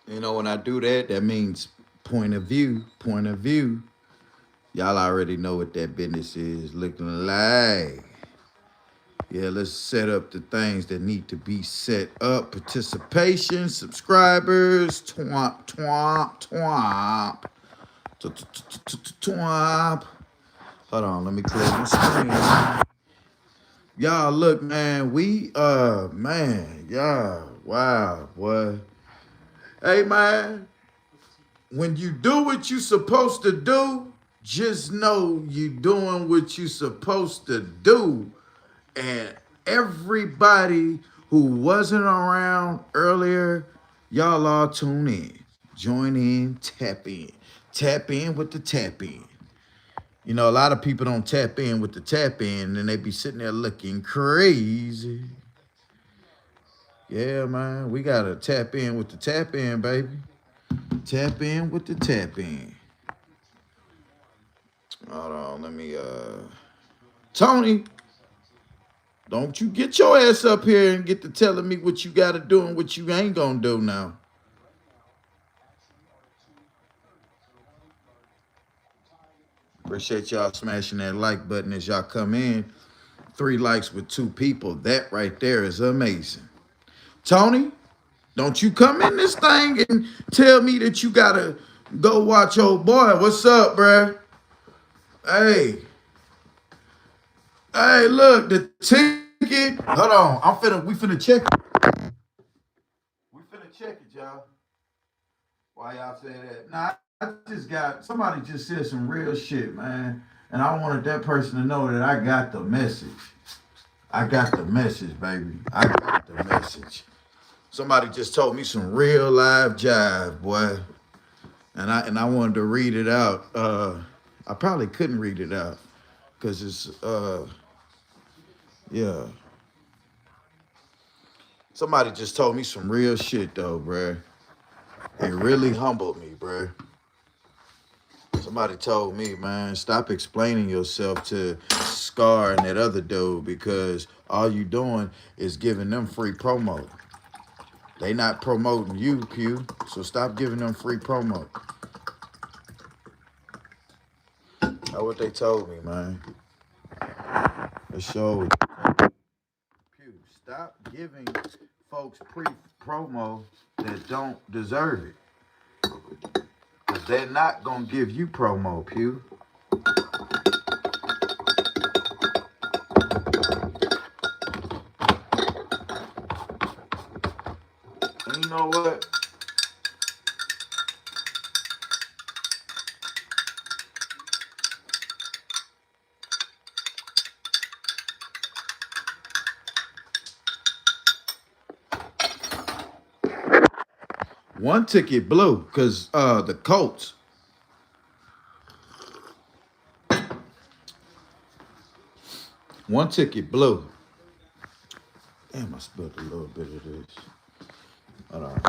You know, when I do that, that means point of view, point of view. Y'all already know what that business is looking like. Yeah, let's set up the things that need to be set up. Participation, subscribers, twomp, twomp, twomp. Twomp. Hold on, let me clear my screen. Y'all, look, man, y'all, wow, boy. Hey, man, when you do what you supposed to do, just know you doing what you supposed to do. And everybody who wasn't around earlier, y'all all tune in. Join in, tap in. Tap in with the tap in. You know, a lot of people don't tap in with the tap in and they be sitting there looking crazy. Yeah, man, we gotta tap in with the tap in, baby. Tap in with the tap in. Hold on, let me Tony, don't you get your ass up here and get to telling me what you gotta do and what you ain't gonna do now. Appreciate y'all smashing that like button as y'all come in. 3 likes with 2 people. That right there is amazing. Tony, don't you come in this thing and tell me that you gotta go watch old boy. What's up, bruh? Hey, hey, look, the ticket. Hold on, we finna check it. We finna check it, y'all. Why y'all say that? Nah, I just got, somebody just said some real shit, man. And I wanted that person to know that I got the message. I got the message, baby. I got the message. Somebody just told me some real live jive, boy. And I wanted to read it out. I probably couldn't read it out because it's yeah. Somebody just told me some real shit though, bruh. It really humbled me, bruh. Somebody told me, man, stop explaining yourself to Scar and that other dude because all you doing is giving them free promo. They not promoting you, Pew, so stop giving them free promo. That's what they told me, man. The show, Pew, stop giving folks promo that don't deserve it. Because they're not going to give you promo, Pew. And you know what? One ticket blue because the Colts. One ticket blue. Damn, I spilled a little bit of this. Hold on.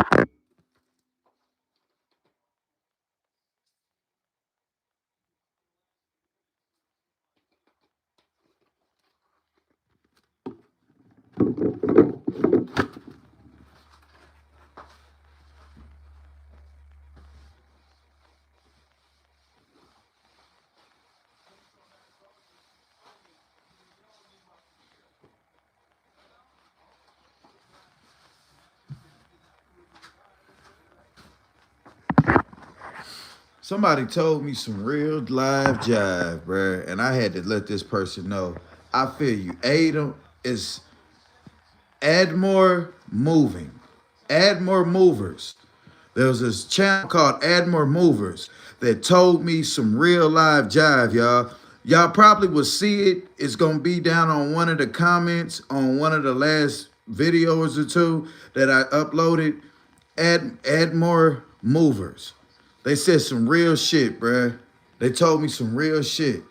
Somebody told me some real live jive, bruh, and I had to let this person know. I feel you. Adam is add more moving. Add more movers. There was this channel called Add More Movers that told me some real live jive, y'all. Y'all probably will see it. It's gonna be down on one of the comments on one of the last videos or two that I uploaded. Add more movers. They said some real shit, bruh. They told me some real shit.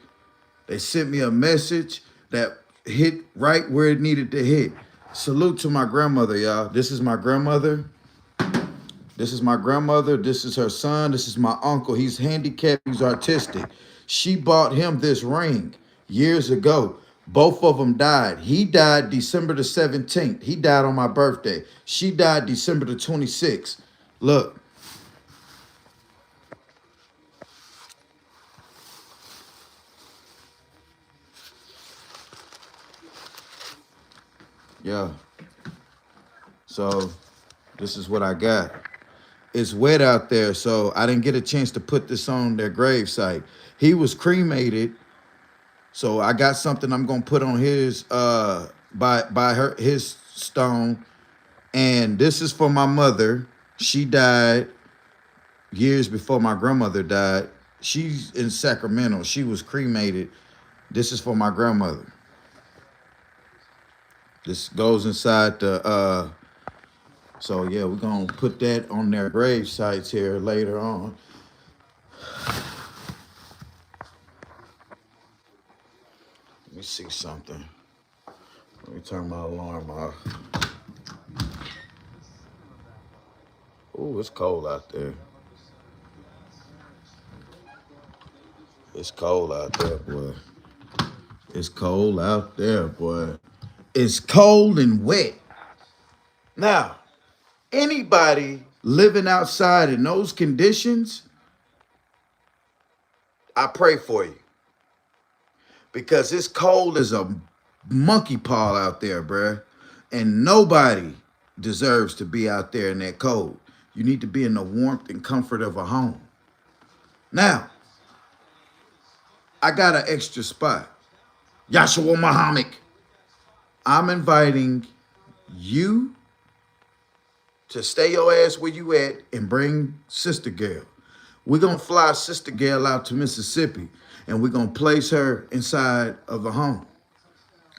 They sent me a message that hit right where it needed to hit. Salute to my grandmother, y'all. This is my grandmother. This is my grandmother. This is her son. This is my uncle. He's handicapped. He's autistic. She bought him this ring years ago. Both of them died. He died December the 17th. He died on my birthday. She died December the 26th. Look. Yeah. So this is what I got. It's wet out there, so I didn't get a chance to put this on their gravesite. He was cremated, so I got something I'm gonna put on his by her his stone. And this is for my mother. She died years before my grandmother died. She's in Sacramento. She was cremated. This is for my grandmother. This goes inside the so yeah, we're gonna put that on their grave sites here later on. Let me see something. Let me turn my alarm off. Ooh, it's cold out there. It's cold out there, boy. It's cold out there, boy. It's cold and wet. Now, anybody living outside in those conditions, I pray for you. Because it's cold as a monkey paw out there, bruh. And nobody deserves to be out there in that cold. You need to be in the warmth and comfort of a home. Now, I got an extra spot. Yahshua Muhammad. I'm inviting you to stay your ass where you at and bring Sister Girl. We're going to fly Sister Girl out to Mississippi, and we're going to place her inside of a home.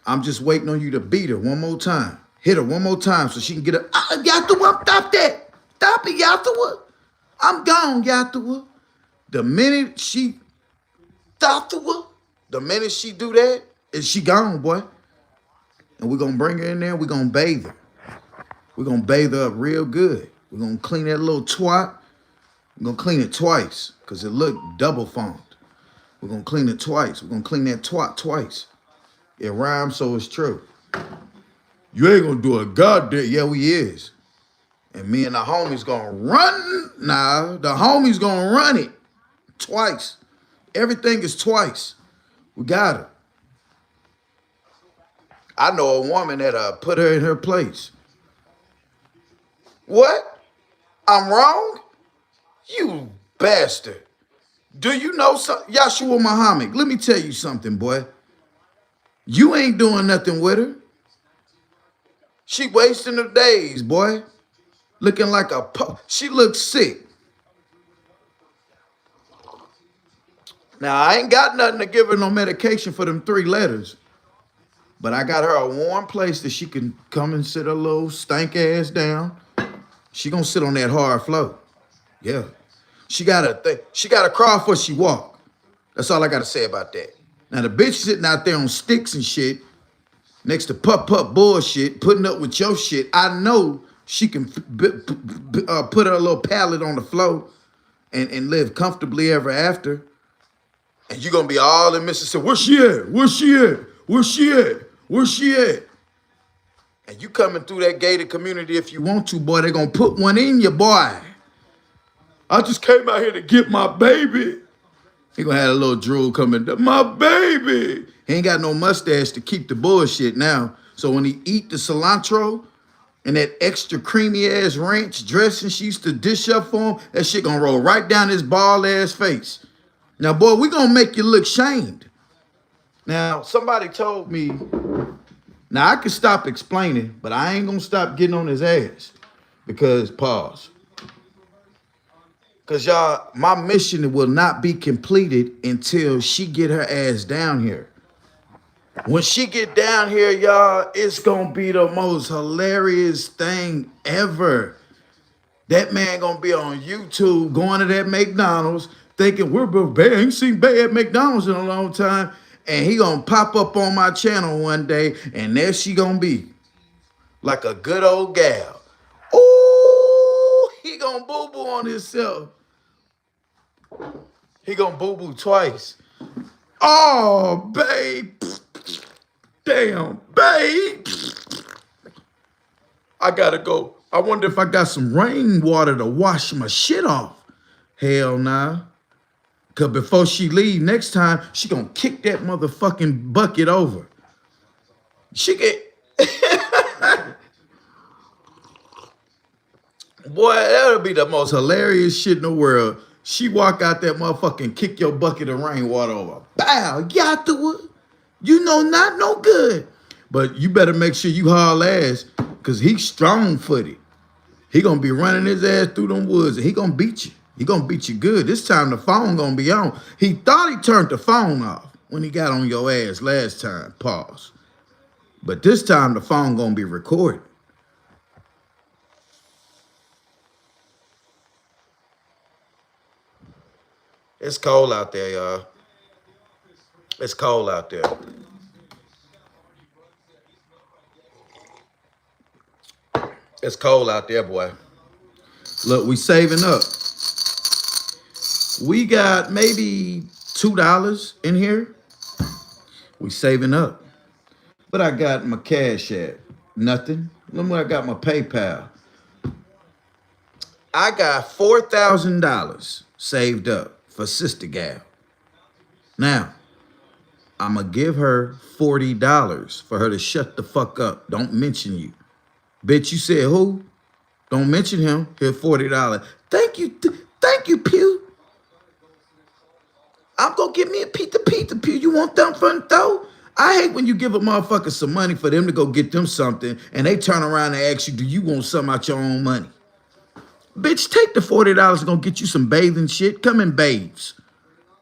I'm just waiting on you to beat her one more time. Hit her one more time so she can get her. Yathua, stop that. Stop it, Yathua. I'm gone, Yathua. The minute she, Yathua, the minute she do that, is she gone, boy. And we're going to bring her in there. We're going to bathe her. We're going to bathe her up real good. We're going to clean that little twat. We're going to clean it twice because it looked double foamed. We're going to clean it twice. We're going to clean that twat twice. It rhymes, so it's true. You ain't going to do a goddamn. Yeah, we is. And me and the homies going to run. Nah, the homies going to run it twice. Everything is twice. We got her. I know a woman that put her in her place. What? I'm wrong? You bastard. Do you know something? Yahshua Muhammad, let me tell you something, boy. You ain't doing nothing with her. She wasting her days, boy. Looking like a she looks sick. Now, I ain't got nothing to give her no medication for them 3 letters. But I got her a warm place that she can come and sit her little stank ass down. She gonna sit on that hard floor. Yeah. She gotta crawl before she walk. That's all I gotta say about that. Now the bitch sitting out there on sticks and shit, next to pup bullshit, putting up with your shit. I know she can put her little pallet on the floor and live comfortably ever after. And you gonna be all in Mississippi. Where she at? Where she at? Where she at? Where she at? And you coming through that gated community if you want to, boy. They gonna put one in you, boy. I just came out here to get my baby. He gonna have a little drool coming. My baby. He ain't got no mustache to keep the bullshit now. So when he eat the cilantro and that extra creamy ass ranch dressing she used to dish up for him, that shit gonna roll right down his bald ass face. Now, boy, we gonna make you look shamed. Now, somebody told me, now I can stop explaining, but I ain't gonna stop getting on his ass. Because, pause. Because y'all, my mission will not be completed until she get her ass down here. When she get down here, y'all, it's gonna be the most hilarious thing ever. That man gonna be on YouTube going to that McDonald's thinking we're bad. I ain't seen Bay at McDonald's in a long time. And he gonna pop up on my channel one day and there she gonna be. Like a good old gal. Ooh, he gonna boo-boo on himself. He gonna boo-boo twice. Oh, babe. Damn, babe. I gotta go. I wonder if I got some rainwater to wash my shit off. Hell nah. Cause before she leave next time, she gonna kick that motherfucking bucket over. She get Boy, that'll be the most hilarious shit in the world. She walk out that motherfucker and kick your bucket of rainwater over. Bow, got to it. You know, not no good. But you better make sure you haul ass, cause he's strong footed. He gonna be running his ass through them woods and he gonna beat you. He gonna beat you good. This time the phone gonna be on. He thought he turned the phone off when he got on your ass last time. Pause. But this time the phone gonna be recorded. It's cold out there, y'all. It's cold out there. It's cold out there, boy. Look, we saving up. We got maybe $2 in here. We saving up. But I got my cash at nothing. Look what I got my PayPal. I got $4,000 saved up for Sister Gal. Now, I'm going to give her $40 for her to shut the fuck up. Don't mention you. Bitch, you said who? Don't mention him. Here, $40. Thank you. Thank you, Pew. I'm going to get me a pizza, Pew. You want them from though? I hate when you give a motherfucker some money for them to go get them something and they turn around and ask you, do you want something out your own money? Bitch, take the $40 and go get you some bathing shit. Come and bathes.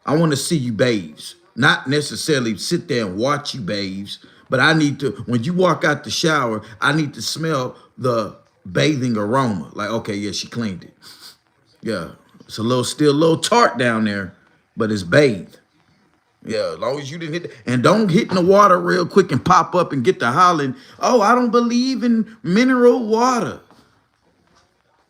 I want to see you bathes. Not necessarily sit there and watch you bathes, but I need to, when you walk out the shower, I need to smell the bathing aroma. Like, okay, yeah, she cleaned it. Yeah, it's still a little tart down there, but it's bathed. Yeah, as long as you didn't hit and don't hit in the water real quick and pop up and get to hollering, oh, I don't believe in mineral water.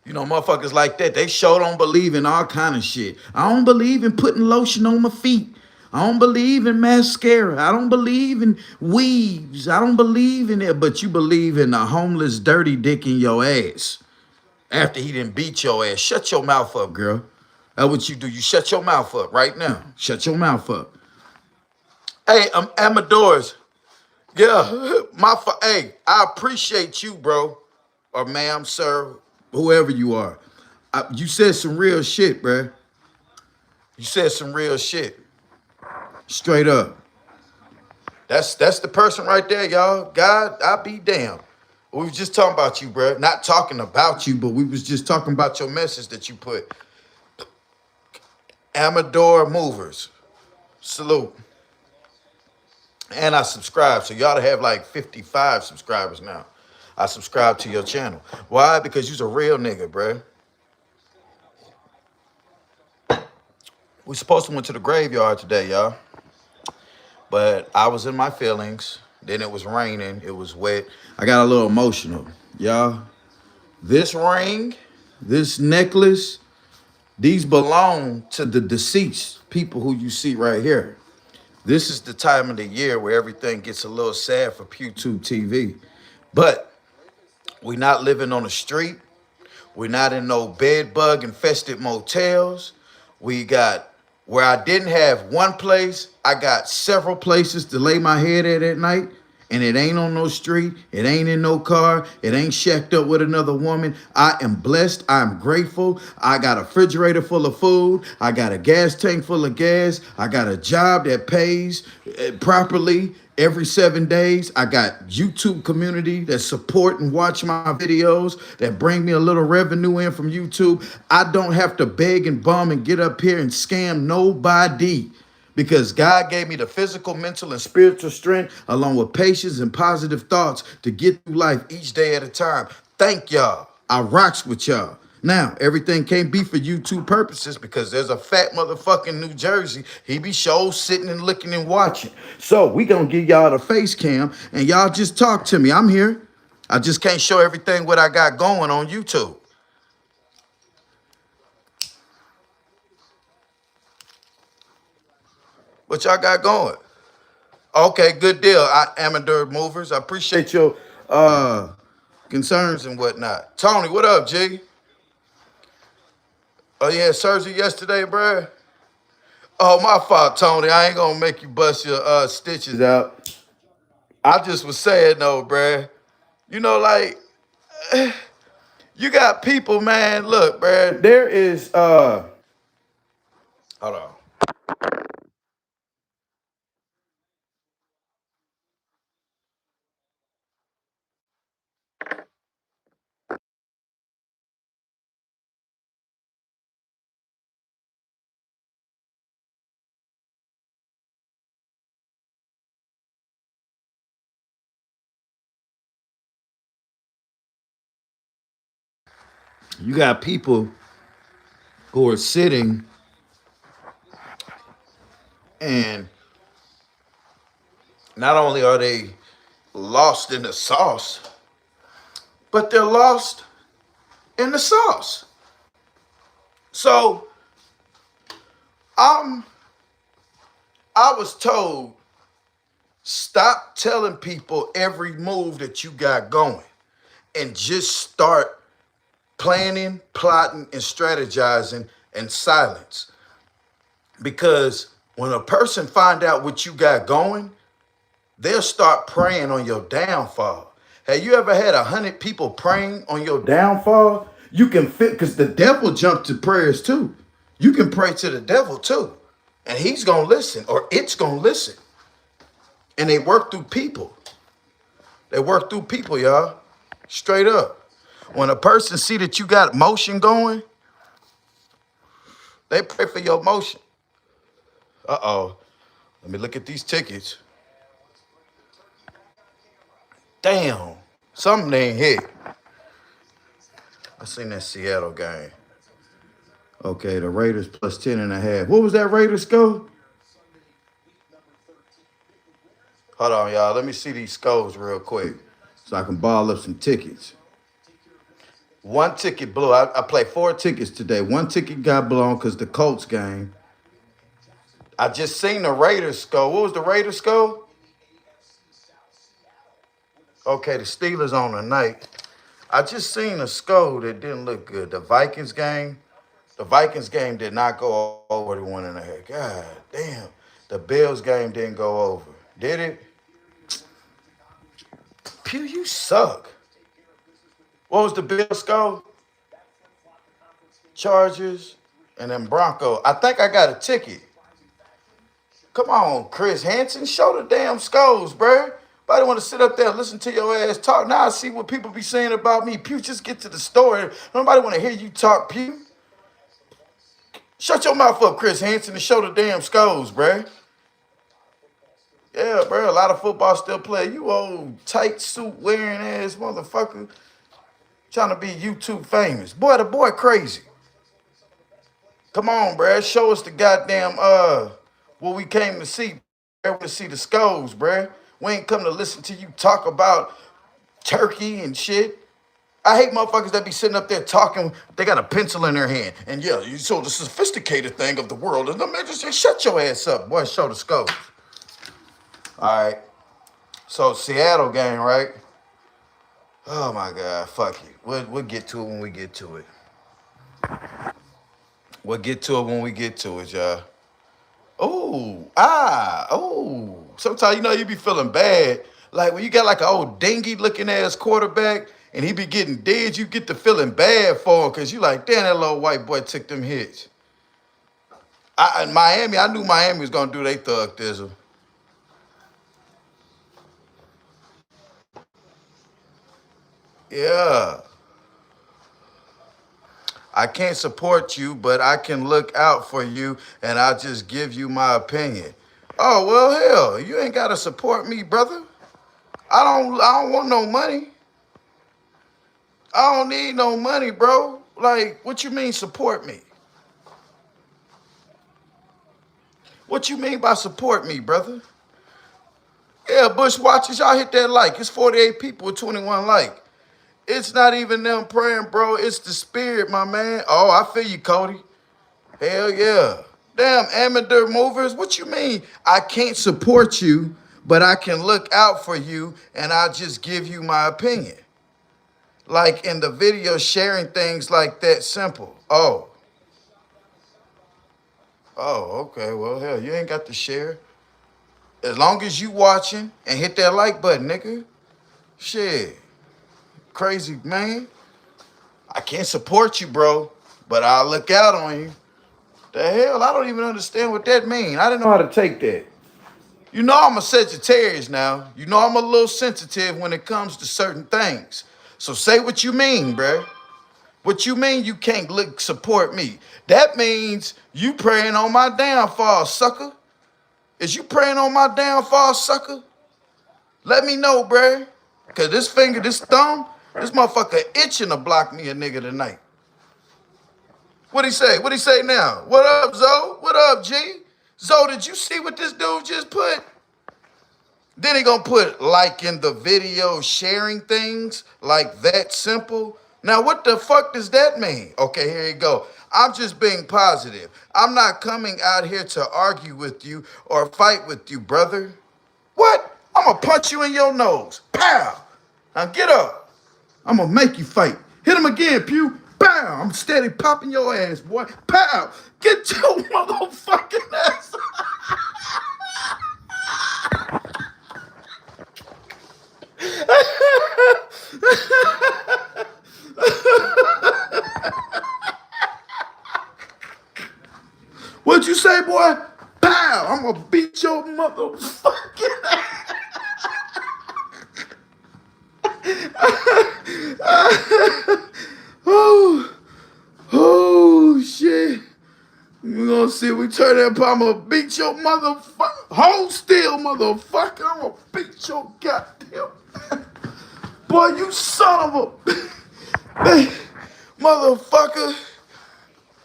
You know, motherfuckers like that, they sure don't believe in all kind of shit. I don't believe in putting lotion on my feet. I don't believe in mascara. I don't believe in weaves. I don't believe in it, but you believe in a homeless dirty dick in your ass after he didn't beat your ass. Shut your mouth up, girl. That's what you do. You shut your mouth up right now. Shut your mouth up. Hey, I'm Amadors. Yeah, hey, I appreciate you, bro, or ma'am, sir, whoever you are. You said some real shit, bro. You said some real shit, straight up. That's the person right there, y'all. God, I be damned. We was just talking about you, bro. Not talking about you, but we was just talking about your message that you put. Amador Movers, salute. And I subscribe, so you ought to have like 55 subscribers now. I subscribe to your channel. Why? Because you's a real nigga, bruh. We supposed to went to the graveyard today, y'all. But I was in my feelings. Then it was raining. It was wet. I got a little emotional. Y'all, this ring, this necklace, these belong to the deceased people who you see right here. This is the time of the year where everything gets a little sad for PewTube TV. But we not living on the street. We're not in no bed bug infested motels. We got, where I didn't have one place, I got several places to lay my head at night. And it ain't on no street. It ain't in no car. It ain't shacked up with another woman. I am blessed. I'm grateful. I got a refrigerator full of food. I got a gas tank full of gas. I got a job that pays properly every 7 days. I got YouTube community that support and watch my videos, that bring me a little revenue in from YouTube. I don't have to beg and bum and get up here and scam nobody, because God gave me the physical, mental, and spiritual strength, along with patience and positive thoughts, to get through life each day at a time. Thank y'all. I rocks with y'all. Now, everything can't be for YouTube purposes, because there's a fat motherfucker in New Jersey. He be show sitting and looking and watching. So we gonna give y'all the face cam, and y'all just talk to me. I'm here. I just can't show everything what I got going on YouTube. What y'all got going? Okay, good deal. Amateur movers. I appreciate your concerns and whatnot. Tony, what up, G? Oh, you had surgery yesterday, bruh? Oh, my fault, Tony. I ain't gonna make you bust your stitches out. I just was saying though, bruh. You know, like, You got people, man. Look, bruh. There is hold on. You got people who are sitting and not only are they lost in the sauce, but they're lost in the sauce. So I'm I was told stop telling people every move that you got going and just start planning, plotting, and strategizing in silence. Because when a person find out what you got going, they'll start praying on your downfall. Have you ever had 100 people praying on your downfall? You can fit because the devil jumped to prayers too. You can pray to the devil too, and he's gonna listen, or it's gonna listen. And they work through people. They work through people, y'all. Straight up. When a person see that you got motion going, they pray for your motion. Uh-oh. Let me look at these tickets. Damn. Something ain't hit. I seen that Seattle game. Okay, the Raiders plus 10.5. What was that Raiders score? Hold on, y'all. Let me see these scores real quick so I can ball up some tickets. One ticket blew. I played 4 tickets today. One ticket got blown because the Colts game. I just seen the Raiders score. What was the Raiders score? Okay, the Steelers on the night. I just seen a score that didn't look good. The Vikings game. The Vikings game did not go over the 1.5. God damn. The Bills game didn't go over. Did it? Pew, you suck. What was the Bills score? Chargers and then Broncos. I think I got a ticket. Come on, Chris Hansen. Show the damn scores, bruh. Nobody want to sit up there and listen to your ass talk. Now I see what people be saying about me. Pew, just get to the story. Nobody want to hear you talk, Pew. Shut your mouth up, Chris Hansen, and show the damn scores, bruh. Yeah, bruh, a lot of football still play. You old tight suit wearing ass motherfucker trying to be YouTube famous. Boy, the boy crazy. Come on, bruh. Show us the goddamn what we came to see. Bruh. To see the scores, bruh. We ain't come to listen to you talk about turkey and shit. I hate motherfuckers that be sitting up there talking. They got a pencil in their hand, and yeah, you so the sophisticated thing of the world. And the man just say, shut your ass up, boy. Show the scores. All right. So Seattle game, right? Oh my God, fuck it. We'll get to it when we get to it. We'll get to it when we get to it, y'all. Oh. Sometimes you be feeling bad. Like when you got like an old dingy looking ass quarterback and he be getting dead, you get to feeling bad for him because you like, damn, that little white boy took them hits. In Miami, I knew Miami was gonna do their thug thizzle. Yeah. I can't support you, but I can look out for you and I'll just give you my opinion. Oh well hell, you ain't gotta support me, brother. I don't want no money. I don't need no money, bro. Like, what you mean support me? What you mean by support me, brother? Yeah, Bush watchers, y'all hit that like. It's 48 people with 21 like. It's not even them praying, bro. It's the spirit, my man. Oh, I feel you, Cody. Hell yeah. Damn, amateur movers, what you mean? I can't support you, but I can look out for you and I'll just give you my opinion. Like in the video, sharing things like that simple. Okay. Well, hell, you ain't got to share. As long as you watching and hit that like button, nigga. Shit. Crazy, man. I can't support you, bro, but I'll look out on you. The hell? I don't even understand what that means. I didn't know how to take that. You know I'm a Sagittarius now. You know I'm a little sensitive when it comes to certain things. So say what you mean, bruh. What you mean you can't look support me? That means you praying on my downfall, sucker. Is you praying on my downfall, sucker? Let me know, bruh. Cause this finger, this thumb, this motherfucker itching to block me a nigga tonight. What he say? What he say now? What up, Zoe? What up, G? Zoe, did you see what this dude just put? Then he gonna put like in the video sharing things like that simple. Now what the fuck does that mean? Okay, here you go. I'm just being positive. I'm not coming out here to argue with you or fight with you, brother. What? I'm gonna punch you in your nose. Pow! Now get up. I'm gonna make you fight. Hit him again, Pew. Pow! I'm steady popping your ass, boy. Pow! Get your motherfucking ass. What'd you say, boy? Pow! I'm gonna beat your motherfucking ass. Oh, oh shit. We gonna see if we turn that pop. I'm gonna beat your motherfucker. Hold still, motherfucker. I'm gonna beat your goddamn ass. Boy, you son of a motherfucker.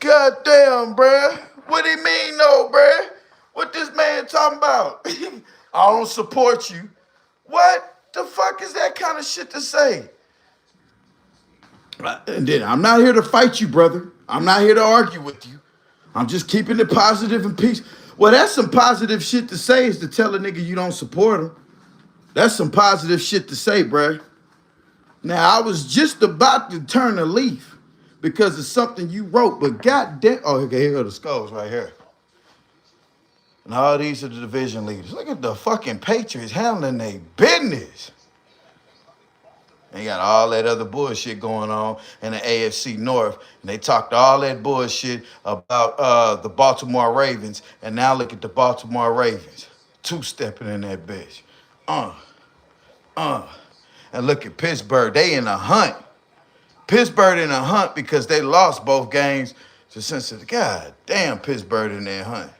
Goddamn, bruh. What he mean though, bruh? What this man talking about? I don't support you. What the fuck is that kind of shit to say? And then I'm not here to fight you, brother. I'm not here to argue with you. I'm just keeping it positive and peace. Well, that's some positive shit to say is to tell a nigga you don't support him. That's some positive shit to say, bruh. Now, I was just about to turn a leaf because of something you wrote, but goddamn. Oh, okay, here go the skulls right here. And all these are the division leaders. Look at the fucking Patriots handling their business. They got all that other bullshit going on in the AFC North. And they talked all that bullshit about the Baltimore Ravens. And now look at the Baltimore Ravens. Two-stepping in that bitch. And look at Pittsburgh. They in a hunt. Pittsburgh in a hunt because they lost both games to Cincinnati. God damn, Pittsburgh in that hunt.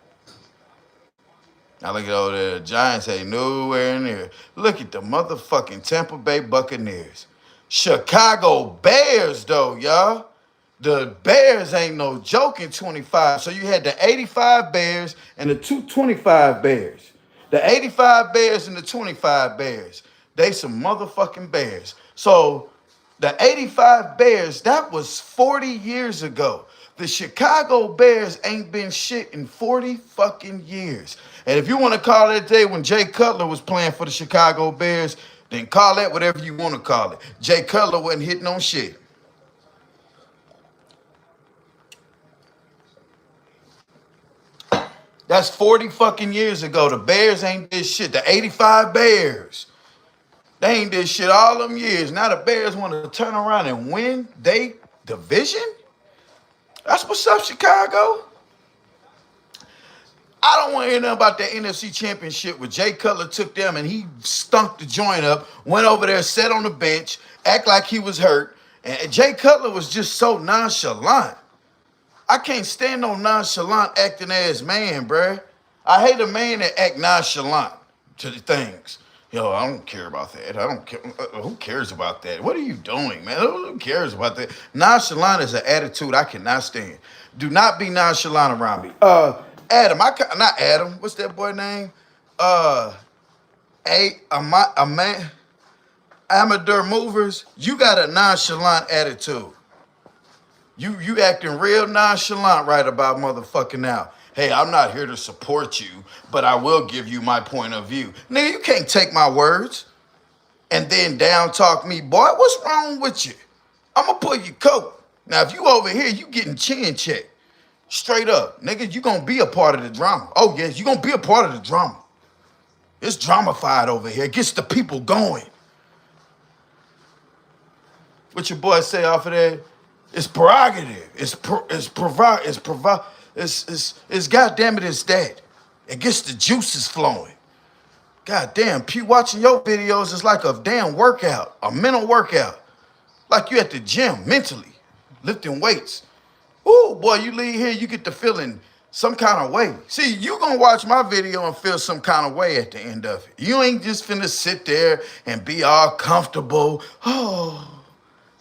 Now look at over there. The Giants ain't nowhere near. Look at the motherfucking Tampa Bay Buccaneers. Chicago Bears, though, y'all. The Bears ain't no joke in 25. So you had the 85 Bears and the 225 Bears. The 85 Bears and the 25 Bears. They some motherfucking Bears. So the 85 Bears, that was 40 years ago. The Chicago Bears ain't been shit in 40 fucking years. And if you want to call that day when Jay Cutler was playing for the Chicago Bears, then call that whatever you want to call it. Jay Cutler wasn't hitting on shit. That's 40 fucking years ago. The Bears ain't this shit. The 85 Bears. They ain't this shit all them years. Now the Bears want to turn around and win they division? That's what's up, Chicago. I don't want to hear nothing about that NFC Championship where Jay Cutler took them and he stunk the joint up, went over there, sat on the bench, act like he was hurt. And Jay Cutler was just so nonchalant. I can't stand no nonchalant acting ass man, bruh. I hate a man that act nonchalant to the things. Yo, I don't care about that. I don't care. Who cares about that? What are you doing, man? Who cares about that? Nonchalant is an attitude I cannot stand. Do not be nonchalant around me. Adam, not Adam. What's that boy name? A man. Amador Movers. You got a nonchalant attitude. You acting real nonchalant right about motherfucking now. Hey, I'm not here to support you, but I will give you my point of view. Nigga, you can't take my words and then down talk me. Boy, what's wrong with you? I'm going to pull your coat. Now, if you over here, you getting chin checked. Straight up. Nigga, you going to be a part of the drama. Oh, yes, you going to be a part of the drama. It's dramified over here. It gets the people going. What your boy say off of that? It's prerogative. It's goddamn it, it's that. It gets the juices flowing. God damn, watching your videos is like a damn workout, a mental workout. Like you at the gym mentally, lifting weights. Ooh, boy, you leave here, you get the feeling some kind of way. See, you gonna watch my video and feel some kind of way at the end of it. You ain't just finna sit there and be all comfortable. Oh,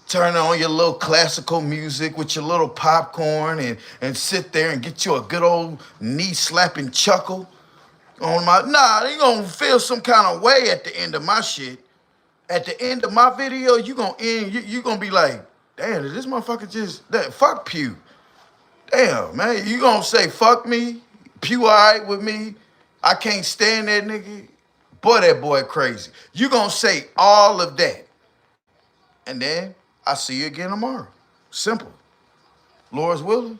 turn on your little classical music with your little popcorn and sit there and get you a good old knee slapping chuckle on my. Nah, you gonna feel some kind of way at the end of my shit. At the end of my video, you gonna end. You gonna be like, damn, did this motherfucker just that? Fuck Pew. Damn, man, you gonna say fuck me? Pew all right with me? I can't stand that nigga. Boy, that boy crazy. You gonna say all of that, and then I see you again tomorrow. Simple. Lord's willing.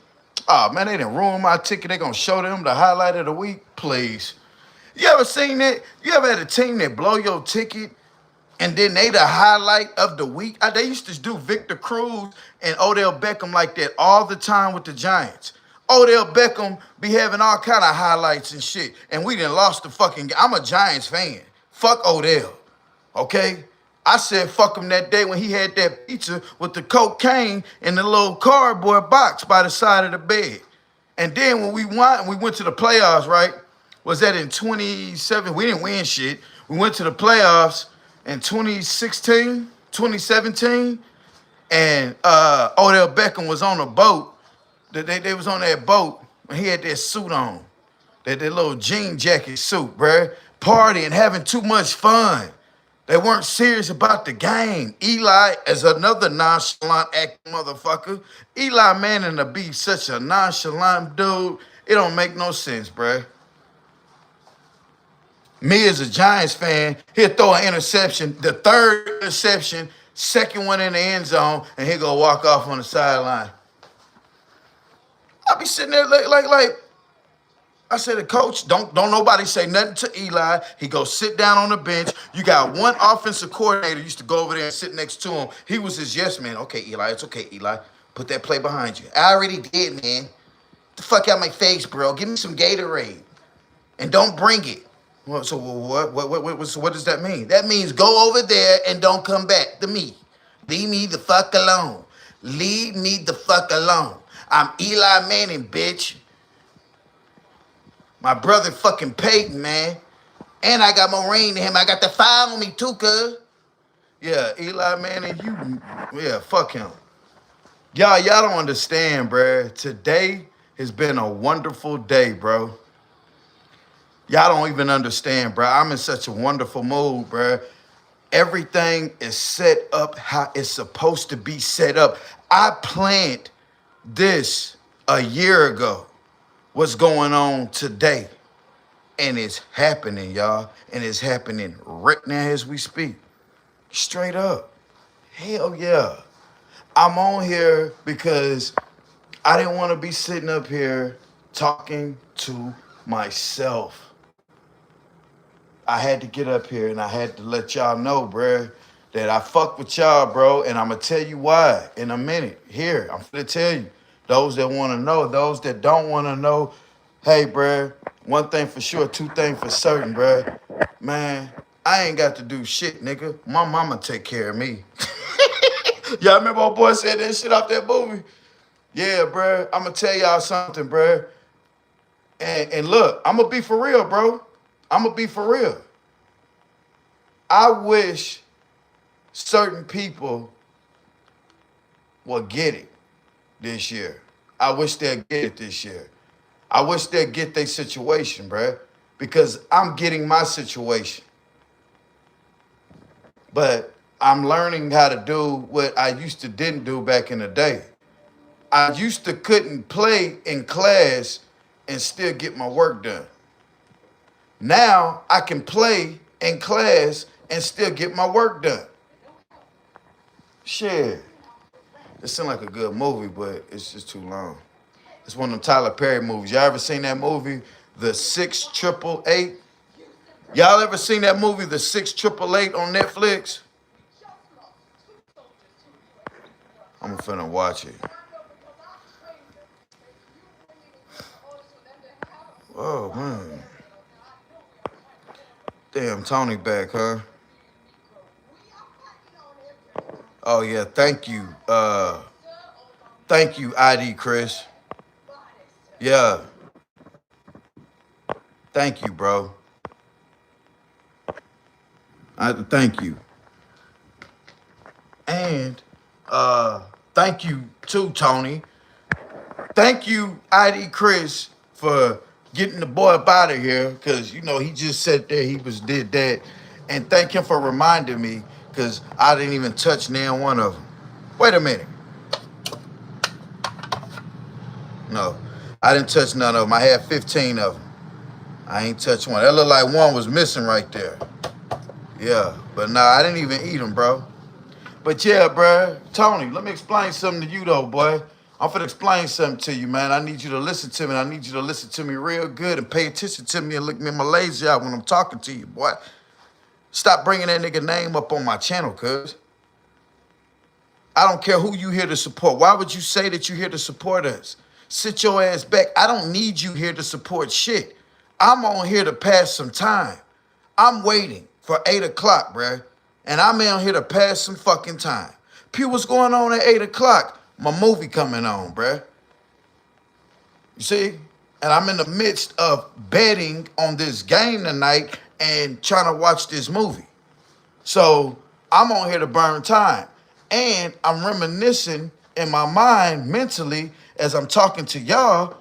Oh man, they didn't ruin my ticket. They gonna show them the highlight of the week, please. You ever seen that? You ever had a team that blow your ticket and then they the highlight of the week? They used to do Victor Cruz and Odell Beckham like that all the time with the Giants. Odell Beckham be having all kind of highlights and shit, and we done lost the fucking game. I'm a Giants fan. Fuck Odell, okay? I said fuck him that day when he had that pizza with the cocaine in the little cardboard box by the side of the bed. And then when we went to the playoffs, right? Was that in 27? We didn't win shit. We went to the playoffs in 2016, 2017, and Odell Beckham was on a boat. They was on that boat, and he had that suit on, that little jean jacket suit, bruh. Partying, having too much fun. They weren't serious about the game. Eli is another nonchalant acting motherfucker. Eli Manning to be such a nonchalant dude, it don't make no sense, bruh. Me as a Giants fan, he'll throw an interception, the third interception, second one in the end zone, and he'll go walk off on the sideline. I'll be sitting there like I said, the coach, don't nobody say nothing to Eli. He goes sit down on the bench. You got one offensive coordinator used to go over there and sit next to him. He was his yes man. Okay, Eli, it's okay, Eli. Put that play behind you. I already did, man. Get the fuck out my face, bro. Give me some Gatorade. And don't bring it. Well, so what does that mean? That means go over there and don't come back to me. Leave me the fuck alone. Leave me the fuck alone. I'm Eli Manning, bitch. My brother fucking Peyton, man. And I got more ring than him. I got the fire on me too, cuz. Yeah, Eli Manning, fuck him. Y'all don't understand, bruh. Today has been a wonderful day, bro. Y'all don't even understand, bro. I'm in such a wonderful mood, bro. Everything is set up how it's supposed to be set up. I planned this a year ago. What's going on today? And it's happening, y'all. And it's happening right now as we speak. Straight up. Hell yeah. I'm on here because I didn't want to be sitting up here talking to myself. I had to get up here and I had to let y'all know, bruh, that I fuck with y'all, bro. And I'm going to tell you why in a minute. Here, I'm going to tell you. Those that want to know, those that don't want to know, hey, bruh, one thing for sure, two things for certain, bruh. Man, I ain't got to do shit, nigga. My mama take care of me. Y'all remember old boy said that shit off that movie? Yeah, bruh, I'm going to tell y'all something, bruh. And look, I'm going to be for real, bro. I'm going to be for real. I wish certain people will get it this year. I wish they'd get it this year. I wish they'd get their situation, bruh, because I'm getting my situation. But I'm learning how to do what I used to didn't do back in the day. I used to couldn't play in class and still get my work done. Now I can play in class and still get my work done. Shit. It seemed like a good movie, but it's just too long. It's one of them Tyler Perry movies. Y'all ever seen that movie, The 688? Y'all ever seen that movie, The 688 on Netflix? I'm finna watch it. Oh man. Damn, Tony back, huh? Oh yeah, thank you. Thank you, ID Chris. Yeah, thank you, bro. I thank you. And thank you too, Tony. Thank you, ID Chris, for getting the boy up out of here, because you know he just sat there, he was did that. And thank him for reminding me, because I didn't even touch now one of them. Wait a minute. No, I didn't touch none of them. I had 15 of them. I ain't touched one. That looked like one was missing right there. Yeah, but nah, I didn't even eat them, bro. But yeah, bro, Tony, let me explain something to you though, boy. I'm finna explain something to you, man. I need you to listen to me. I need you to listen to me real good and pay attention to me and look me in my lazy eye when I'm talking to you, boy. Stop bringing that nigga name up on my channel, cuz. I don't care who you here to support. Why would you say that you here to support us? Sit your ass back. I don't need you here to support shit. I'm on here to pass some time. I'm waiting for 8 o'clock, bruh. And I'm on here to pass some fucking time. Pew, what's going on at 8 o'clock? My movie coming on, bruh. You see? And I'm in the midst of betting on this game tonight and trying to watch this movie. So I'm on here to burn time. And I'm reminiscing in my mind mentally as I'm talking to y'all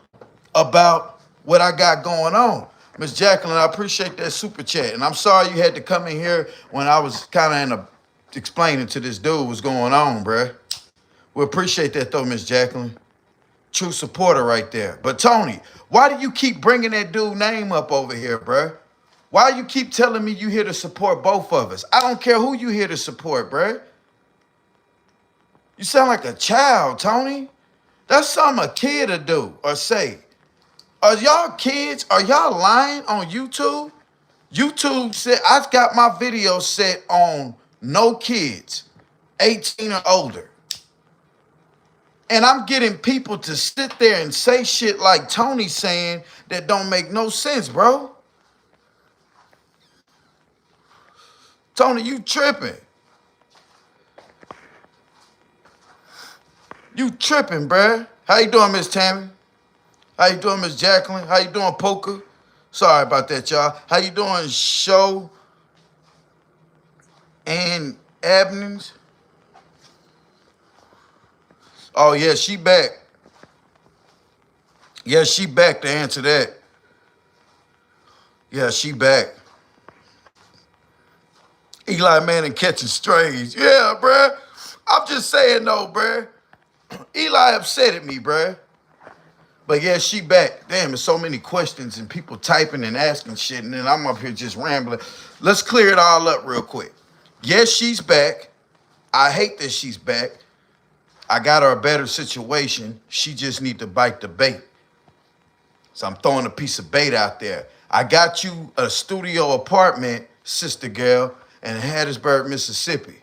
about what I got going on. Miss Jacqueline, I appreciate that super chat. And I'm sorry you had to come in here when I was kind of in a explaining to this dude what's going on, bruh. We appreciate that though, Miss Jacqueline. True supporter right there. But Tony, why do you keep bringing that dude name up over here, bruh? Why you keep telling me you here to support both of us? I don't care who you here to support, bruh. You sound like a child, Tony. That's something a kid would do or say. Are y'all kids? Are y'all lying on YouTube? YouTube said I've got my video set on no kids, 18 or older. And I'm getting people to sit there and say shit like Tony's saying that don't make no sense, bro. Tony, you tripping. You tripping, bruh. How you doing, Miss Tammy? How you doing, Miss Jacqueline? How you doing, Poker? Sorry about that, y'all. How you doing, Show and Abnings? Oh, yeah, she back. Yeah, she back to answer that. Yeah, she back. Eli Manning catching strays. Yeah, bruh. I'm just saying, though, bruh. Eli upset at me, bruh. But yeah, she back. Damn, there's so many questions and people typing and asking shit, and then I'm up here just rambling. Let's clear it all up real quick. Yes, she's back. I hate that she's back. I got her a better situation. She just need to bite the bait. So I'm throwing a piece of bait out there. I got you a studio apartment, sister girl, in Hattiesburg, Mississippi.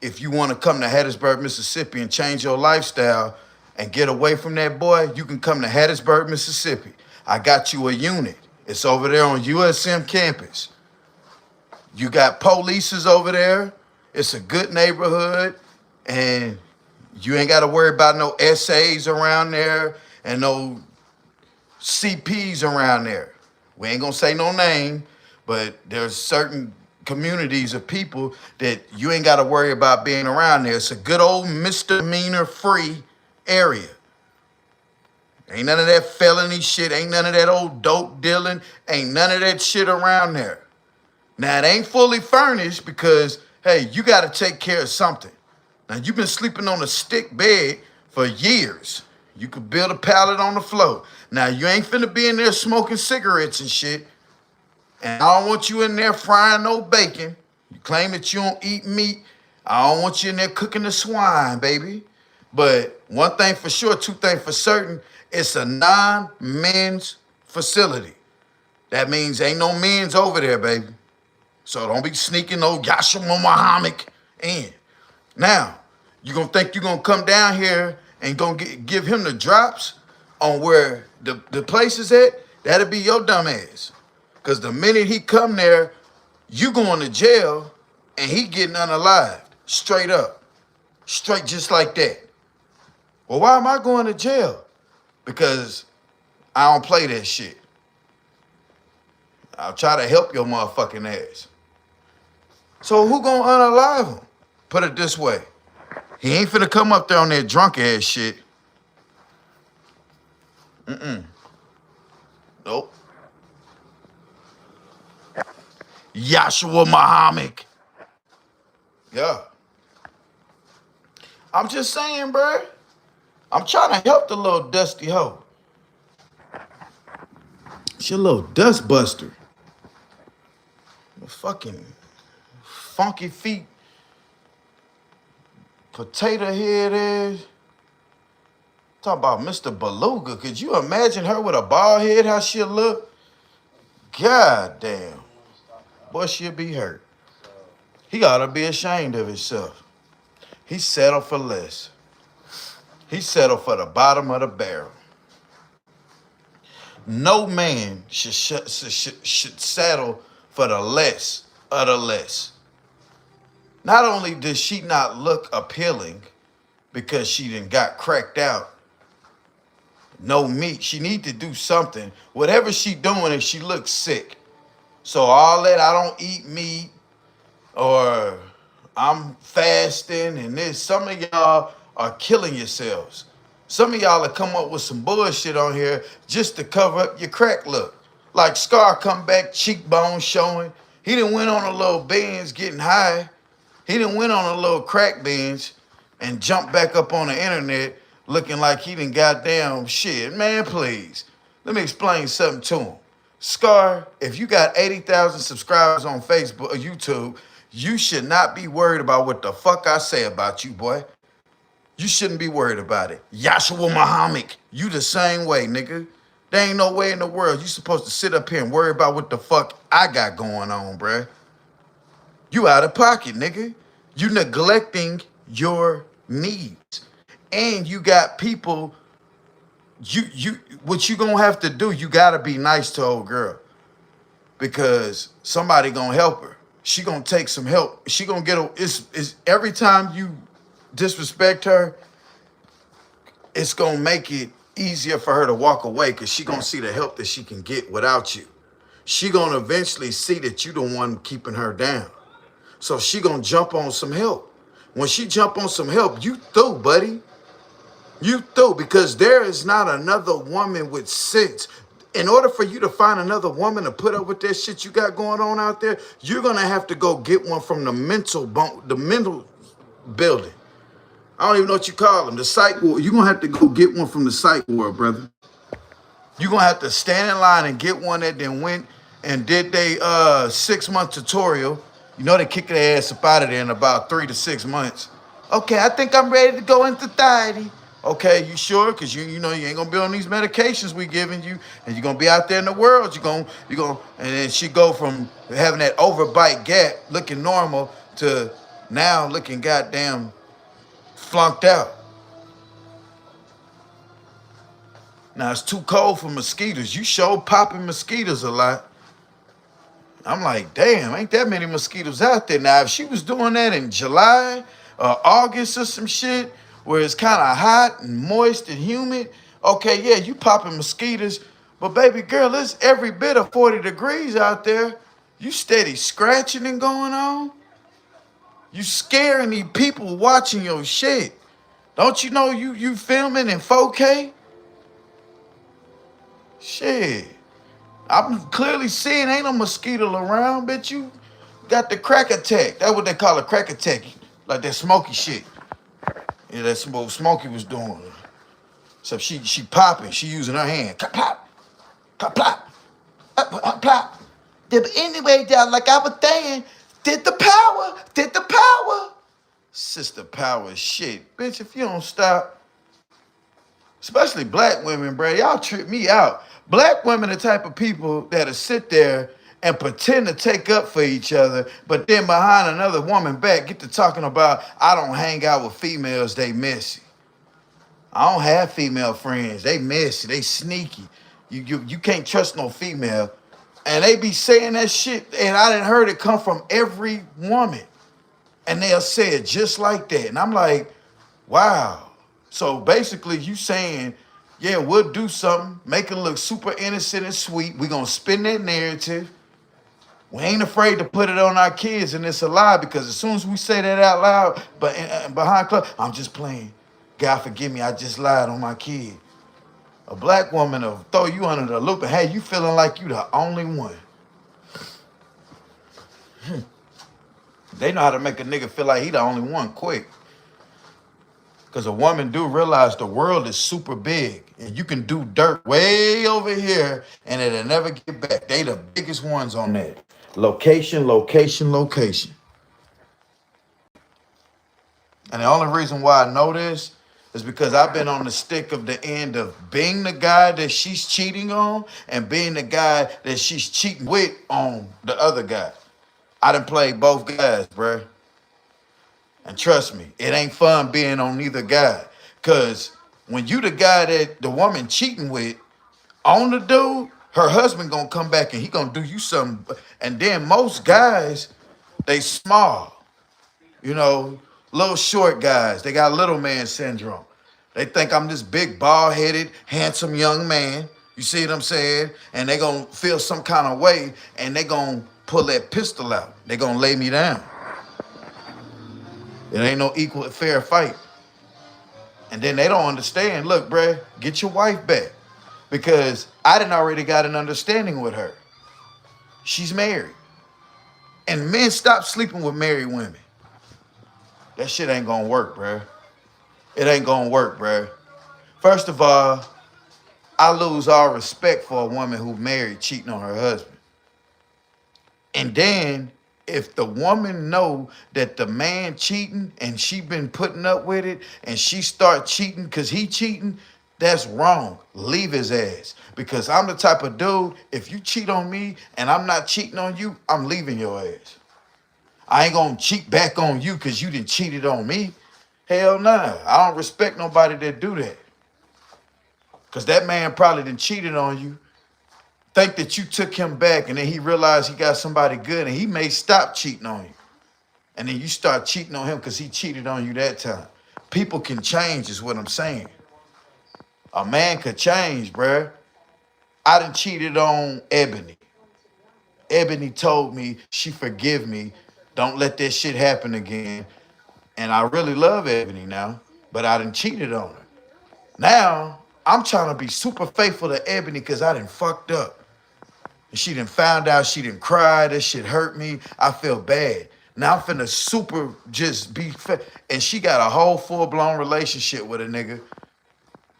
If you want to come to Hattiesburg, Mississippi and change your lifestyle and get away from that boy, you can come to Hattiesburg, Mississippi. I got you a unit. It's over there on USM campus. You got polices over there. It's a good neighborhood. And you ain't got to worry about no SAs around there and no CPs around there. We ain't going to say no name, but there's certain communities of people that you ain't got to worry about being around there. It's a good old misdemeanor-free area. Ain't none of that felony shit. Ain't none of that old dope dealing. Ain't none of that shit around there. Now, it ain't fully furnished because, hey, you got to take care of something. Now, you've been sleeping on a stick bed for years. You could build a pallet on the floor. Now, you ain't finna be in there smoking cigarettes and shit. And I don't want you in there frying no bacon. You claim that you don't eat meat. I don't want you in there cooking the swine, baby. But one thing for sure, two things for certain, it's a non-men's facility. That means ain't no men's over there, baby. So don't be sneaking no Yashua Muhammad in. Now, You gonna think you gonna come down here and give him the drops on where the place is at? That'll be your dumb ass. Cause the minute he come there, you going to jail and he getting unalived. Straight up. Straight just like that. Well, why am I going to jail? Because I don't play that shit. I'll try to help your motherfucking ass. So who gonna unalive him? Put it this way. He ain't finna come up there on that drunk ass shit. Nope. Yahshua Muhammad. Yeah. I'm just saying, bro. I'm trying to help the little dusty hoe. She a little dust buster. Fucking funky feet, potato head ass. Talk about Mr. Beluga. Could you imagine her with a bald head, how she'll look? God damn. Boy, she'll be hurt. He ought to be ashamed of himself. He settled for less. He settled for the bottom of the barrel. No man should settle for the less of the less. Not only does she not look appealing because she done got cracked out, no meat, she need to do something. Whatever she doing, if she looks sick. So all that I don't eat meat or I'm fasting and this, some of y'all are killing yourselves. Some of y'all have come up with some bullshit on here just to cover up your crack look. Like Scar come back, cheekbone showing. He done went on a little binge getting high. He done went on a little crack binge and jumped back up on the internet looking like he done goddamn shit. Man, please. Let me explain something to him. Scar, if you got 80,000 subscribers on Facebook or YouTube, you should not be worried about what the fuck I say about you, boy. You shouldn't be worried about it. Yahshua Muhammad, you the same way, nigga. There ain't no way in the world you supposed to sit up here and worry about what the fuck I got going on, bruh. You out of pocket, nigga. You neglecting your needs. And you got people, what you gonna have to do, you gotta be nice to old girl. Because somebody gonna help her. She gonna take some help. She gonna get it's every time you disrespect her, it's gonna make it easier for her to walk away because she gonna see the help that she can get without you. She gonna eventually see that you the one keeping her down. So she gonna jump on some help. When she jump on some help, you through, buddy. You through, because there is not another woman with sense. In order for you to find another woman to put up with that shit you got going on out there, you're gonna have to go get one from the mental building. I don't even know what you call them. The psych ward. You're gonna have to go get one from the psych ward, brother. You're gonna have to stand in line and get one that then went and did they 6-month tutorial. You know they kick their ass up out of there in about 3 to 6 months. Okay, I think I'm ready to go into society. Okay, you sure? Cause you know you ain't gonna be on these medications we giving you, and you're gonna be out there in the world. You're gonna, and then she go from having that overbite gap, looking normal, to now looking goddamn flunked out. Now it's too cold for mosquitoes. You show popping mosquitoes a lot. I'm like, damn, ain't that many mosquitoes out there. Now, if she was doing that in July or August or some shit, where it's kind of hot and moist and humid, okay, yeah, you popping mosquitoes. But baby girl, it's every bit of 40 degrees out there. You steady scratching and going on. You scaring these people watching your shit. Don't you know you filming in 4K? Shit. I'm clearly seeing ain't no mosquito around, bitch. You got the crack attack. That's what they call a crack attack. Like that smoky shit. Yeah, that's what Smokey was doing. So she popping. She using her hand. Clap, plop. Plop, plop. Plop. But anyway, y'all, like I was saying, did the power. Sister power shit. Bitch, if you don't stop, especially black women, bro, y'all trip me out. Black women are the type of people that'll sit there and pretend to take up for each other, but then behind another woman back get to talking about, I don't hang out with females, they messy. I don't have female friends. They messy. They sneaky. You can't trust no female. And they be saying that shit, and I done heard it come from every woman. And they'll say it just like that. And I'm like, wow. So basically you saying, yeah, we'll do something, make it look super innocent and sweet. We're gonna spin that narrative. We ain't afraid to put it on our kids, and it's a lie because as soon as we say that out loud, but behind closed, I'm just playing. God forgive me, I just lied on my kid. A black woman will throw you under the loop and have you feeling like you the only one. They know how to make a nigga feel like he the only one quick. Because a woman do realize the world is super big and you can do dirt way over here and it'll never get back. They the biggest ones on that. Location, location, location. And the only reason why I know this is because I've been on the stick of the end of being the guy that she's cheating on and being the guy that she's cheating with on the other guy. I done played both guys, bruh. And trust me, it ain't fun being on neither guy. Cause when you the guy that the woman cheating with on the dude, her husband gonna come back and he gonna do you something. And then most guys, they small. You know, little short guys. They got little man syndrome. They think I'm this big, bald-headed, handsome young man. You see what I'm saying? And they gonna feel some kind of way and they gonna pull that pistol out. They gonna lay me down. It ain't no equal fair fight. And then they don't understand. Look, bruh, get your wife back. Because I done already got an understanding with her. She's married. And men stop sleeping with married women. That shit ain't gonna work, bruh. It ain't gonna work, bruh. First of all, I lose all respect for a woman who married cheating on her husband. And then if the woman know that the man cheating and she been putting up with it and she start cheating because he cheating, that's wrong. Leave his ass. Because I'm the type of dude, if you cheat on me and I'm not cheating on you, I'm leaving your ass. I ain't gonna cheat back on you because you done cheated on me. Hell nah. I don't respect nobody that do that. Because that man probably done cheated on you. Think that you took him back and then he realized he got somebody good and he may stop cheating on you. And then you start cheating on him because he cheated on you that time. People can change is what I'm saying. A man could change, bruh. I done cheated on Ebony. Ebony told me she forgive me. Don't let that shit happen again. And I really love Ebony now, but I done cheated on her. Now, I'm trying to be super faithful to Ebony because I done fucked up. And she done found out, she done cried, that shit hurt me. I feel bad. Now I'm finna super just be and she got a whole full-blown relationship with a nigga.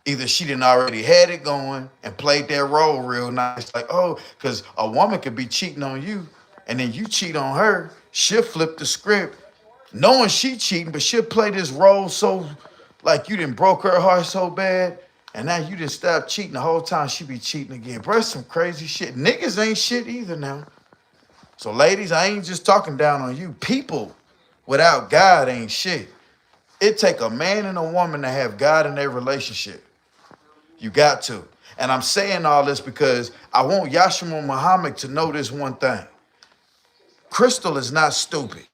Either she done already had it going and played that role real nice. Like, oh, because a woman could be cheating on you and then you cheat on her. She'll flip the script knowing she cheating, but she'll play this role so like you done broke her heart so bad. And now you done stop cheating the whole time she be cheating again. Bro, some crazy shit. Niggas ain't shit either now. So ladies, I ain't just talking down on you. People without God ain't shit. It take a man and a woman to have God in their relationship. You got to. And I'm saying all this because I want Yashima Muhammad to know this one thing. Crystal is not stupid.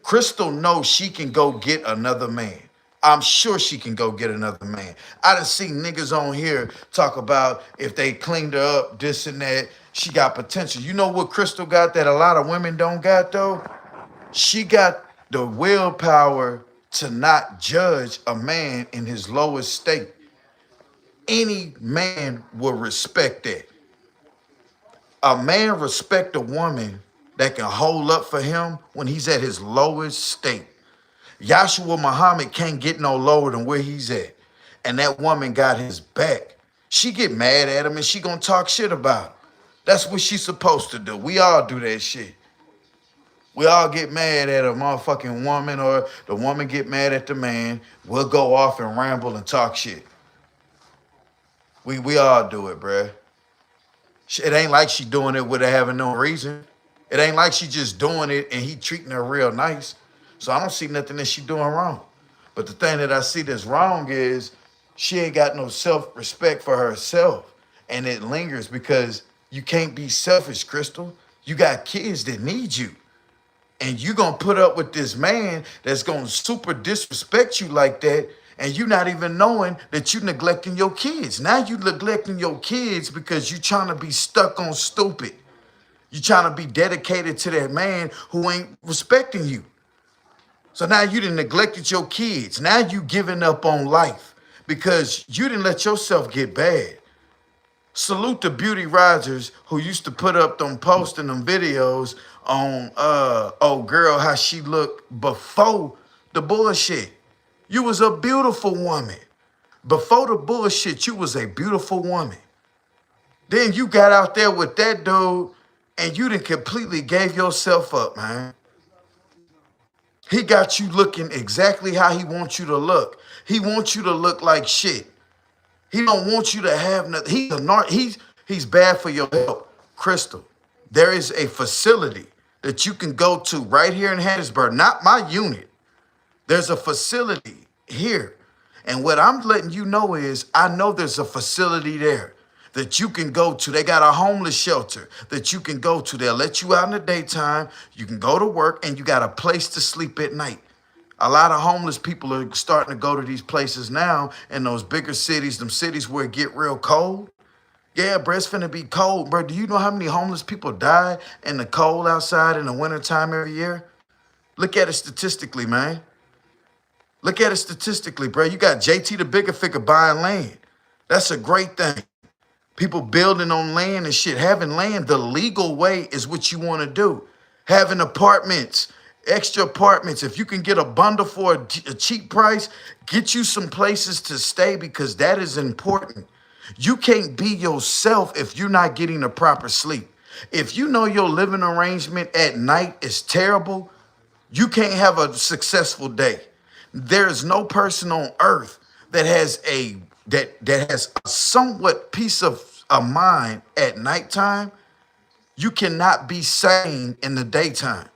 Crystal knows she can go get another man. I'm sure she can go get another man. I done seen niggas on here talk about if they cleaned her up, this and that, she got potential. You know what Crystal got that a lot of women don't got though? She got the willpower to not judge a man in his lowest state. Any man will respect that. A man respect a woman that can hold up for him when he's at his lowest state. Yahshua Muhammad can't get no lower than where he's at. And that woman got his back. She get mad at him and she gonna talk shit about him. That's what she's supposed to do. We all do that shit. We all get mad at a motherfucking woman or the woman get mad at the man. We'll go off and ramble and talk shit. We all do it, bruh. It ain't like she doing it with her having no reason. It ain't like she just doing it and he treating her real nice. So I don't see nothing that she doing wrong. But the thing that I see that's wrong is she ain't got no self-respect for herself. And it lingers because you can't be selfish, Crystal. You got kids that need you. And you gonna put up with this man that's gonna super disrespect you like that, and you not even knowing that you neglecting your kids. Now you neglecting your kids because you trying to be stuck on stupid. You trying to be dedicated to that man who ain't respecting you. So now you done neglected your kids. Now you giving up on life because you didn't let yourself get bad. Salute the beauty risers who used to put up them posts and them videos on oh girl, how she looked before the bullshit. You was a beautiful woman. Before the bullshit, you was a beautiful woman. Then you got out there with that dude and you done completely gave yourself up, man. He got you looking exactly how he wants you to look. He wants you to look like shit. He don't want you to have nothing. He's bad for your health. Crystal, there is a facility that you can go to right here in Hattiesburg, not my unit. There's a facility here. And what I'm letting you know is I know there's a facility there that you can go to. They got a homeless shelter that you can go to. They'll let you out in the daytime. You can go to work and you got a place to sleep at night. A lot of homeless people are starting to go to these places now in those bigger cities, them cities where it get real cold. Yeah, bro, it's finna be cold, bro. Do you know how many homeless people die in the cold outside in the wintertime every year? Look at it statistically, man. Look at it statistically, bro. You got JT the bigger figure buying land. That's a great thing. People building on land and shit. Having land the legal way is what you want to do. Having apartments, extra apartments. If you can get a bundle for a cheap price, get you some places to stay because that is important. You can't be yourself if you're not getting the proper sleep. If you know your living arrangement at night is terrible, you can't have a successful day. There is no person on earth that has a somewhat peace of a mind at nighttime. You cannot be sane in the daytime.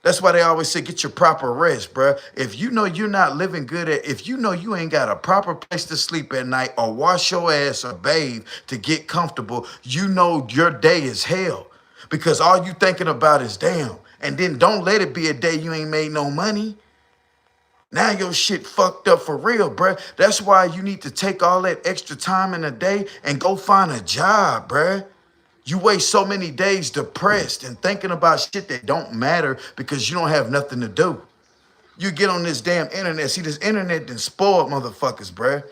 That's why they always say get your proper rest, bruh. If you know you're not living good if you know you ain't got a proper place to sleep at night or wash your ass or bathe to get comfortable, you know your day is hell because all you thinking about is damn. And then don't let it be a day you ain't made no money. Now your shit fucked up for real, bruh. That's why you need to take all that extra time in a day and go find a job, bruh. You waste so many days depressed and thinking about shit that don't matter because you don't have nothing to do. You get on this damn internet. See, this internet done spoiled motherfuckers, bruh.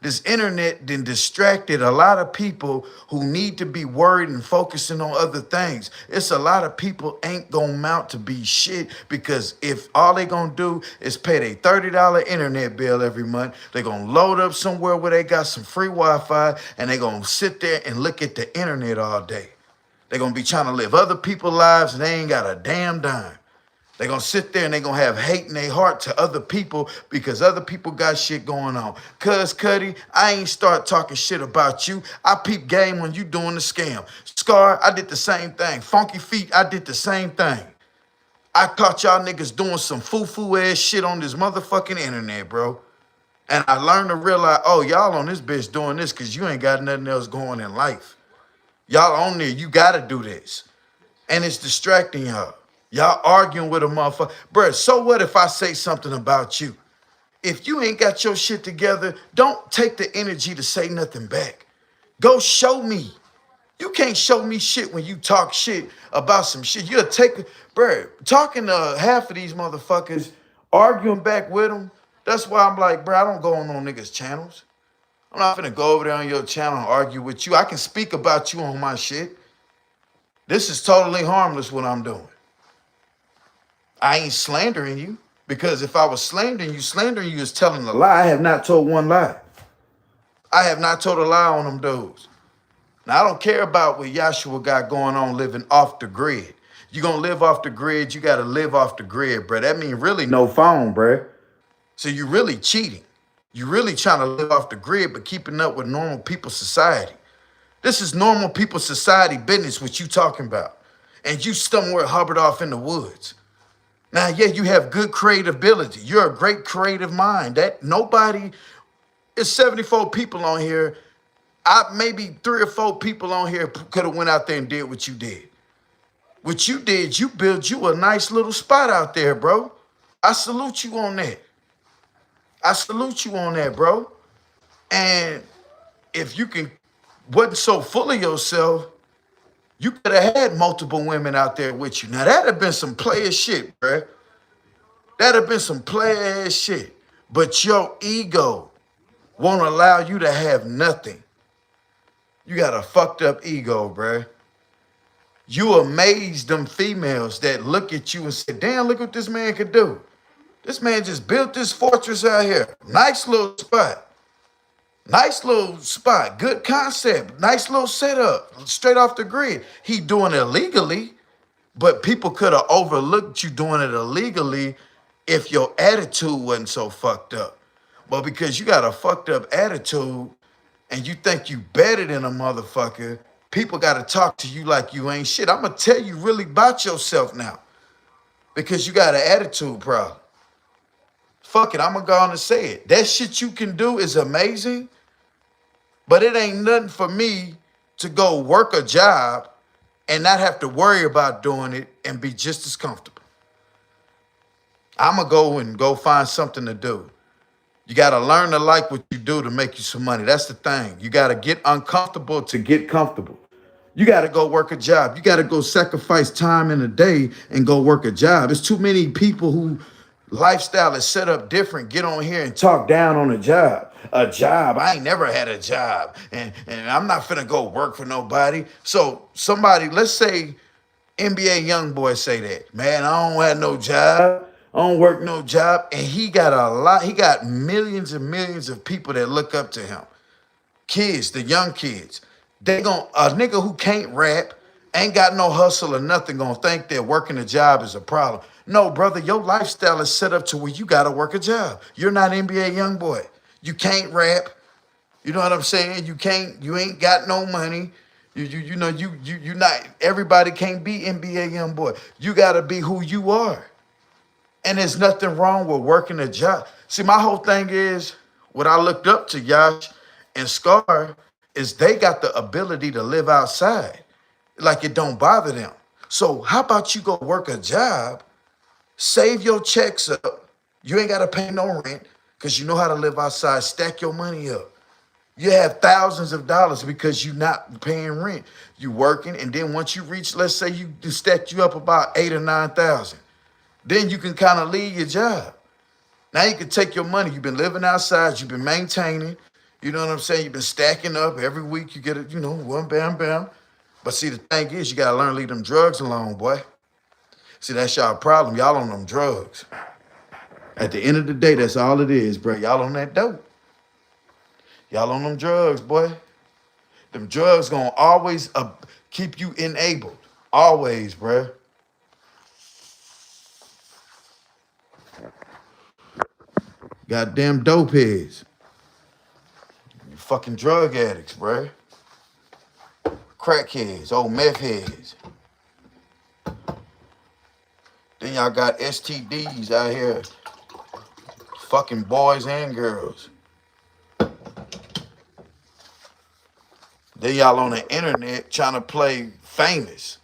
This internet done distracted a lot of people who need to be worried and focusing on other things. It's a lot of people ain't gonna mount to be shit because if all they gonna do is pay their $30 internet bill every month, they gonna load up somewhere where they got some free Wi-Fi and they gonna sit there and look at the internet all day. They're gonna be trying to live other people's lives and they ain't got a damn dime. They're going to sit there and they're going to have hate in their heart to other people because other people got shit going on. Cuz, Cuddy, I ain't start talking shit about you. I peep game when you doing the scam. Scar, I did the same thing. Funky Feet, I did the same thing. I caught y'all niggas doing some foo-foo ass shit on this motherfucking internet, bro. And I learned to realize, oh, y'all on this bitch doing this because you ain't got nothing else going in life. Y'all on there, you got to do this. And it's distracting y'all. Y'all arguing with a motherfucker. Bruh, so what if I say something about you? If you ain't got your shit together, don't take the energy to say nothing back. Go show me. You can't show me shit when you talk shit about some shit. You'll take, bruh, talking to half of these motherfuckers, arguing back with them. That's why I'm like, bruh, I don't go on no niggas' channels. I'm not finna go over there on your channel and argue with you. I can speak about you on my shit. This is totally harmless what I'm doing. I ain't slandering you because if I was slandering you is telling a lie. I have not told one lie. I have not told a lie on them dudes. Now, I don't care about what Yahshua got going on living off the grid. You gonna live off the grid, you gotta live off the grid, bro. That means really no phone, bro. So you really cheating. You really trying to live off the grid, but keeping up with normal people's society. This is normal people society business, what you talking about. And you somewhere Hubbard off in the woods. Now, yeah, you have good creative ability. You're a great creative mind. That nobody, it's 74 people on here. Maybe 3 or 4 people on here could have went out there and did what you did. What you did, you built you a nice little spot out there, bro. I salute you on that. I salute you on that, bro. And if you can wasn't so full of yourself, you could have had multiple women out there with you. Now that'd have been some player shit, bruh. That'd have been some player ass shit. But your ego won't allow you to have nothing. You got a fucked up ego, bruh. You amaze them females that look at you and say, damn, look what this man could do. This man just built this fortress out here. Nice little spot. Nice little spot. Good concept. Nice little setup. Straight off the grid. He doing it illegally, but people could have overlooked you doing it illegally if your attitude wasn't so fucked up. But because you got a fucked up attitude and you think you better than a motherfucker, people got to talk to you like you ain't shit. I'm going to tell you really about yourself now because you got an attitude problem. Fuck it, I'm going to go on and say it. That shit you can do is amazing, but it ain't nothing for me to go work a job and not have to worry about doing it and be just as comfortable. I'm going to go find something to do. You got to learn to like what you do to make you some money. That's the thing. You got to get uncomfortable to get comfortable. You got to go work a job. You got to go sacrifice time in a day and go work a job. There's too many people who lifestyle is set up different. Get on here and talk down on a job. A job. I ain't never had a job. And I'm not finna go work for nobody. So somebody, let's say NBA young boy say that. Man, I don't have no job. I don't work no job. And he got millions and millions of people that look up to him. Kids, the young kids. A nigga who can't rap, ain't got no hustle or nothing, gonna think that working a job is a problem. No, brother, your lifestyle is set up to where you gotta work a job. You're not NBA young boy. You can't rap. You know what I'm saying? You ain't got no money. You not everybody can't be NBA young boy. You gotta be who you are. And there's nothing wrong with working a job. See, my whole thing is what I looked up to Yash and Scar is they got the ability to live outside. Like it don't bother them. So how about you go work a job, save your checks up. You ain't gotta pay no rent because you know how to live outside, stack your money up. You have thousands of dollars because you're not paying rent. You working, and then once you reach, let's say you stacked you up about 8 or 9,000. Then you can kind of leave your job. Now you can take your money. You've been living outside. You've been maintaining. You know what I'm saying? You've been stacking up. Every week you get it, one bam, bam. But see, the thing is, you got to learn to leave them drugs alone, boy. See, that's y'all problem. Y'all on them drugs. At the end of the day, that's all it is, bro. Y'all on that dope. Y'all on them drugs, boy. Them drugs gonna always keep you enabled. Always, bro. Goddamn dope heads. You fucking drug addicts, bro. Crackheads, old meth heads. Then y'all got STDs out here. Fucking boys and girls. Then y'all on the internet trying to play famous.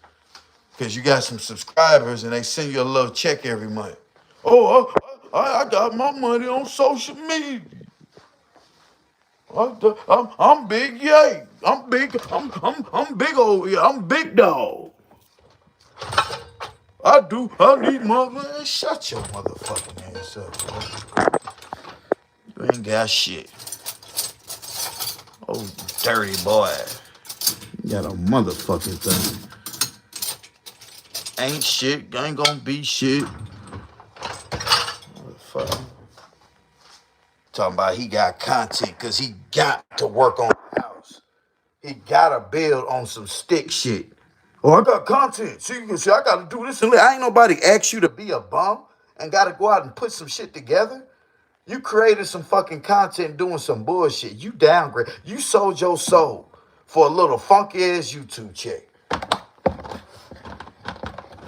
Because you got some subscribers and they send you a little check every month. Oh, I got my money on social media. I'm big yay. I'm big. I'm big old. Yeah, I'm big dog. I need mother. Shut your motherfucking ass up, bro. You ain't got shit. Oh, dirty boy. You got a motherfucking thing. Ain't shit. Ain't gonna be shit. Motherfucker. Talking about he got content because he got to work on the house. He gotta build on some stick shit. Oh, I got content. See, I gotta do this and that. I ain't nobody asked you to be a bum and gotta go out and put some shit together. You created some fucking content doing some bullshit. You downgrade. You sold your soul. for a little funky ass YouTube check.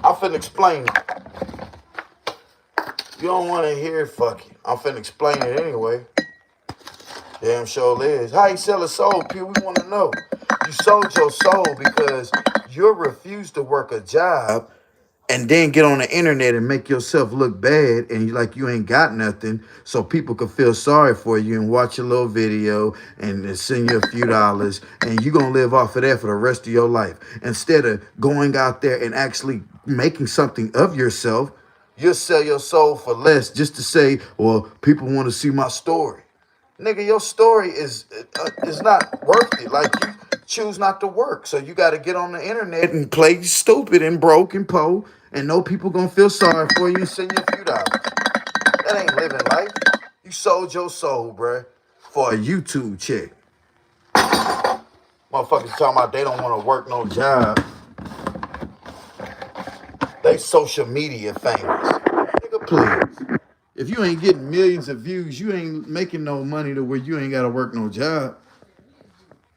I'm finna explain it. You don't want to hear it, fuck it. I'm finna explain it anyway. Damn sure is. How you sell a soul, P? We want to know. You sold your soul because you refused to work a job and then get on the internet and make yourself look bad and you ain't got nothing so people could feel sorry for you and watch a little video and send you a few dollars and you're going to live off of that for the rest of your life. Instead of going out there and actually making something of yourself, you'll sell your soul for less just to say, well, people want to see my story. Nigga, your story is not worth it. Like, you choose not to work. So you got to get on the internet and play stupid and broke and po, and know people going to feel sorry for you and send you a few dollars. That ain't living life. You sold your soul, bruh, for a YouTube check. Motherfuckers talking about they don't want to work no job. They social media famous. Nigga, please. If you ain't getting millions of views, you ain't making no money to where you ain't got to work no job.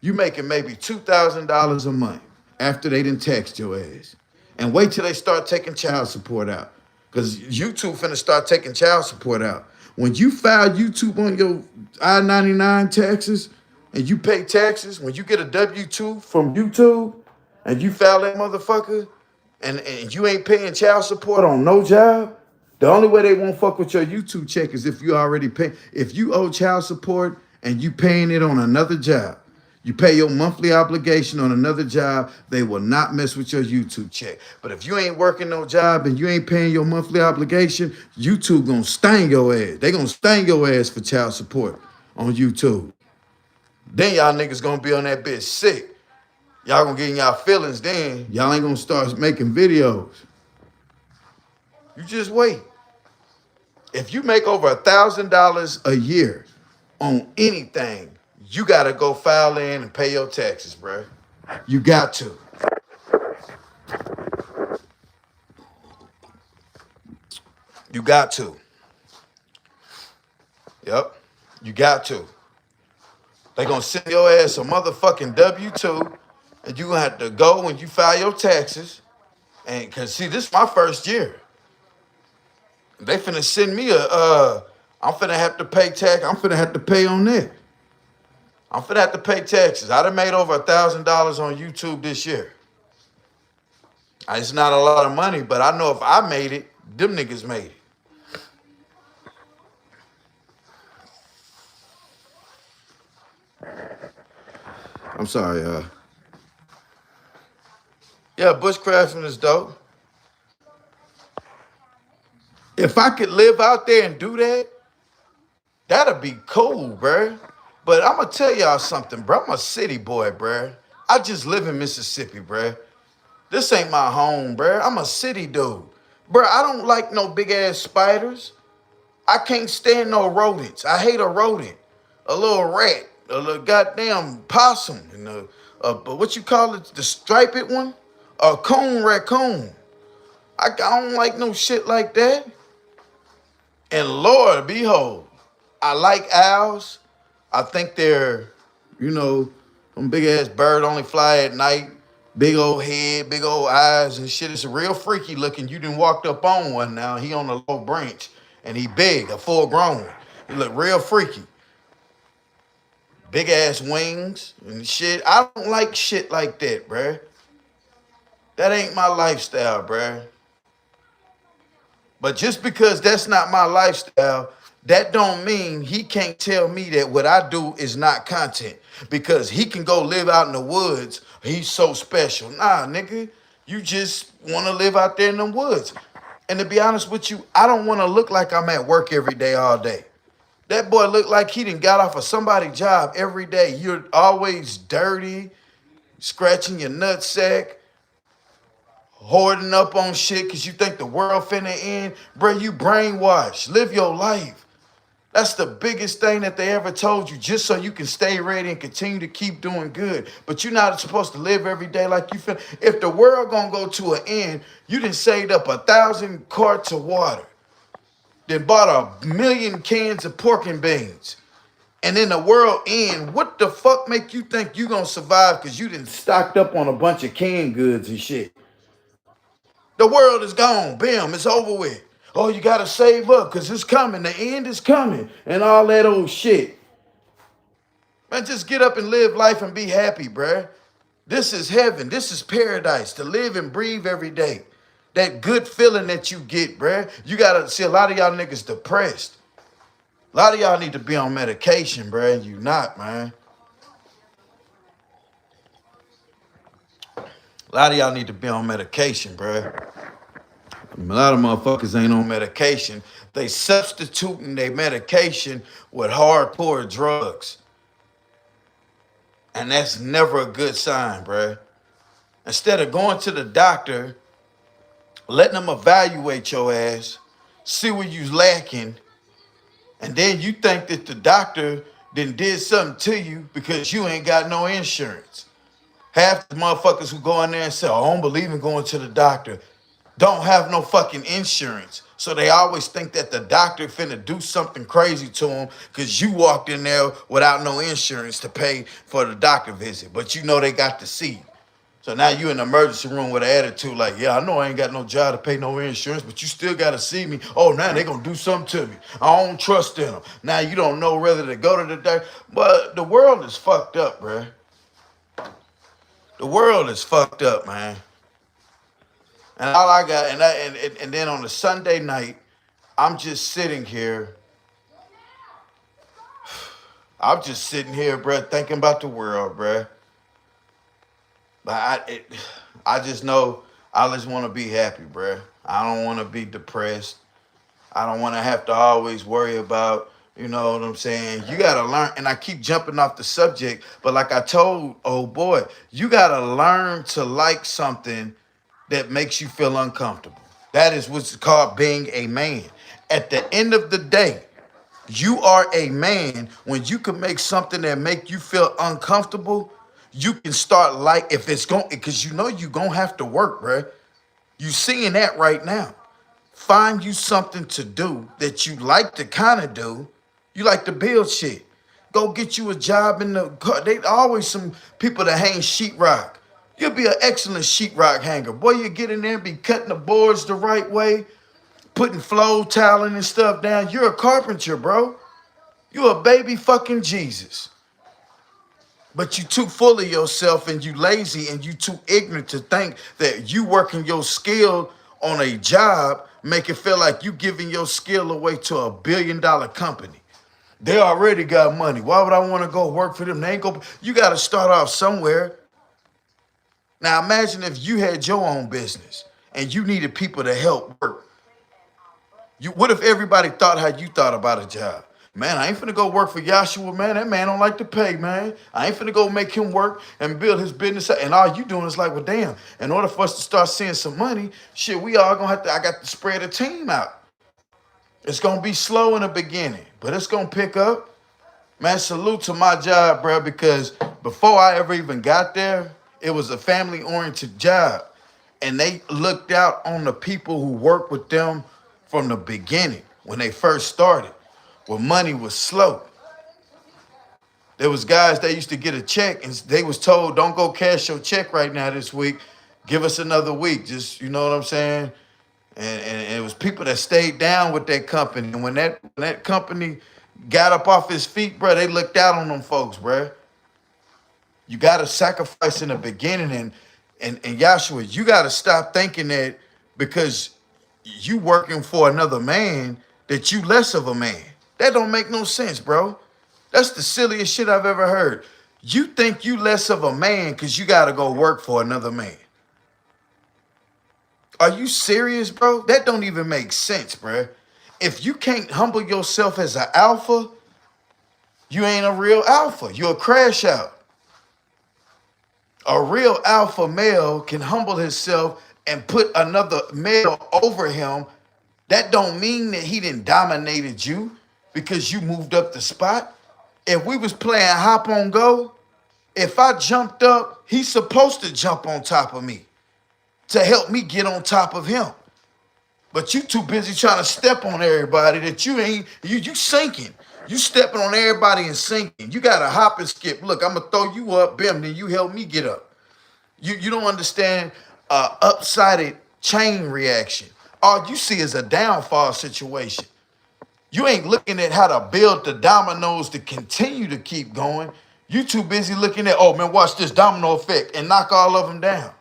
You making maybe $2,000 a month after they done text your ass. And wait till they start taking child support out. Because YouTube finna start taking child support out. When you file YouTube on your I-99 taxes and you pay taxes, when you get a W-2 from YouTube and you file that motherfucker and you ain't paying child support on no job, the only way they won't fuck with your YouTube check is if you already pay. If you owe child support and you paying it on another job, you pay your monthly obligation on another job, they will not mess with your YouTube check. But if you ain't working no job and you ain't paying your monthly obligation, YouTube gonna sting your ass. They gonna sting your ass for child support on YouTube. Then y'all niggas gonna be on that bitch sick. Y'all gonna get in y'all feelings then. Y'all ain't gonna start making videos. You just wait. If you make over $1,000 a year on anything, you gotta go file in and pay your taxes, bro. You got to. You got to. Yep. You got to. They gonna send your ass a motherfucking W-2 and you gonna have to go when you file your taxes. And cause see, this is my first year. They finna send me I'm finna have to pay tax. I'm finna have to pay on that. I'm finna have to pay taxes. I done made over $1,000 on YouTube this year. It's not a lot of money, but I know if I made it, them niggas made it. I'm sorry, yeah, bushcrafting is dope. If I could live out there and do that, that'd be cool, bruh. But I'm gonna tell y'all something, bro. I'm a city boy, bruh. I just live in Mississippi, bruh. This ain't my home, bruh. I'm a city dude. Bruh, I don't like no big ass spiders. I can't stand no rodents. I hate a rodent. A little rat. A little goddamn possum. And but what you call it? The striped one? A coon raccoon. I don't like no shit like that. And Lord behold, I like owls. I think they're, some big ass bird only fly at night. Big old head, big old eyes and shit. It's real freaky looking. You done walked up on one now. He on a low branch and he big, a full grown one. He look real freaky. Big ass wings and shit. I don't like shit like that, bruh. That ain't my lifestyle, bruh. But just because that's not my lifestyle, that don't mean he can't tell me that what I do is not content. Because he can go live out in the woods. He's so special. Nah, nigga. You just want to live out there in the woods. And to be honest with you, I don't want to look like I'm at work every day, all day. That boy looked like he done got off of somebody's job every day. You're always dirty, scratching your nutsack, hoarding up on shit because you think the world finna end. Bro, you brainwashed. Live your life. That's the biggest thing that they ever told you, just so you can stay ready and continue to keep doing good. But you're not supposed to live every day like you feel. If the world gonna go to an end, you done saved up 1,000 quarts of water. Then bought 1,000,000 cans of pork and beans. And then the world end, what the fuck make you think you gonna survive because you didn't stocked up on a bunch of canned goods and shit? The world is gone. Bam, it's over with. Oh, you gotta save up because it's coming. The end is coming. And all that old shit. Man, just get up and live life and be happy, bruh. This is heaven. This is paradise to live and breathe every day. That good feeling that you get, bruh. You gotta see a lot of y'all niggas depressed. A lot of y'all need to be on medication, bruh, and you not, man. A lot of y'all need to be on medication, bruh. A lot of motherfuckers ain't on medication. They substituting their medication with hardcore drugs. And that's never a good sign, bruh. Instead of going to the doctor, letting them evaluate your ass, see where you lacking, and then you think that the doctor then did something to you because you ain't got no insurance. Half the motherfuckers who go in there and say, oh, I don't believe in going to the doctor, don't have no fucking insurance. So they always think that the doctor finna do something crazy to them because you walked in there without no insurance to pay for the doctor visit. But you know they got to see you. So now you in the emergency room with an attitude like, yeah, I know I ain't got no job to pay no insurance, but you still got to see me. Oh, now they going to do something to me. I don't trust in them. Now you don't know whether to go to the doctor. But the world is fucked up, bruh. The world is fucked up, man. And all I got, and then on a Sunday night, I'm just sitting here. I'm just sitting here, bruh, thinking about the world, bruh. But I just know I just want to be happy, bruh. I don't want to be depressed. I don't want to have to always worry about, you know what I'm saying? You got to learn, and I keep jumping off the subject, but like I told old boy, you got to learn to like something that makes you feel uncomfortable. That is what's called being a man. At the end of the day, you are a man when you can make something that make you feel uncomfortable. You can start like if it's going because you know you gonna have to work, bruh. You seeing that right now. Find you something to do that you like to kind of do. You like to build shit. Go get you a job in the car. They always some people that hang sheetrock. You'll be an excellent sheetrock hanger. Boy, you get in there and be cutting the boards the right way, putting flow tiling and stuff down. You're a carpenter, bro. You're a baby fucking Jesus. But you too full of yourself and you lazy and you too ignorant to think that you working your skill on a job make it feel like you giving your skill away to $1 billion company. They already got money. Why would I want to go work for them? They ain't go. You got to start off somewhere. Now imagine if you had your own business and you needed people to help work. What if everybody thought how you thought about a job? Man, I ain't finna go work for Joshua, man. That man don't like to pay, man. I ain't finna go make him work and build his business. And all you doing is like, well, damn, in order for us to start seeing some money, shit, we all gonna have to, I got to spread a team out. It's gonna be slow in the beginning, but it's gonna pick up. Man, salute to my job, bro, because before I ever even got there, it was a family-oriented job. And they looked out on the people who worked with them from the beginning when they first started, when money was slow. There was guys that used to get a check and they was told, don't go cash your check right now this week. Give us another week. Just, you know what I'm saying? And it was people that stayed down with that company. And when that company got up off his feet, bro, they looked out on them folks, bro. You got to sacrifice in the beginning. And Yahshua, you got to stop thinking that because you working for another man that you less of a man. That don't make no sense, bro. That's the silliest shit I've ever heard. You think you less of a man because you got to go work for another man. Are you serious, bro? That don't even make sense, bro. If you can't humble yourself as an alpha, you ain't a real alpha. You're a crash out. A real alpha male can humble himself and put another male over him. That don't mean that he didn't dominated you because you moved up the spot. If we was playing hop on go, if I jumped up, he's supposed to jump on top of me to help me get on top of him. But you too busy trying to step on everybody that you ain't, you sinking. You stepping on everybody and sinking. You got to hop and skip. Look, I'm going to throw you up, bam, then you help me get up. You don't understand upsided chain reaction. All you see is a downfall situation. You ain't looking at how to build the dominoes to continue to keep going. You too busy looking at, oh man, watch this domino effect and knock all of them down.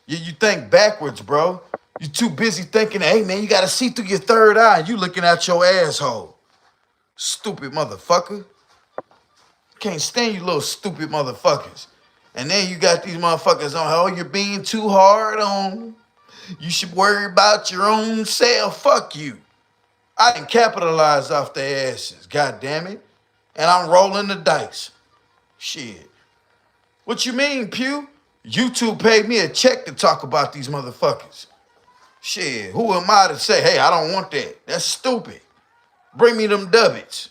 You think backwards, bro. You too busy thinking, hey man, you gotta see through your third eye. You looking at your asshole. Stupid motherfucker. Can't stand you little stupid motherfuckers. And then you got these motherfuckers on, oh, you're being too hard on. You should worry about your own self. Fuck you. I didn't capitalize off their asses, god damn it. And I'm rolling the dice. Shit. What you mean, Pew? YouTube paid me a check to talk about these motherfuckers. Shit, who am I to say, hey, I don't want that? That's stupid. Bring me them dubbits.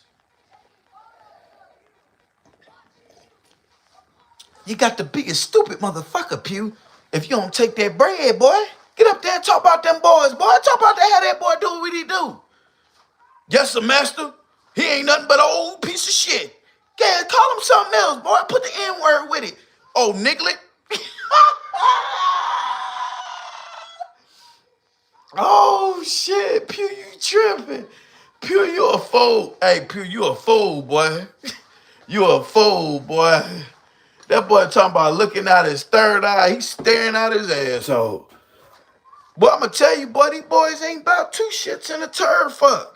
You got to be a stupid motherfucker, Pew. If you don't take that bread, boy, get up there and talk about them boys, boy. Talk about that, how that boy do what he do. Yes, sir, master. He ain't nothing but an old piece of shit. Yeah, call him something else, boy. Put the N-word with it. Oh, niglet. Oh, shit. Pew, you tripping. Pew, you a fool. Hey, Pew, you a fool, boy. You a fool, boy. That boy talking about looking out his third eye. He's staring out his asshole. Boy, I'm going to tell you, boy, these boys ain't about two shits in a turd fuck.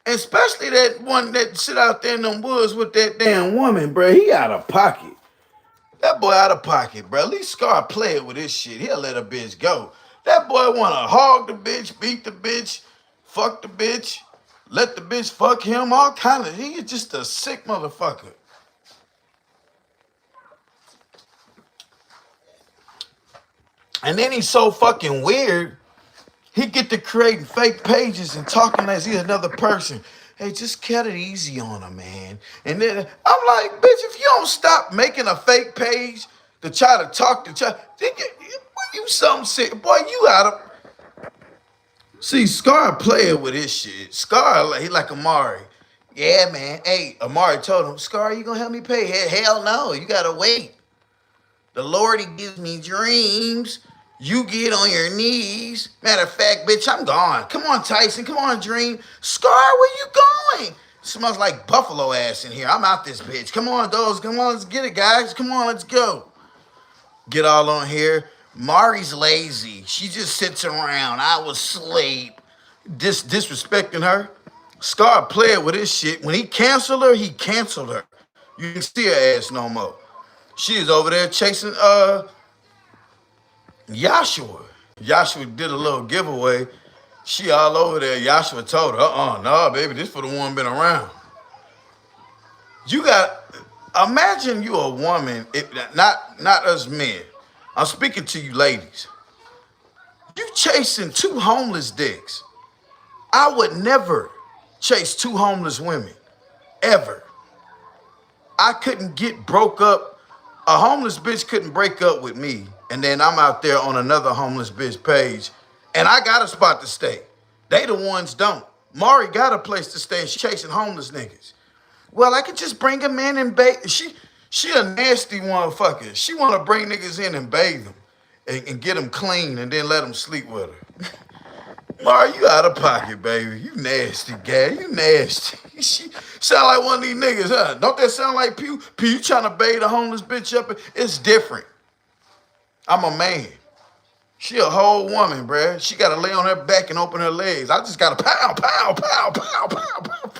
Especially that one that sit out there in them woods with that damn woman, bro. He out of pocket. That boy out of pocket, bro. At least Scar play it with his shit. He'll let a bitch go. That boy want to hog the bitch, beat the bitch, fuck the bitch, let the bitch fuck him, all kind of. He is just a sick motherfucker. And then he's so fucking weird. He get to creating fake pages and talking as he's another person. Hey, just cut it easy on him, man. And then I'm like, bitch, if you don't stop making a fake page to try to talk to you something sick. Boy, you out of... See, Scar playing with his shit. Scar, he like Amari. Yeah, man. Hey, Amari told him, Scar, you gonna help me pay? Hell no, you gotta wait. The Lord, he gives me dreams. You get on your knees. Matter of fact, bitch, I'm gone. Come on, Tyson. Come on, Dream. Scar, where you going? Smells like buffalo ass in here. I'm out this bitch. Come on, dogs. Come on, let's get it, guys. Come on, let's go. Get all on here. Mari's lazy. She just sits around. I was asleep. Disrespecting her. Scar playing with his shit. When he canceled her, he canceled her. You didn't see her ass no more. She is over there chasing Joshua. Joshua did a little giveaway. She all over there. Joshua told her, no, baby, this for the one been around. You got, imagine you a woman, not us men. I'm speaking to you ladies. You chasing two homeless dicks. I would never chase two homeless women, ever. I couldn't get broke up. A homeless bitch couldn't break up with me, and then I'm out there on another homeless bitch page, and I got a spot to stay. They the ones don't. Mari got a place to stay, and she chasing homeless niggas. Well, I could just bring them in and bathe. She a nasty motherfucker. She want to bring niggas in and bathe them and get them clean and then let them sleep with her. Mari, you out of pocket, baby. You nasty, guy. You nasty. She sound like one of these niggas, huh? Don't that sound like Pew? Pew, you trying to bathe a homeless bitch up? It's different. I'm a man. She a whole woman, bruh. She got to lay on her back and open her legs. I just got to pow, pow, pow, pow, pow, pow.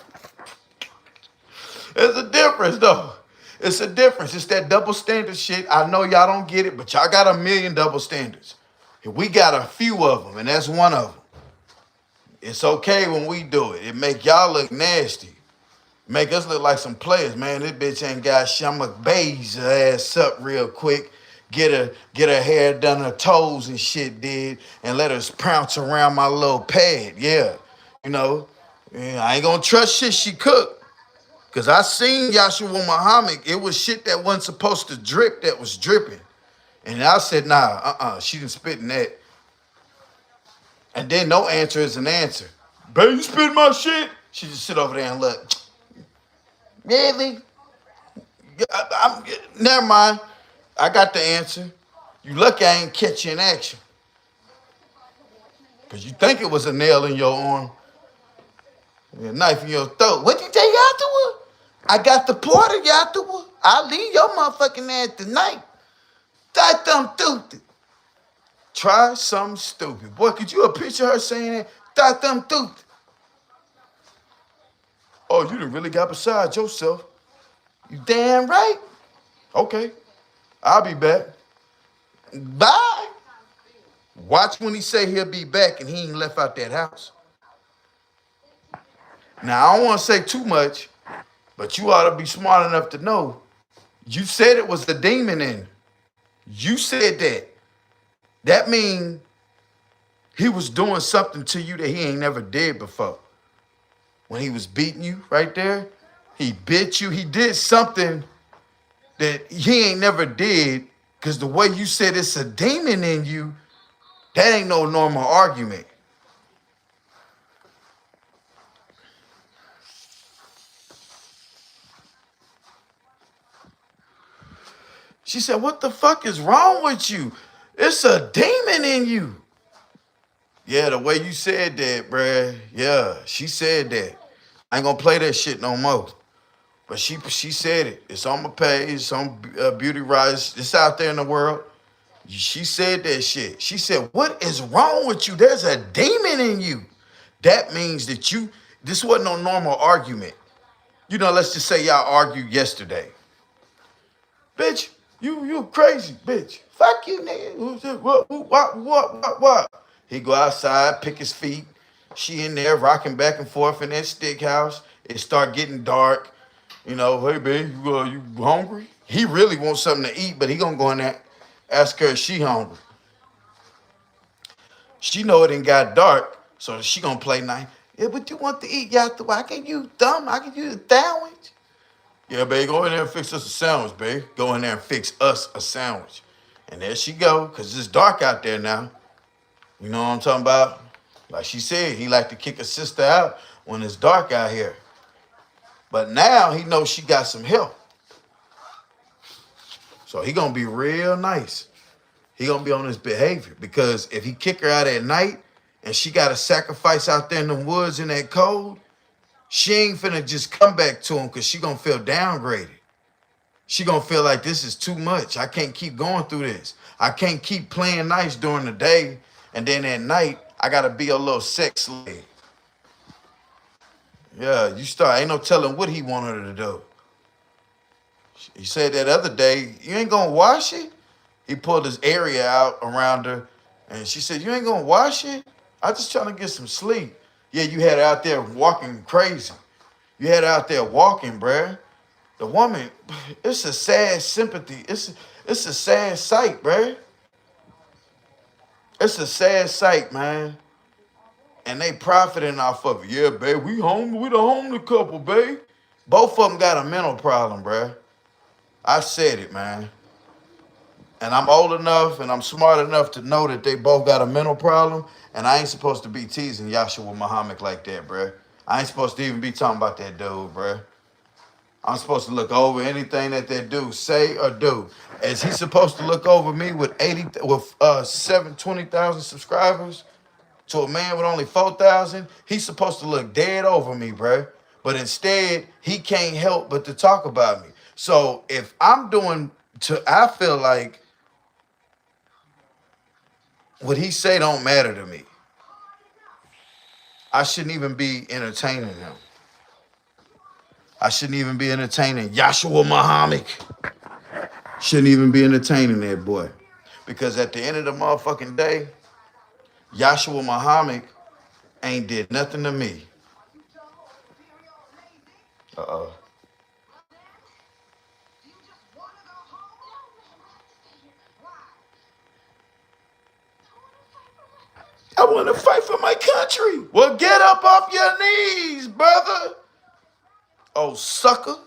There's a difference, though. It's a difference. It's that double standard shit. I know y'all don't get it, but y'all got a million double standards. We got a few of them, and that's one of them. It's okay when we do it. It make y'all look nasty. Make us look like some players, man. This bitch ain't got shit. I'ma beige her ass up real quick. Get her hair done, her toes and shit did, and let her pounce around my little pad. Yeah. You know, I ain't gonna trust shit she cooked. Because I seen Yahshua Muhammad. It was shit that wasn't supposed to drip that was dripping. And I said, nah, she didn't spit in that. And then no answer is an answer. Baby, you spit my shit? She just sit over there and look. Really? Never mind. I got the answer. You lucky I ain't catch you in action. Because you think it was a nail in your arm, a knife in your throat. What you take afterward? I got the porter afterward. I'll leave your motherfucking ass tonight. That dumb stupid. Try something stupid. Boy, could you picture her saying that? That dumb stupid. Oh, you done really got beside yourself. You damn right. Okay, I'll be back. Bye. Watch when he say he'll be back and he ain't left out that house. Now, I don't want to say too much, but you ought to be smart enough to know. You said it was the demon in you. You said that. That means he was doing something to you that he ain't never did before. When he was beating you right there, he bit you. He did something that he ain't never did, because the way you said it's a demon in you, that ain't no normal argument. She said, what the fuck is wrong with you? It's a demon in you. Yeah, the way you said that, bruh. Yeah, she said that. I ain't gonna play that shit no more. But she said it. It's on my page. It's on Beauty Rise. It's out there in the world. She said that shit. She said, what is wrong with you? There's a demon in you. That means that this wasn't no normal argument. You know, let's just say y'all argued yesterday. Bitch, you crazy, bitch. Fuck you, nigga. What? He go outside, pick his feet. She in there rocking back and forth in that stick house. It start getting dark. You know, hey, babe, you hungry? He really wants something to eat, but he gonna go in there, ask her if she hungry. She know it ain't got dark, so she gonna play nice. Yeah, but you want to eat, y'all? I can use dumb. I can use a sandwich. Yeah, babe, go in there and fix us a sandwich, babe. Go in there and fix us a sandwich. And there she go, because it's dark out there now. You know what I'm talking about? Like she said, he like to kick a sister out when it's dark out here. But now he knows she got some help. So he gonna be real nice. He gonna be on his behavior, because if he kick her out at night and she got to sacrifice out there in the woods in that cold, she ain't finna just come back to him, because she gonna feel downgraded. She gonna feel like this is too much. I can't keep going through this. I can't keep playing nice during the day, and then at night I gotta be a little sex slave. Yeah, ain't no telling what he wanted her to do. He said that other day, you ain't gonna wash it? He pulled his area out around her, and she said, you ain't gonna wash it? I just trying to get some sleep. Yeah, you had her out there walking crazy. You had her out there walking, bruh. The woman, it's a sad sympathy. It's a sad sight, bruh. It's a sad sight, man. And they profiting off of it. Yeah, babe, we the homely couple, babe. Both of them got a mental problem, bruh. I said it, man. And I'm old enough and I'm smart enough to know that they both got a mental problem. And I ain't supposed to be teasing Yahshua Muhammad like that, bruh. I ain't supposed to even be talking about that dude, bruh. I'm supposed to look over anything that dude say or do. Is he supposed to look over me with 20,000 subscribers to a man with only 4,000? He's supposed to look dead over me, bruh. But instead, he can't help but to talk about me. So if I'm I feel like what he say don't matter to me. I shouldn't even be entertaining him. I shouldn't even be entertaining Yahshua Muhammad. Shouldn't even be entertaining that boy. Because at the end of the motherfucking day, Yahshua Muhammad ain't did nothing to me. Uh-oh. I want to fight for my country. Well, get up off your knees, brother. Oh, sucker.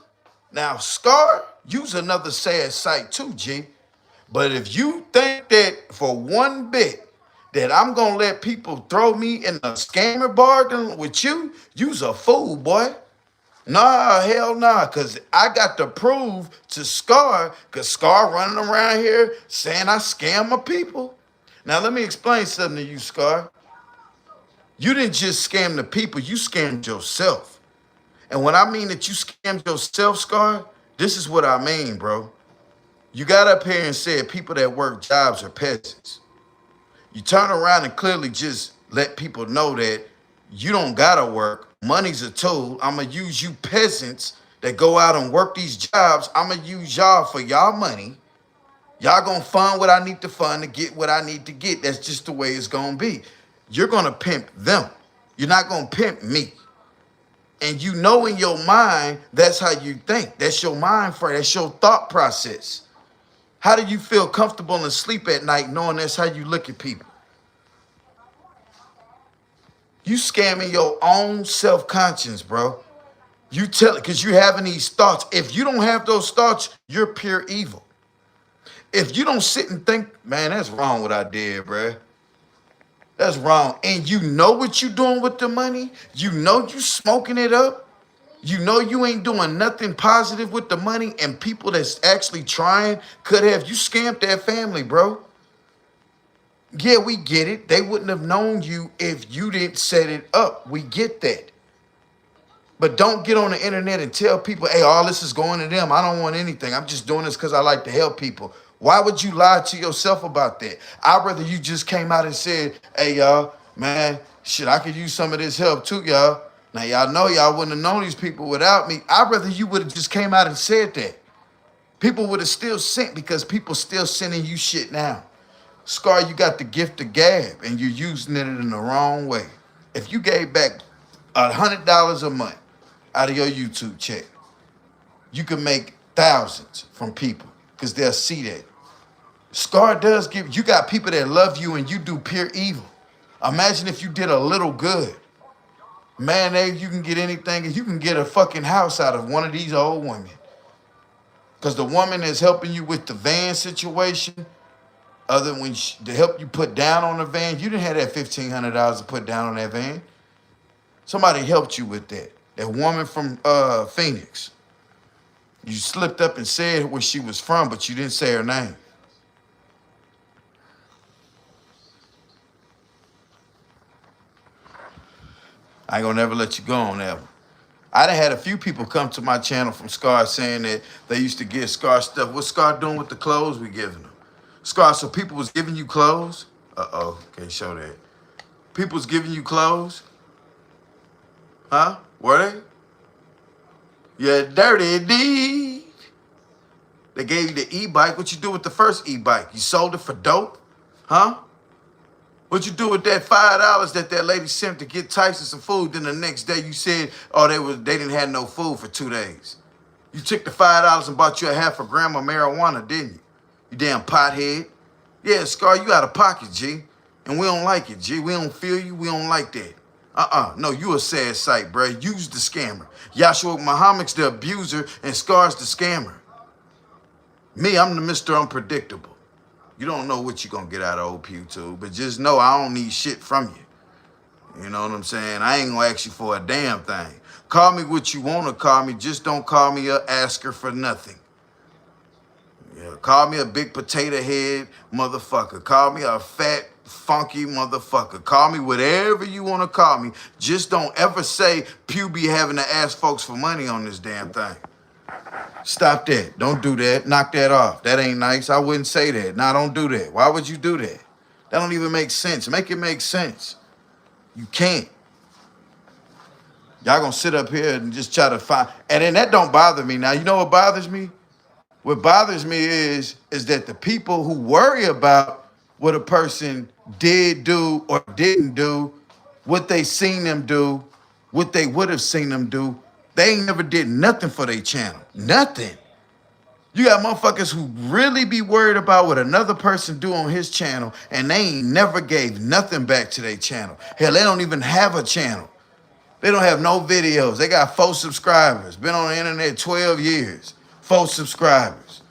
Now, Scar, use another sad sight too, G. But if you think that for one bit that I'm gonna let people throw me in a scammer bargain with you, you's a fool, boy. Nah, hell nah, cause I got to prove to Scar, cause Scar running around here saying I scam my people. Now let me explain something to you, Scar. You didn't just scam the people, you scammed yourself. And when I mean that you scammed yourself, Scar, this is what I mean, bro. You got up here and said people that work jobs are peasants. You turn around and clearly just let people know that you don't gotta work. Money's a tool. I'ma use you peasants that go out and work these jobs. I'ma use y'all for y'all money. Y'all gonna fund what I need to fund to get what I need to get. That's just the way it's gonna be. You're gonna pimp them. You're not gonna pimp me. And you know in your mind, that's how you think. That's your mind frame. That's your thought process. How do you feel comfortable and sleep at night knowing that's how you look at people? You scamming your own self-conscience, bro. You tell it because you're having these thoughts. If you don't have those thoughts, you're pure evil. If you don't sit and think, man, that's wrong what I did, bro. That's wrong. And you know what you doing with the money. You know you smoking it up. You know you ain't doing nothing positive with the money. And people that's actually trying could have. You scammed that family, bro. Yeah, we get it. They wouldn't have known you if you didn't set it up. We get that. But don't get on the internet and tell people, hey, all this is going to them. I don't want anything. I'm just doing this because I like to help people. Why would you lie to yourself about that? I'd rather you just came out and said, hey, y'all, man, shit, I could use some of this help too, y'all. Now, y'all know y'all wouldn't have known these people without me. I'd rather you would have just came out and said that. People would have still sent because people still sending you shit now. Scar, you got the gift of gab and you're using it in the wrong way. If you gave back $100 a month out of your YouTube check, you can make thousands from people because they'll see that. Scar does give, you got people that love you and you do pure evil. Imagine if you did a little good. Man, you can get anything. You can get a fucking house out of one of these old women. Because the woman that's helping you with the van situation, other than to help you put down on the van, you didn't have that $1,500 to put down on that van. Somebody helped you with that. That woman from Phoenix. You slipped up and said where she was from, but you didn't say her name. I ain't gonna never let you go on that one. I done had a few people come to my channel from Scar saying that they used to get Scar stuff. What's Scar doing with the clothes we giving them? Scar, so people was giving you clothes? Uh-oh, can't show that. People was giving you clothes? Huh? Were they? Yeah, dirty deed. They gave you the e-bike. What you do with the first e-bike? You sold it for dope? Huh? What you do with that $5 that lady sent to get Tyson some food? Then the next day you said, oh, they didn't have no food for 2 days. You took the $5 and bought you a half a gram of marijuana, didn't you? You damn pothead. Yeah, Scar, you out of pocket, G. And we don't like it, G. We don't feel you. We don't like that. No, you a sad sight, bruh. You's the scammer. Yahshua Muhammad's the abuser and Scar's the scammer. Me, I'm the Mr. Unpredictable. You don't know what you're going to get out of old YouTube, but just know I don't need shit from you. You know what I'm saying? I ain't going to ask you for a damn thing. Call me what you want to call me. Just don't call me a asker for nothing. Yeah, call me a big potato head motherfucker. Call me a fat, funky motherfucker. Call me whatever you want to call me. Just don't ever say Pew be having to ask folks for money on this damn thing. Stop that. Don't do that. Knock that off. That ain't nice. I wouldn't say that. Nah, don't do that. Why would you do that? That don't even make sense. Make it make sense. You can't. Y'all gonna sit up here and just try to find, and then that don't bother me. Now, you know what bothers me? What bothers me is that the people who worry about what a person did do or didn't do, what they seen them do, what they would have seen them do, they ain't never did nothing for their channel. Nothing. You got motherfuckers who really be worried about what another person do on his channel, and they ain't never gave nothing back to their channel. Hell, they don't even have a channel. They don't have no videos. They got 4 subscribers. Been on the internet 12 years. 4 subscribers.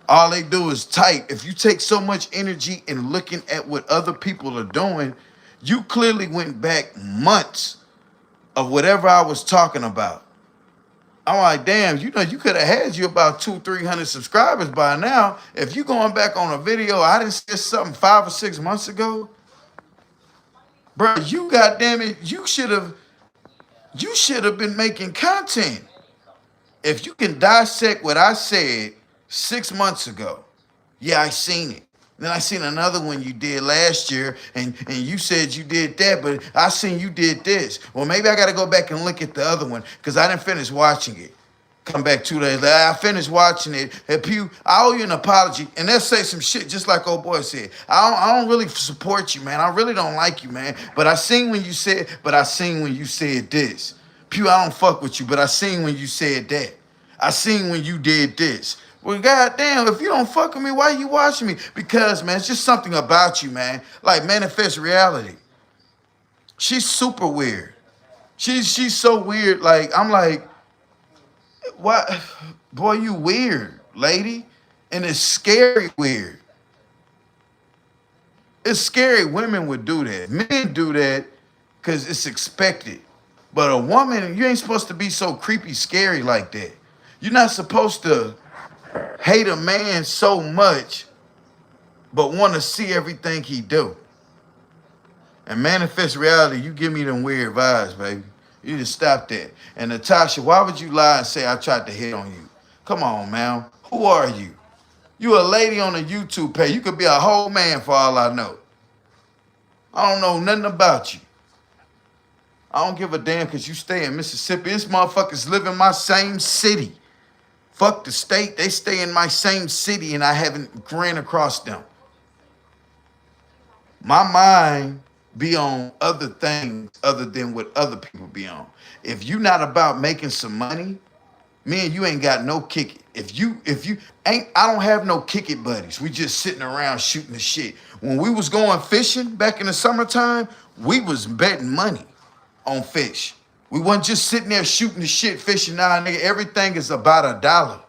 All they do is type. If you take so much energy in looking at what other people are doing, you clearly went back months of whatever I was talking about. I'm like, damn, you know, you could have had you about 200-300 subscribers by now. If you going back on a video, I didn't say something 5 or 6 months ago, bro. You goddamn it, you should have been making content. If you can dissect what I said 6 months ago, yeah, I seen it. Then I seen another one you did last year, and you said you did that, but I seen you did this. Well, maybe I got to go back and look at the other one because I didn't finish watching it. Come back 2 days later, I finished watching it. Hey, Pew, I owe you an apology, and they'll say some shit just like old boy said. I don't really support you, man. I really don't like you, man. But I seen when you said this. Pew, I don't fuck with you, but I seen when you said that. I seen when you did this. Well, goddamn, if you don't fuck with me, why you watching me? Because, man, it's just something about you, man. Like Manifest Reality. She's super weird. She's so weird. Like, I'm like, what? Boy, you weird, lady. And it's scary weird. It's scary women would do that. Men do that because it's expected. But a woman, you ain't supposed to be so creepy, scary like that. You're not supposed to hate a man so much, but want to see everything he do. And Manifest Reality, you give me them weird vibes, baby. You just stop that. And Natasha, why would you lie and say I tried to hit on you? Come on, man. Who are you? You a lady on a YouTube page. You could be a whole man for all I know. I don't know nothing about you. I don't give a damn because you stay in Mississippi. This motherfuckers live in my same city. Fuck the state. They stay in my same city and I haven't ran across them. My mind be on other things other than what other people be on. If you not about making some money, man, you ain't got no kick it. If you ain't, I don't have no kick it buddies. We just sitting around shooting the shit. When we was going fishing back in the summertime, we was betting money on fish. We wasn't just sitting there shooting the shit, fishing. Nah, nigga, everything is about $1.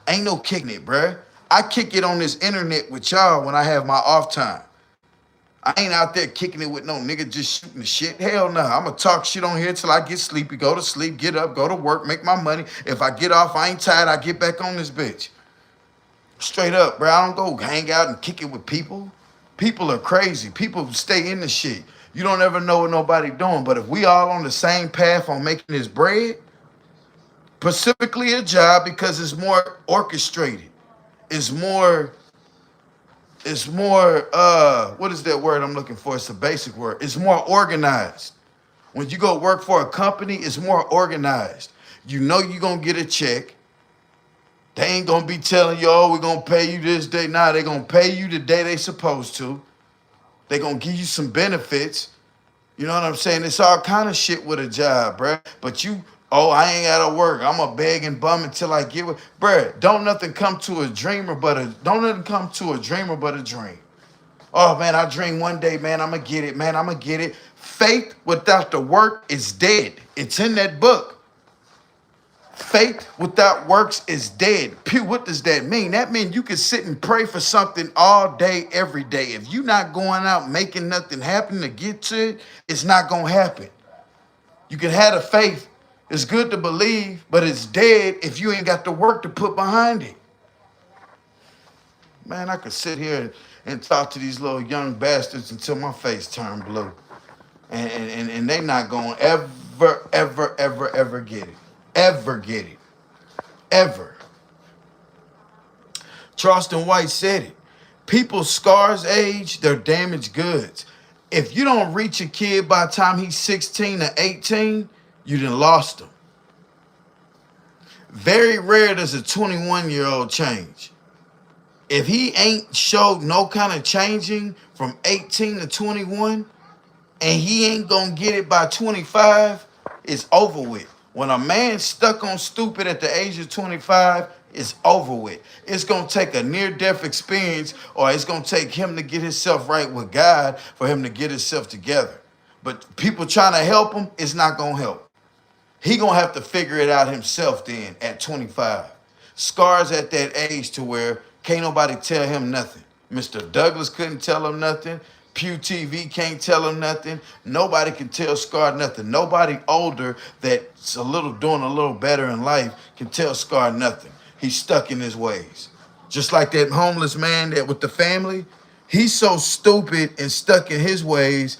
Ain't no kicking it, bruh. I kick it on this internet with y'all when I have my off time. I ain't out there kicking it with no nigga just shooting the shit. Hell no. I'ma talk shit on here till I get sleepy, go to sleep, get up, go to work, make my money. If I get off, I ain't tired, I get back on this bitch. Straight up, bro. I don't go hang out and kick it with people. People are crazy. People stay in the shit. You don't ever know what nobody doing. But if we all on the same path on making this bread, specifically a job because it's more orchestrated. It's more, what is that word I'm looking for? It's a basic word. It's more organized. When you go work for a company, it's more organized. You know you're going to get a check. They ain't going to be telling you, oh, we're going to pay you this day. Nah, they're going to pay you the day they supposed to. They're going to give you some benefits. You know what I'm saying? It's all kind of shit with a job, bruh. But you, oh, I ain't got to work. I'm a beg and bum until I get it. Bruh, don't nothing come to a dreamer but a dream. Oh, man, I dream one day, man, I'm going to get it, man, I'm going to get it. Faith without the work is dead. It's in that book. Faith without works is dead. Pew, what does that mean? That means you can sit and pray for something all day, every day. If you're not going out making nothing happen to get to it, it's not going to happen. You can have the faith. It's good to believe, but it's dead if you ain't got the work to put behind it. Man, I could sit here and talk to these little young bastards until my face turned blue. And they not going to ever get it. Ever get it. Ever. Charleston White said it. People's scars age, they're damaged goods. If you don't reach a kid by the time he's 16 or 18, you done lost him. Very rare does a 21-year-old change. If he ain't showed no kind of changing from 18 to 21, and he ain't gonna get it by 25, it's over with. When a man's stuck on stupid at the age of 25, it's over with. It's going to take a near-death experience, or it's going to take him to get himself right with God for him to get himself together. But people trying to help him, it's not going to help. He going to have to figure it out himself then at 25. Scars at that age to where Can't nobody tell him nothing. Mr. Douglas couldn't tell him nothing. Pew TV can't tell him nothing. Nobody can tell Scar nothing. Nobody older that's doing a little better in life can tell Scar nothing. He's stuck in his ways. Just like that homeless man that with the family, he's so stupid and stuck in his ways.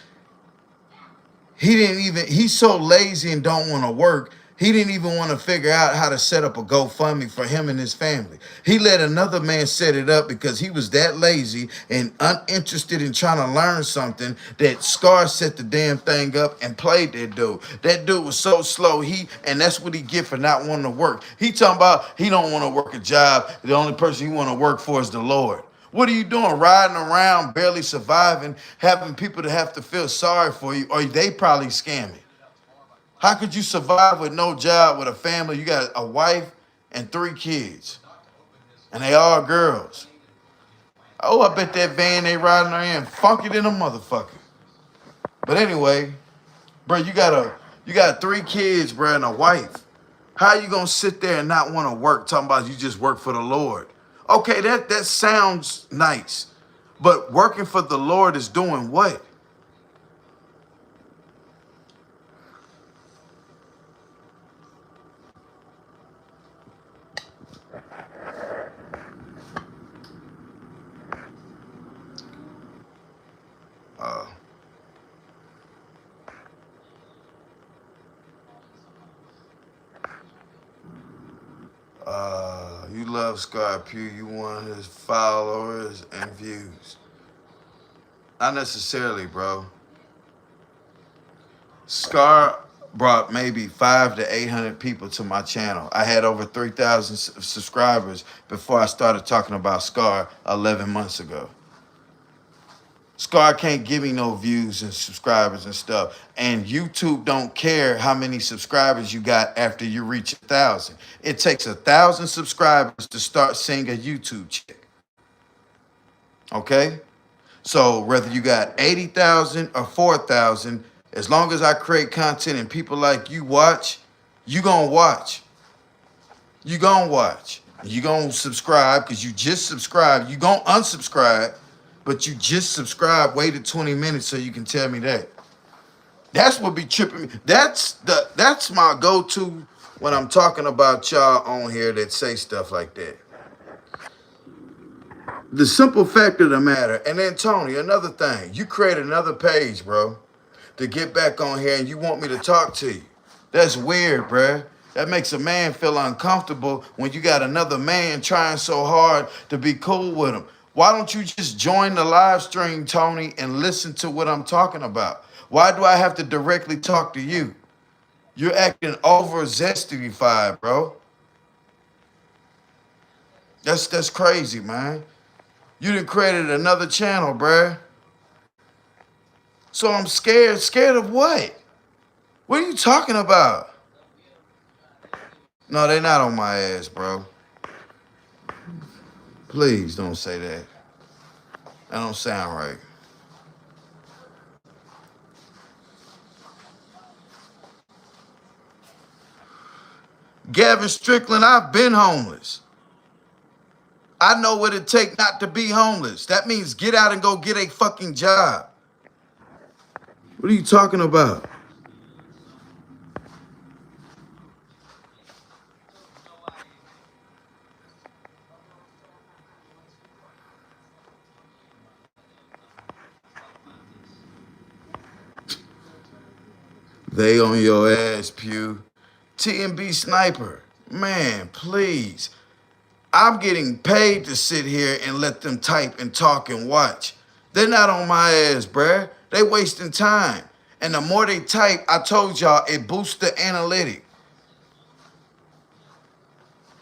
He's so lazy and don't want to work. He didn't even want to figure out how to set up a GoFundMe for him and his family. He let another man set it up because he was that lazy and uninterested in trying to learn something that Scar set the damn thing up and played that dude. That dude was so slow. And that's what he get for not wanting to work. He talking about he don't want to work a job. The only person he want to work for is the Lord. What are you doing? Riding around, barely surviving, having people to have to feel sorry for you, or they probably scamming. How could you survive with no job, with a family? You got a wife and 3 kids, and they all girls. Oh, I bet that van they riding there in funky than a motherfucker. But anyway, bro, you got 3 kids, bro, and a wife. How you gonna sit there and not want to work, talking about you just work for the Lord? Okay, that sounds nice. But working for the Lord is doing what? Uh, you love Scar Pew. You want his followers and views. Not necessarily, bro. Scar brought maybe 500 to 800 people to my channel. I had over 3,000 subscribers before I started talking about Scar 11 months ago. Scar can't give me no views and subscribers and stuff. And YouTube don't care how many subscribers you got after you reach 1,000. It takes 1,000 subscribers to start seeing a YouTube check. Okay? So whether you got 80,000 or 4,000, as long as I create content and people like you watch, you gonna watch. You gonna watch. You gonna subscribe because you just subscribed. You gonna unsubscribe, but you just subscribed, waited 20 minutes so you can tell me that. That's what be tripping me. That's my go-to when I'm talking about y'all on here that say stuff like that. The simple fact of the matter, and then Tony, another thing, you created another page, bro, to get back on here and you want me to talk to you. That's weird, bruh. That makes a man feel uncomfortable when you got another man trying so hard to be cool with him. Why don't you just join the live stream, Tony, and listen to what I'm talking about? Why do I have to directly talk to you? You're acting over zestified, bro. That's crazy, man. You done created another channel, bruh. So I'm scared. Scared of what? What are you talking about? No, they're not on my ass, bro. Please don't say that. That don't sound right. Gavin Strickland, I've been homeless. I know what it takes not to be homeless. That means get out and go get a fucking job. What are you talking about? They on your ass, Pew. TMB Sniper. Man, please. I'm getting paid to sit here and let them type and talk and watch. They're not on my ass, bruh. They wasting time. And the more they type, I told y'all, it boosts the analytic.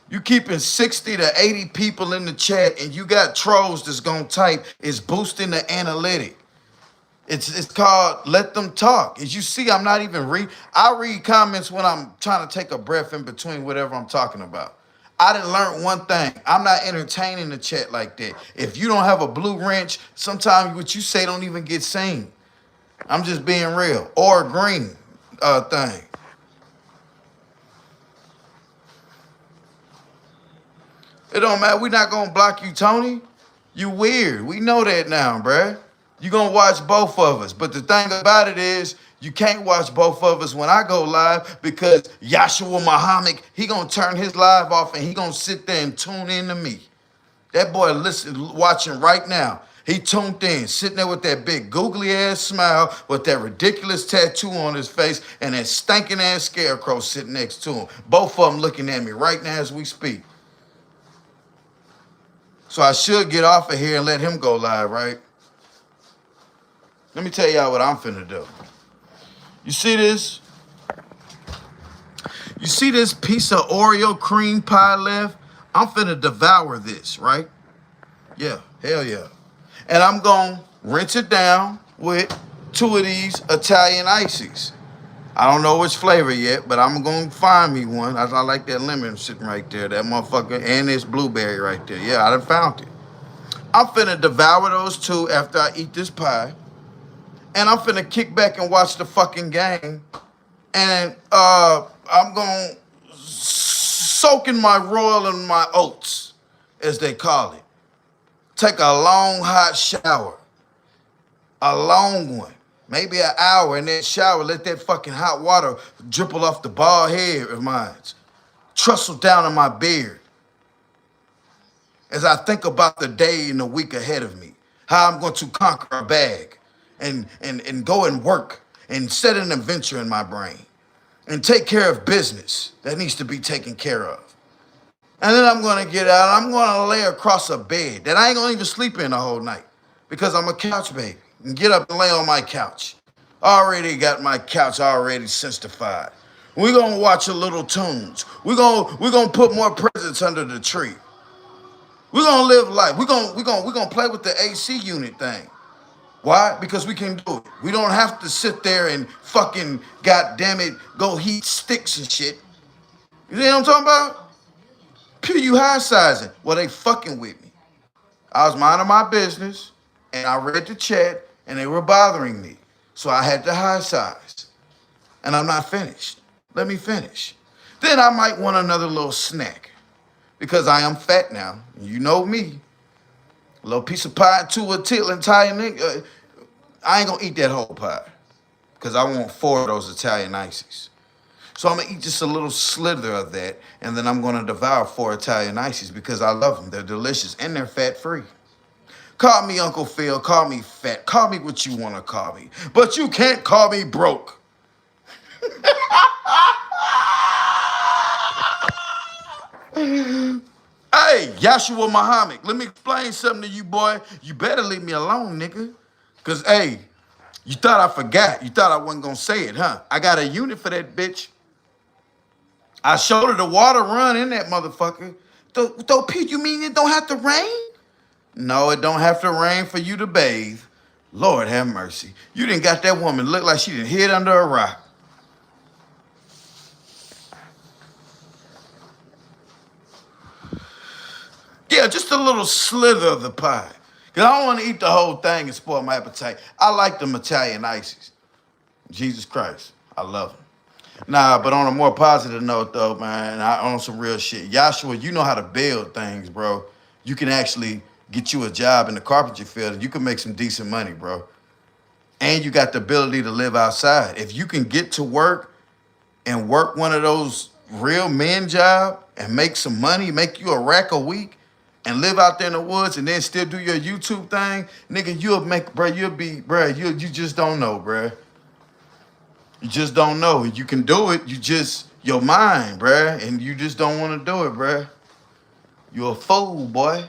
You keeping 60 to 80 people in the chat and you got trolls that's gonna type, it's boosting the analytic. It's called let them talk. As you see, I'm not even I read comments when I'm trying to take a breath in between whatever I'm talking about. I didn't learn one thing. I'm not entertaining the chat like that. If you don't have a blue wrench, sometimes what you say don't even get seen. I'm just being real. Or a green thing. It don't matter. We not gonna block you, Tony. You weird. We know that now, bruh. You gonna watch both of us. But the thing about it is, you can't watch both of us when I go live because Yahshua Muhammad, he gonna turn his live off and he gonna sit there and tune in to me. That boy watching right now. He tuned in, sitting there with that big googly ass smile, with that ridiculous tattoo on his face, and that stinking ass scarecrow sitting next to him. Both of them looking at me right now as we speak. So I should get off of here and let him go live, right? Let me tell y'all what I'm finna do. You see this? You see this piece of Oreo cream pie left? I'm finna devour this, right? Yeah, hell yeah. And I'm gonna rinse it down with 2 of these Italian ices. I don't know which flavor yet, but I'm gonna find me one. I like that lemon sitting right there, that motherfucker, and this blueberry right there. Yeah, I done found it. I'm finna devour those 2 after I eat this pie. And I'm finna kick back and watch the fucking game. And I'm gonna soak in my royal and my oats, as they call it. Take a long hot shower. A long one. Maybe an hour in that shower. Let that fucking hot water dribble off the bald head of mine. Trestle down in my beard. As I think about the day and the week ahead of me. How I'm going to conquer a bag. And go and work. And set an adventure in my brain. And take care of business that needs to be taken care of. And then I'm going to get out. I'm going to lay across a bed that I ain't going to even sleep in the whole night. Because I'm a couch baby. And get up and lay on my couch. Already got my couch already sensified. We're going to watch a little tunes. We're gonna put more presents under the tree. We're going to live life. We're gonna play with the AC unit thing. Why? Because we can do it. We don't have to sit there and fucking, goddamn it, go heat sticks and shit. You know what I'm talking about? Pew, you high sizing. Well, they fucking with me. I was minding my business, and I read the chat, and they were bothering me. So I had to high size. And I'm not finished. Let me finish. Then I might want another little snack. Because I am fat now. You know me. A little piece of pie, 2 Italian nigga. I ain't gonna eat that whole pie. Because I want 4 of those Italian ices. So I'm gonna eat just a little slither of that. And then I'm gonna devour 4 Italian ices because I love them. They're delicious and they're fat-free. Call me Uncle Phil, call me fat, call me what you want to call me. But you can't call me broke. Hey, Yahshua Muhammad, let me explain something to you, boy. You better leave me alone, nigga. Because, hey, you thought I forgot. You thought I wasn't going to say it, huh? I got a unit for that bitch. I showed her the water run in that motherfucker. Though, Pete, you mean it don't have to rain? No, it don't have to rain for you to bathe. Lord have mercy. You done got that woman look like she done hid under a rock. Yeah, just a little slither of the pie. Because I don't want to eat the whole thing and spoil my appetite. I like them Italian ices. Jesus Christ. I love them. Nah, but on a more positive note, though, man, on some real shit. Yahshua, you know how to build things, bro. You can actually get you a job in the carpentry field and you can make some decent money, bro. And you got the ability to live outside. If you can get to work and work one of those real men job and make some money, make you a rack a week and live out there in the woods and then still do your YouTube thing, nigga, you'll make, bro, you just don't know, bro. You just don't know. You can do it. You just, your mind, bruh. And you just don't want to do it, bruh. You're a fool, boy.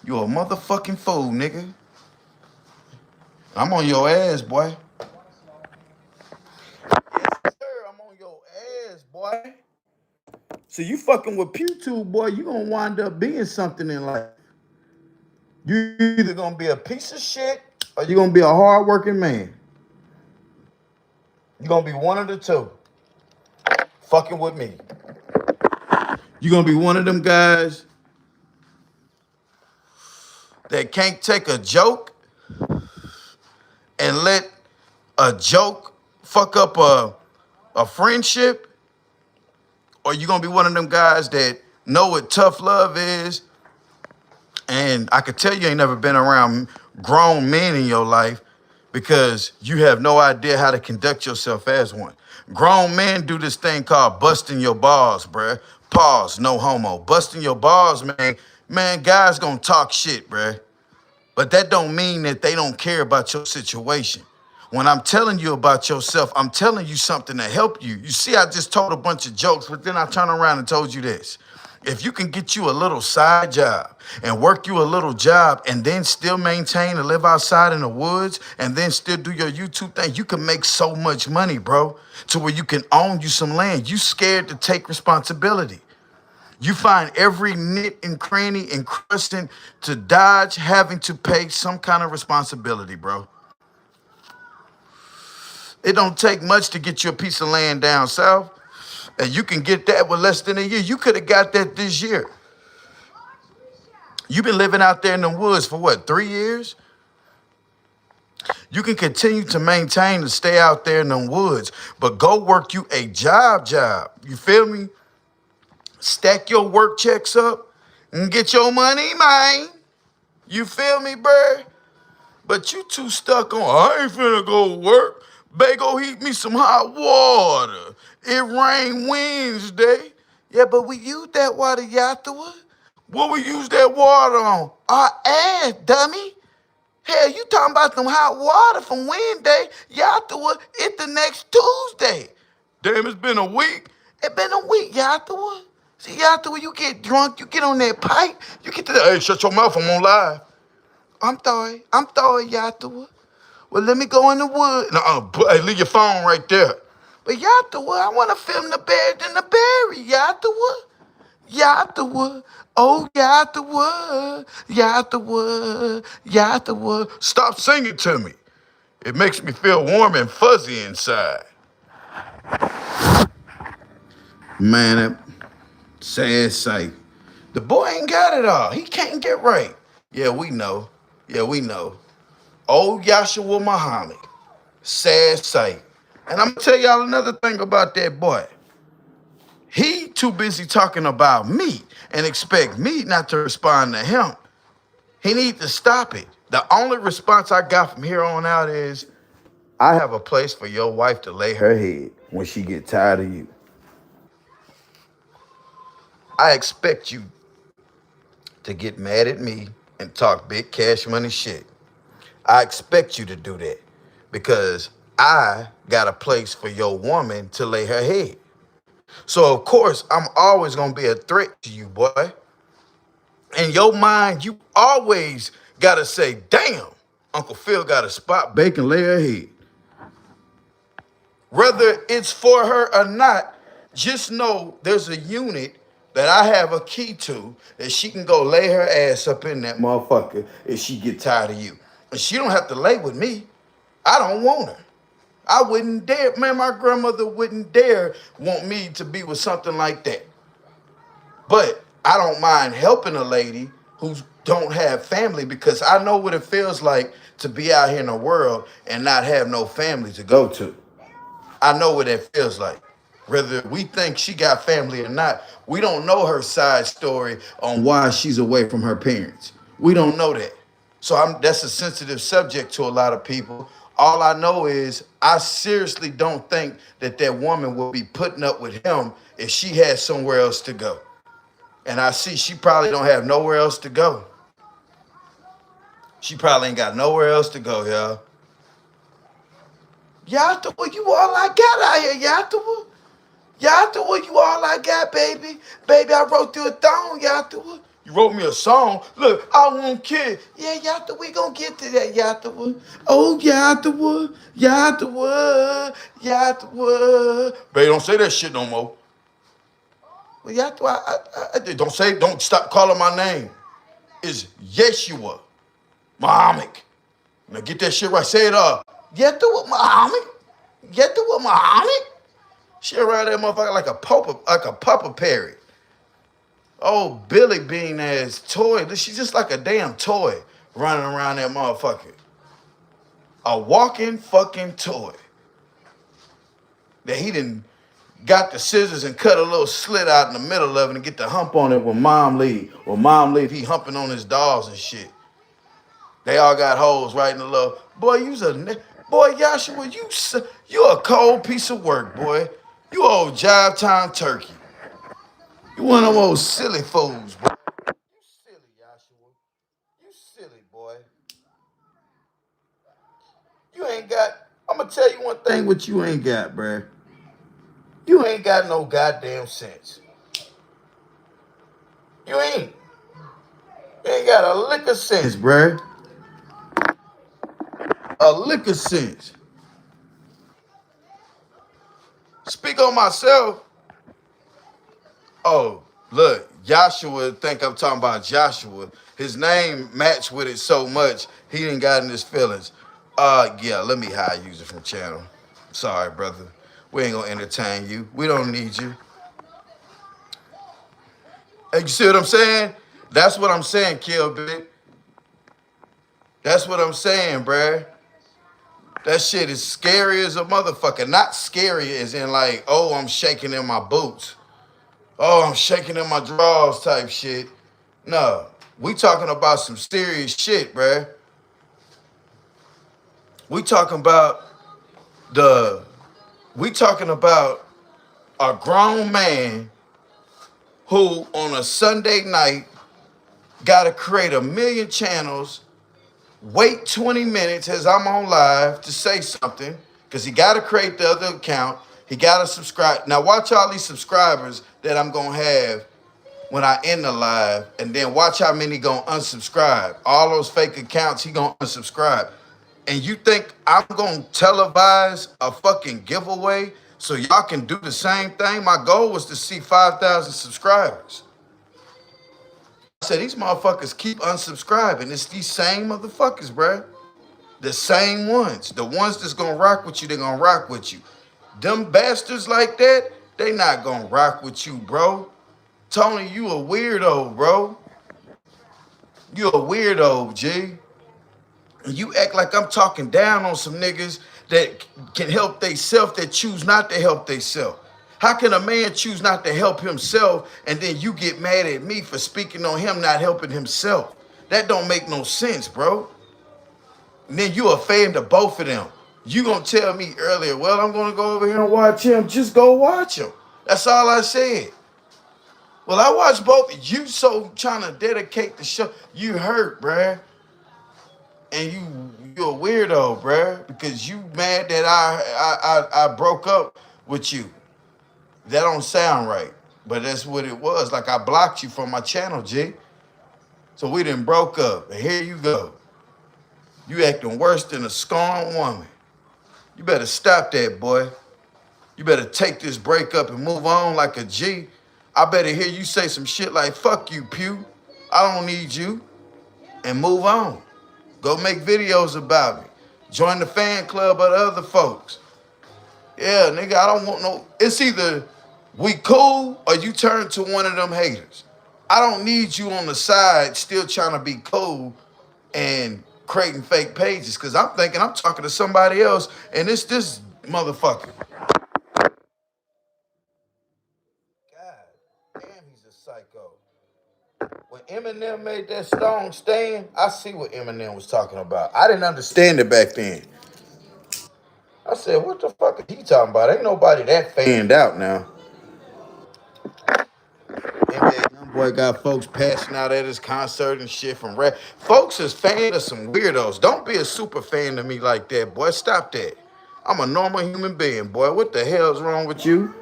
You're a motherfucking fool, nigga. I'm on your ass, boy. Yes, sir. I'm on your ass, boy. So you fucking with PewTube, boy, you gonna wind up being something in life. You either gonna be a piece of shit or you gonna be a hard-working man. You're gonna be one of the two. Fucking with me. You're gonna be one of them guys that can't take a joke and let a joke fuck up a friendship, or you gonna be one of them guys that know what tough love is, and I could tell you ain't never been around grown men in your life because you have no idea how to conduct yourself as one. Grown men do this thing called busting your balls, bruh. Pause, no homo. Busting your balls, man. Man, guys gonna talk shit, bruh. But that don't mean that they don't care about your situation. When I'm telling you about yourself, I'm telling you something to help you. You see, I just told a bunch of jokes, but then I turned around and told you this. If you can get you a little side job and work you a little job and then still maintain and live outside in the woods and then still do your YouTube thing, you can make so much money, bro, to where you can own you some land. You scared to take responsibility. You find every nit and cranny and crescent to dodge having to pay some kind of responsibility, bro. It don't take much to get you a piece of land down south, and you can get that with less than a year. You could have got that this year. You've been living out there in the woods for what, 3 years? You can continue to maintain and stay out there in the woods, but go work you a job. You feel me? Stack your work checks up and get your money, man. You feel me, bruh? But you too stuck on, I ain't finna go work. Bae, go heat me some hot water. It rained Wednesday. Yeah, but we used that water, Yattawa. What we use that water on? Our ass, dummy. Hell, you talking about some hot water from Wednesday, Yattawa, it the next Tuesday. Damn, it's been a week. It been a week, Yattawa. See, Yattawa, you get drunk, you get on that pipe, you get to the, hey, shut your mouth, I'm on live. I'm sorry, Yattawa. Well, let me go in the woods. Hey, leave your phone right there. But Yattawa, I want to film the bear in the berry, Yattawa. Yattawa. Oh, Yattawa. Stop singing to me. It makes me feel warm and fuzzy inside. Man, that sad sight. The boy ain't got it all. He can't get right. Yeah, we know. Old Yahshua Muhammad. Sad sight. And I'm gonna tell y'all another thing about that boy. He too busy talking about me and expect me not to respond to him. He need to stop it. The only response I got from here on out is, I have a place for your wife to lay her head when she get tired of you. I expect you to get mad at me and talk big cash money shit. I expect you to do that because I got a place for your woman to lay her head. So of course, I'm always gonna be a threat to you, boy. In your mind, you always gotta say, damn, Uncle Phil got a spot bacon lay her head. Whether it's for her or not, just know there's a unit that I have a key to that she can go lay her ass up in that motherfucker if she get tired of you. And she don't have to lay with me. I don't want her. I wouldn't dare, man, my grandmother wouldn't dare want me to be with something like that. But I don't mind helping a lady who don't have family because I know what it feels like to be out here in the world and not have no family to go to. I know what that feels like. Whether we think she got family or not, we don't know her side story on why she's away from her parents. We don't know that. So that's a sensitive subject to a lot of people. All I know is I seriously don't think that that woman will be putting up with him if she had somewhere else to go. And I see she probably don't have nowhere else to go. She probably ain't got nowhere else to go, y'all. Yattawa, you all I got out here, Yattawa. Yattawa, you all I got, baby. Baby, I wrote you a song, Yattawa. You wrote me a song? Look, I won't kid. Yeah, Yattawa, we gonna get to that, Yattawa. Oh, Yattawa. Baby, don't say that shit no more. Well, Yattawa, don't stop calling my name. It's Yeshua Muhammad. Now get that shit right. Say it Yattawa Muhammad. Yattawa Muhammad. She around that motherfucker like a pupper parrot. Oh, Billy Bean ass toy. She's just like a damn toy running around that motherfucker. A walking fucking toy. That he done got the scissors and cut a little slit out in the middle of it and get the hump on it when mom leave. When mom leave, he humping on his dolls and shit. They all got holes right in the little. Boy, boy, Joshua, you a cold piece of work, boy. You old jive time turkey. You one of those silly fools, boy. You silly, Joshua. You silly, boy. You ain't got. I'm gonna tell you one thing. What you ain't got, bruh. You ain't got no goddamn sense. You ain't. You ain't got a lick of sense, bruh. A lick of sense. Speak on myself. Oh, look, Joshua think I'm talking about Joshua. His name matched with it so much, he didn't got in his feelings. Yeah, let me hire user from channel. Sorry, brother. We ain't gonna entertain you. We don't need you. Hey, you see what I'm saying? That's what I'm saying, Kill Bit. That's what I'm saying, bruh. That shit is scary as a motherfucker. Not scary as in like, oh, I'm shaking in my boots. Oh, I'm shaking in my drawers type shit. No, we talking about some serious shit, bruh. We talking about the, we talking about a grown man who on a Sunday night got to create 1,000,000 channels, wait 20 minutes as I'm on live to say something, because he got to create the other account. He got to subscribe. Now watch all these subscribers that I'm going to have when I end the live, and then watch how many gonna unsubscribe. All those fake accounts, he gonna unsubscribe. And you think I'm gonna televise a fucking giveaway so y'all can do the same thing? My goal was to see 5,000 subscribers. I said, these motherfuckers keep unsubscribing. It's these same motherfuckers, bruh. The same ones. The ones that's gonna rock with you, they gonna rock with you. Them bastards like that, they not gonna rock with you, bro. Tony, you a weirdo, bro. You a weirdo, G. And you act like I'm talking down on some niggas that can help theyself that choose not to help theyself. How can a man choose not to help himself and then you get mad at me for speaking on him not helping himself? That don't make no sense, bro. And then you a fan to both of them. You gonna tell me earlier, well, I'm gonna go over here and watch him. Just go watch him. That's all I said. Well, I watched both. You so trying to dedicate the show. You hurt, bruh. And you a weirdo, bruh. Because you mad that I broke up with you. That don't sound right. But that's what it was. Like I blocked you from my channel, G. So we done broke up. And here you go. You acting worse than a scorned woman. You better stop that, boy. You better take this breakup and move on like a G. I better hear you say some shit like, fuck you, Pew. I don't need you. And move on. Go make videos about me. Join the fan club of the other folks. Yeah, nigga, I don't want no... It's either we cool or you turn to one of them haters. I don't need you on the side still trying to be cool and creating fake pages because I'm thinking I'm talking to somebody else and it's this motherfucker. God damn, he's a psycho. When Eminem made that song Stand, I see what Eminem was talking about. I didn't understand it back then. I said, what the fuck is he talking about? Ain't nobody that fanned out now. Young boy got folks passing out at his concert and shit from rap. Folks is fans of some weirdos. Don't be a super fan to me like that, boy. Stop that. I'm a normal human being, boy. What the hell's wrong with you?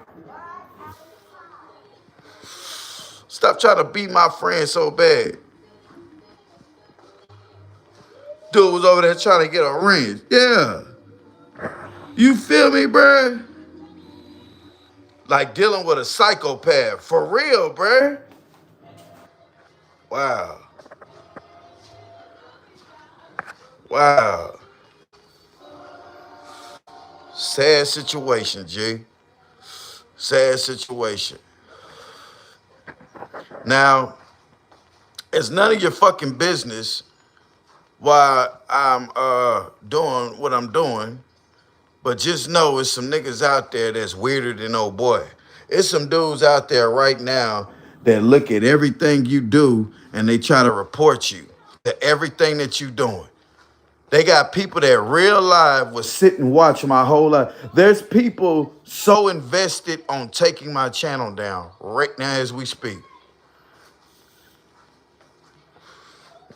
Stop trying to beat my friend so bad. Dude was over there trying to get a ring. Yeah. You feel me, bruh? Like dealing with a psychopath. For real, bruh. Wow. Wow. Sad situation, G. Sad situation. Now, it's none of your fucking business why I'm doing what I'm doing. But just know it's some niggas out there that's weirder than old boy. It's some dudes out there right now that look at everything you do and they try to report you to everything that you doing. They got people that real live will sit and watch my whole life. There's people so invested on taking my channel down right now as we speak.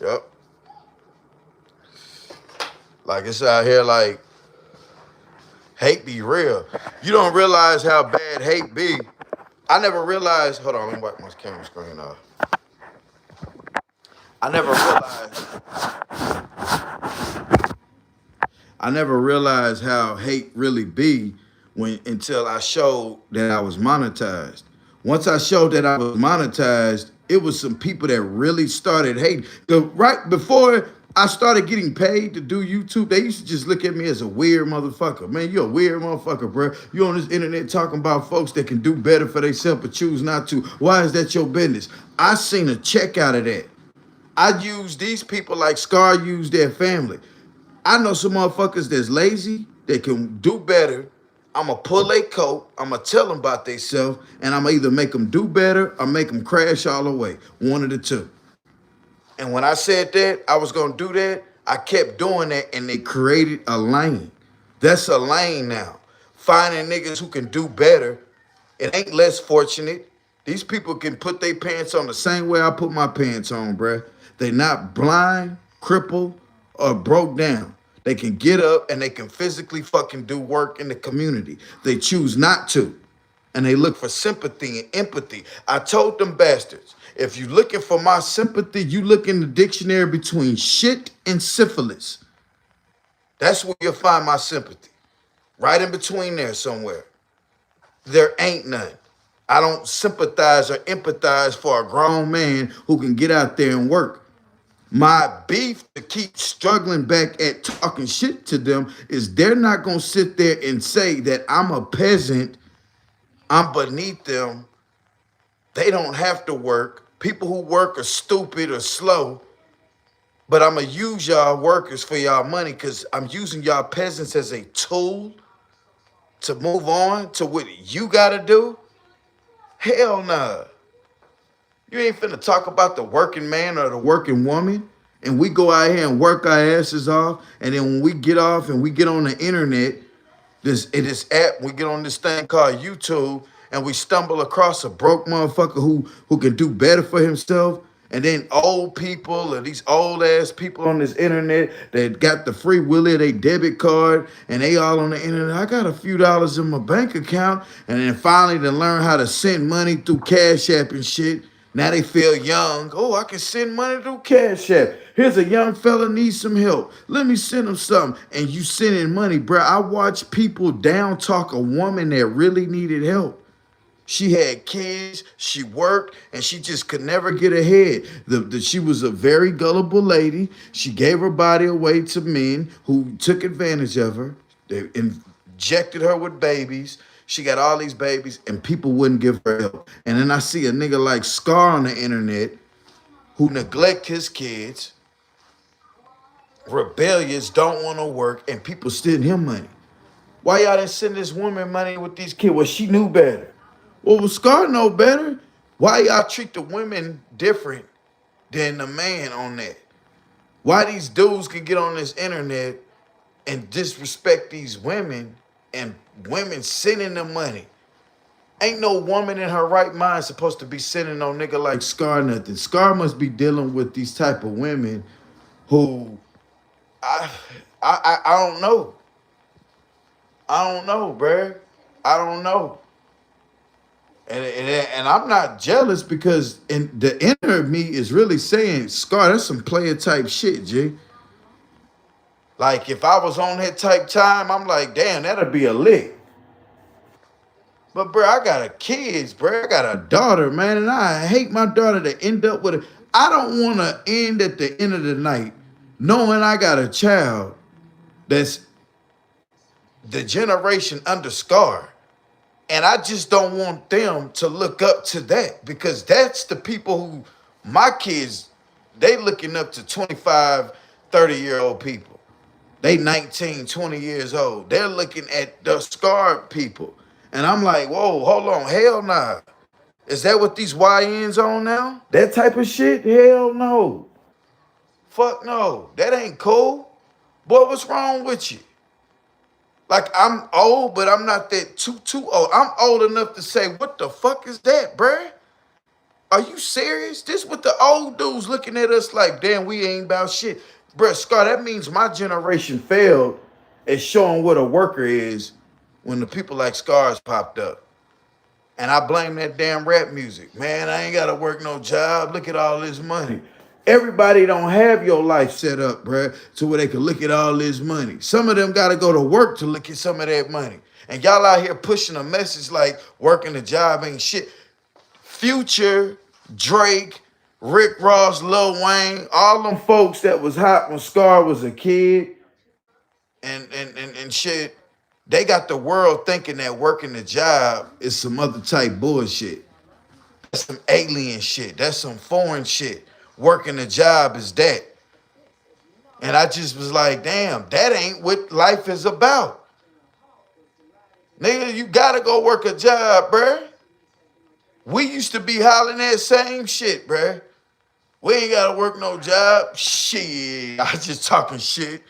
Yep. Like it's out here like hate be real. You don't realize how bad hate be. I never realized, hold on, let me wipe my camera screen off. I never realized I never realized how hate really be when until I showed that I was monetized. Once I showed that I was monetized, it was some people that really started hating. Right before I started getting paid to do YouTube, they used to just look at me as a weird motherfucker. Man, you're a weird motherfucker, bro. You on this internet talking about folks that can do better for themselves but choose not to. Why is that your business? I seen a check out of that. I use these people like Scar used their family. I know some motherfuckers that's lazy, that can do better. I'ma pull their coat, I'ma tell them about themselves, and I'ma either make them do better or make them crash all the way. One of the two. And when I said that I was gonna do that, I kept doing that and they created a lane. That's a lane now. Finding niggas who can do better. It ain't less fortunate. These people can put their pants on the same way I put my pants on, bruh. They not blind, crippled, or broke down. They can get up and they can physically fucking do work in the community. They choose not to. And they look for sympathy and empathy. I told them bastards, if you looking for my sympathy, you look in the dictionary between shit and syphilis. That's where you'll find my sympathy. Right in between there somewhere. There ain't none. I don't sympathize or empathize for a grown man who can get out there and work. My beef to keep struggling back at talking shit to them is they're not going to sit there and say that I'm a peasant, I'm beneath them. They don't have to work. People who work are stupid or slow. But I'm going to use y'all workers for y'all money because I'm using y'all peasants as a tool to move on to what you got to do. Hell nah. You ain't finna talk about the working man or the working woman. And we go out here and work our asses off. And then when we get off and we get on the internet, this app, we get on this thing called YouTube, and we stumble across a broke motherfucker who can do better for himself. And then old people or these old ass people on this internet that got the free willy, they debit card, and they all on the internet. I got a few dollars in my bank account, and then finally to learn how to send money through Cash App and shit. Now they feel young. Oh, I can send money through Cash App. Here's a young fella needs some help. Let me send him something. And you sending money, bro. I watch people down talk a woman that really needed help. She had kids, she worked, and she just could never get ahead. She was a very gullible lady. She gave her body away to men who took advantage of her. They injected her with babies. She got all these babies, and people wouldn't give her help. And then I see a nigga like Scar on the internet who neglect his kids, rebellious, don't want to work, and people send him money. Why y'all didn't send this woman money with these kids? Well, she knew better. Well, Scar know better. Why y'all treat the women different than the man on that? Why these dudes can get on this internet and disrespect these women and women sending them money? Ain't no woman in her right mind supposed to be sending no nigga like Scar nothing. Scar must be dealing with these type of women who I I don't know. I don't know, bruh. I don't know. And I'm not jealous because in the inner of me is really saying, Scar, that's some player type shit, G. Like if I was on that type time, I'm like, damn, that'd be a lick. But bro, I got a kids, bro. I got a daughter, man, and I hate my daughter to end up with a. I don't want to end at the end of the night knowing I got a child that's the generation under Scar. And I just don't want them to look up to that because that's the people who, my kids, they looking up to 25, 30-year-old people. They 19, 20 years old. They're looking at the scarred people. And I'm like, whoa, hold on, hell nah. Is that what these YNs on now? That type of shit? Hell no. Fuck no. That ain't cool. Boy, what's wrong with you? Like, I'm old, but I'm not that too old. I'm old enough to say, what the fuck is that, bruh? Are you serious? This what the old dudes looking at us like, damn, we ain't about shit. Bruh, Scar, that means my generation failed at showing what a worker is when the people like Scars popped up. And I blame that damn rap music. Man, I ain't gotta work no job. Look at all this money. Everybody don't have your life set up, bruh, to where they can look at all this money. Some of them gotta go to work to look at some of that money. And y'all out here pushing a message like working a job ain't shit. Future, Drake, Rick Ross, Lil Wayne, all them folks that was hot when Scar was a kid and shit, they got the world thinking that working a job is some other type bullshit. That's some alien shit. That's some foreign shit. Working a job is that. And I just was like, damn, that ain't what life is about. Nigga, you gotta go work a job, bruh. We used to be hollering that same shit, bruh. We ain't gotta work no job. Shit, I just talking shit.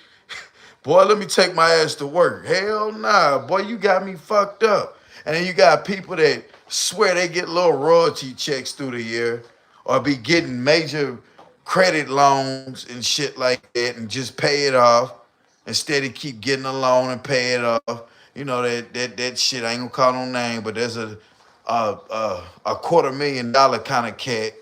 Boy, let me take my ass to work. Hell nah, boy, you got me fucked up. And then you got people that swear they get little royalty checks through the year or be getting major credit loans and shit like that and just pay it off instead of keep getting a loan and pay it off. You know that shit. I ain't gonna call no name, but there's a $250,000 kind of cat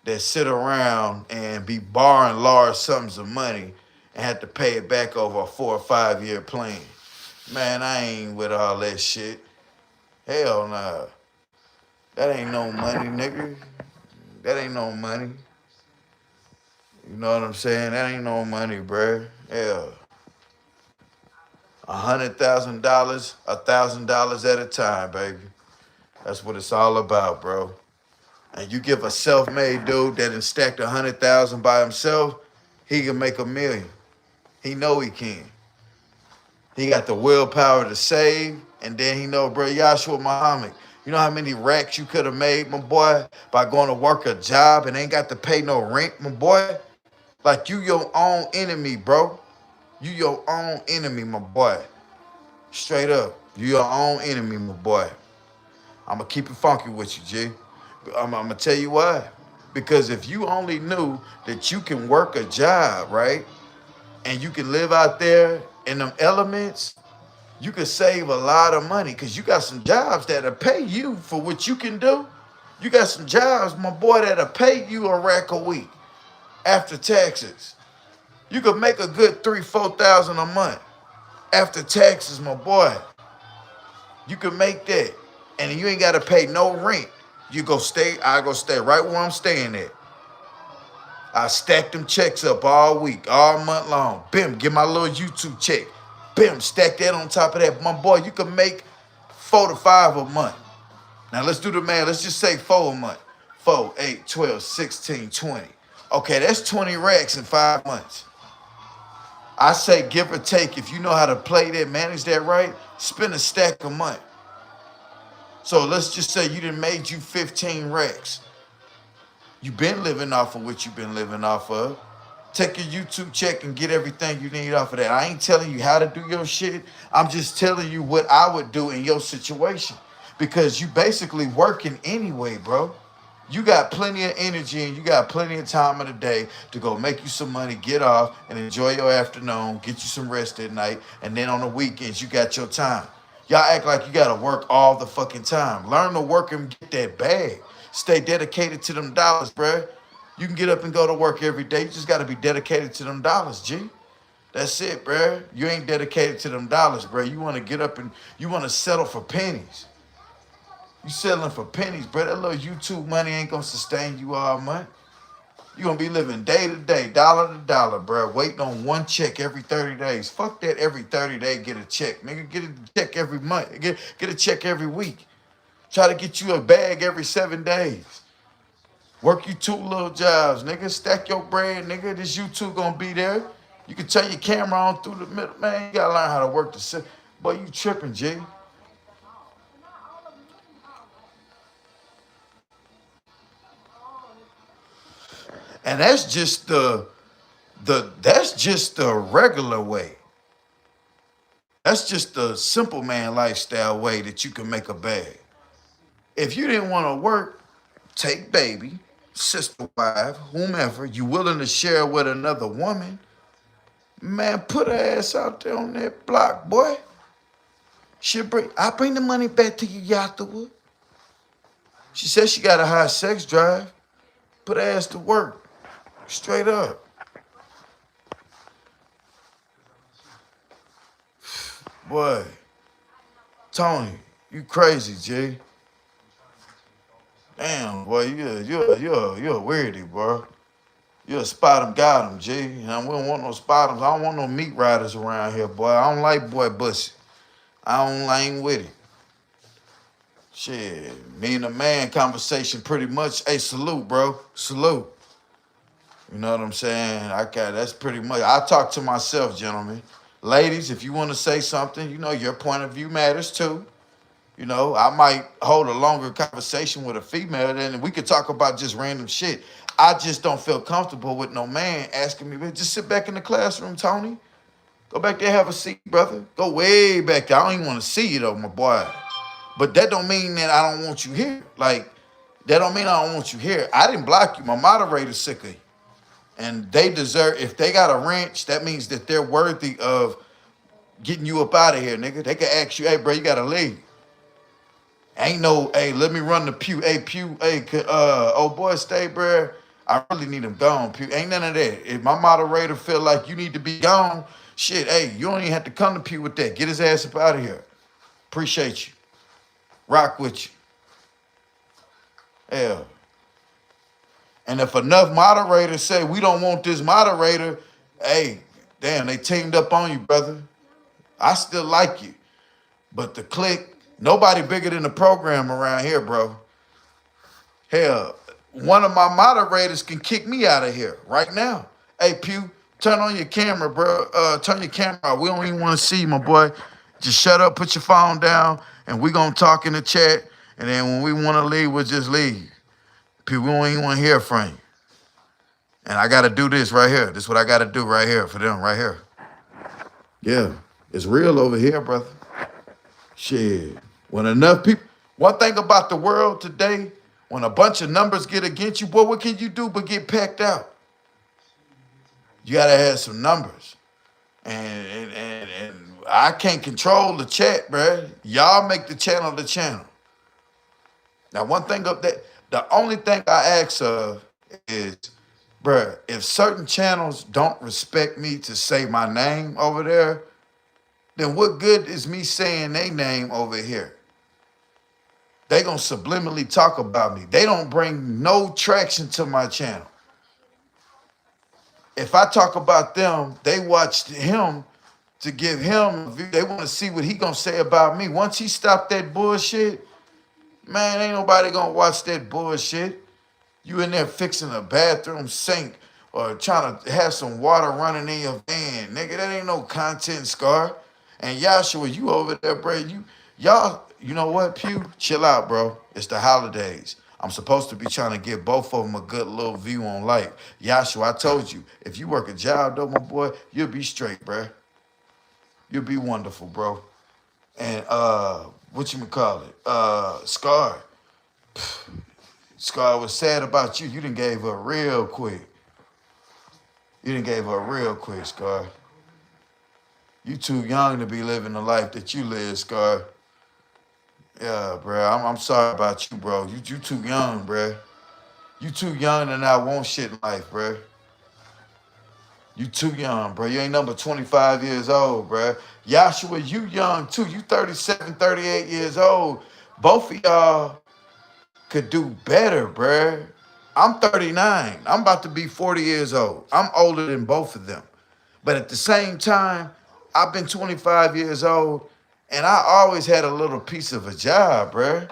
that sit around and be borrowing large sums of money and have to pay it back over a 4 or 5 year plan. Man, I ain't with all that shit. Hell nah. That ain't no money, nigga. That ain't no money. You know what I'm saying? That ain't no money, bruh. Hell. $100,000, $1,000 at a time, baby. That's what it's all about, bro. And you give a self-made dude that done stacked 100,000 by himself, he can make 1 million. He know he can. He got the willpower to save, and then he know, bro, Yahshua Muhammad. You know how many racks you could have made, my boy, by going to work a job and ain't got to pay no rent, my boy? Like, you your own enemy, bro. You your own enemy, my boy. Straight up. You your own enemy, my boy. I'm going to keep it funky with you, G. I'm going to tell you why. Because if you only knew that you can work a job, right, and you can live out there in them elements, you could save a lot of money because you got some jobs that'll pay you for what you can do. You got some jobs, my boy, that'll pay you a rack a week after taxes. You could make a good 3,000-4,000 a month after taxes, my boy. You could make that, and you ain't got to pay no rent. I go stay right where I'm staying at. I stack them checks up all week, all month long. Bim, get my little YouTube check. Bim, stack that on top of that. My boy, you can make 4 to 5 a month. Now let's do the math. Let's just say 4 a month. 4, 8, 12, 16, 20. Okay, that's 20 racks in 5 months. I say give or take, if you know how to play that, manage that right, spend a stack a month. So let's just say you done made you 15 racks. You've been living off of what you've been living off of. Take your YouTube check and get everything you need off of that. I ain't telling you how to do your shit. I'm just telling you what I would do in your situation. Because you basically working anyway, bro. You got plenty of energy and you got plenty of time of the day to go make you some money, get off, and enjoy your afternoon, get you some rest at night, and then on the weekends, you got your time. Y'all act like you got to work all the fucking time. Learn to work and get that bag. Stay dedicated to them dollars, bruh. You can get up and go to work every day. You just got to be dedicated to them dollars, G. That's it, bruh. You ain't dedicated to them dollars, bruh. You want to get up and you want to settle for pennies. You settling for pennies, bruh. That little YouTube money ain't going to sustain you all month. You going to be living day to day, dollar to dollar, bruh. Waiting on one check every 30 days. Fuck that every 30 days get a check. Nigga, get a check every month. Get a check every week. Try to get you a bag every 7 days. Work you 2 little jobs, nigga. Stack your bread, nigga. This YouTube gonna be there. You can turn your camera on through the middle. Man, you gotta learn how to work the system. Boy, you tripping, G. And that's just the regular way. That's just the simple man lifestyle way that you can make a bag. If you didn't want to work, take baby, sister, wife, whomever, you willing to share with another woman, man, put her ass out there on that block, boy. I bring the money back to you afterward. She said she got a high sex drive. Put her ass to work. Straight up. Boy, Tony, you crazy, G. Damn, boy, you're a weirdie, bro. You a spot 'em, got 'em, G. And we don't want no spot 'ems. I don't want no meat riders around here, boy. I don't like boy bussy. I ain't with it. Shit, me and the man conversation pretty much. Hey, salute, bro. Salute. You know what I'm saying? That's pretty much. I talk to myself, gentlemen. Ladies, if you want to say something, you know your point of view matters too. You know, I might hold a longer conversation with a female, then we could talk about just random shit. I just don't feel comfortable with no man asking me, just sit back in the classroom, Tony. Go back there, have a seat, brother. Go way back there. I don't even want to see you though, my boy. But that don't mean that I don't want you here. Like, that don't mean I don't want you here. I didn't block you. My moderator's sick of you. And they deserve, if they got a wrench, that means that they're worthy of getting you up out of here, nigga. They can ask you, hey, bro, you got to leave. Ain't no, hey, let me run the pew. Hey, pew, hey, old boy, stay, bro. I really need him gone, pew. Ain't none of that. If my moderator feel like you need to be gone, shit, hey, you don't even have to come to pew with that. Get his ass up out of here. Appreciate you. Rock with you. Hell. And if enough moderators say we don't want this moderator, hey, damn, they teamed up on you, brother. I still like you. But the click, nobody bigger than the program around here, bro. Hell, one of my moderators can kick me out of here right now. Hey, Pew, turn on your camera, bro. Turn your camera on. We don't even want to see you, my boy. Just shut up, put your phone down, and we going to talk in the chat. And then when we want to leave, we'll just leave. Pew, we don't even want to hear from you. And I got to do this right here. This is what I got to do right here for them, right here. Yeah, it's real over here, brother. Shit. When enough people, one thing about the world today, when a bunch of numbers get against you, boy, what can you do but get packed out? You got to have some numbers. And I can't control the chat, bruh. Y'all make the channel the channel. Now, one thing up there, the only thing I ask of is, bruh, if certain channels don't respect me to say my name over there, then what good is me saying their name over here? They gonna subliminally talk about me. They don't bring no traction to my channel. If I talk about them, they watch him to give him a view. They want to see what he gonna say about me. Once he stopped that bullshit, man, ain't nobody gonna watch that bullshit. You in there fixing a bathroom sink or trying to have some water running in your van. Nigga, that ain't no content, Scar. And Yashua, you over there, bro. You know what, Pew? Chill out, bro. It's the holidays. I'm supposed to be trying to give both of them a good little view on life. Yashua, I told you, if you work a job, though, my boy, you'll be straight, bro. You'll be wonderful, bro. And what you call it? Scar. Scar was sad about you. You done gave her real quick. You done gave her real quick, Scar. You too young to be living the life that you live, Scar. Yeah, bro. I'm sorry about you, bro. You too young, bro. You too young to not want shit in life, bro. You too young, bro. You ain't number 25 years old, bro. Yashua, you young too. You 37, 38 years old. Both of y'all could do better, bruh. I'm 39. I'm about to be 40 years old. I'm older than both of them. But at the same time, I've been 25 years old, and I always had a little piece of a job, bruh.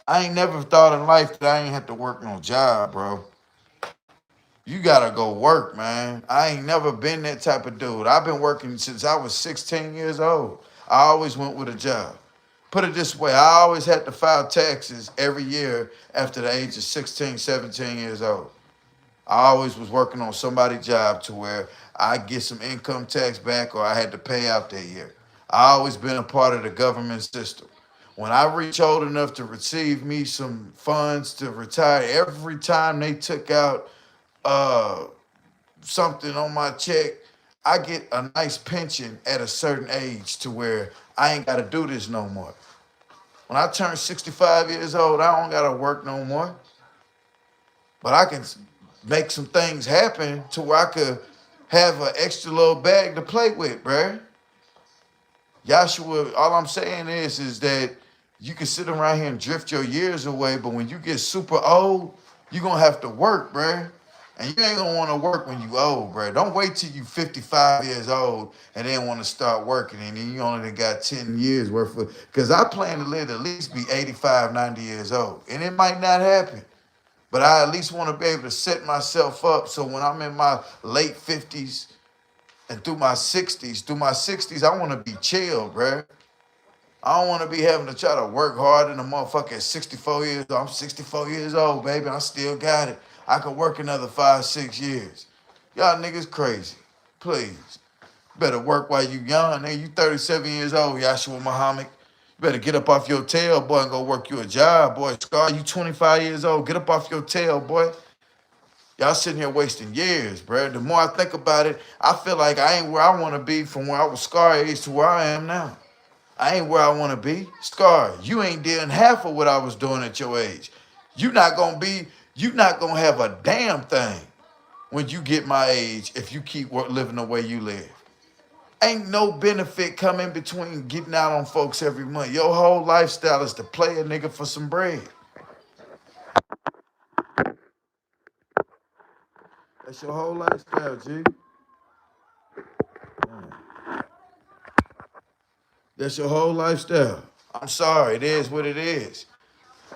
I ain't never thought in life that I ain't had to work no job, bro. You gotta go work, man. I ain't never been that type of dude. I've been working since I was 16 years old. I always went with a job. Put it this way, I always had to file taxes every year after the age of 16, 17 years old. I always was working on somebody's job to where I get some income tax back or I had to pay out that year. I always been a part of the government system. When I reach old enough to receive me some funds to retire, every time they took out uh, something on my check, I get a nice pension at a certain age to where I ain't got to do this no more. When I turn 65 years old, I don't got to work no more. But I can make some things happen to where I could have an extra little bag to play with, bruh. Joshua, all I'm saying is that you can sit around here and drift your years away, but when you get super old, you're gonna have to work, bruh. And you ain't gonna wanna work when you old, bruh. Don't wait till you 55 years old and then wanna start working and then you only got 10 years worth of, cause I plan to live to at least be 85, 90 years old. And it might not happen. But I at least want to be able to set myself up so when I'm in my late 50s and through my 60s, I want to be chill, bruh. I don't want to be having to try to work hard in a motherfucker at 64 years old. I'm 64 years old, baby. I still got it. I could work another 5, 6 years. Y'all niggas crazy. Please. Better work while you young. Nigga, you 37 years old, Yahshua Muhammad. You better get up off your tail, boy, and go work you a job, boy. Scar, you 25 years old. Get up off your tail, boy. Y'all sitting here wasting years, bro. The more I think about it, I feel like I ain't where I want to be from where I was Scar age to where I am now. I ain't where I want to be. Scar, you ain't doing half of what I was doing at your age. You not gonna have a damn thing when you get my age if you keep living the way you live. Ain't no benefit coming between getting out on folks every month. Your whole lifestyle is to play a nigga for some bread. That's your whole lifestyle, G. That's your whole lifestyle. I'm sorry, it is what it is.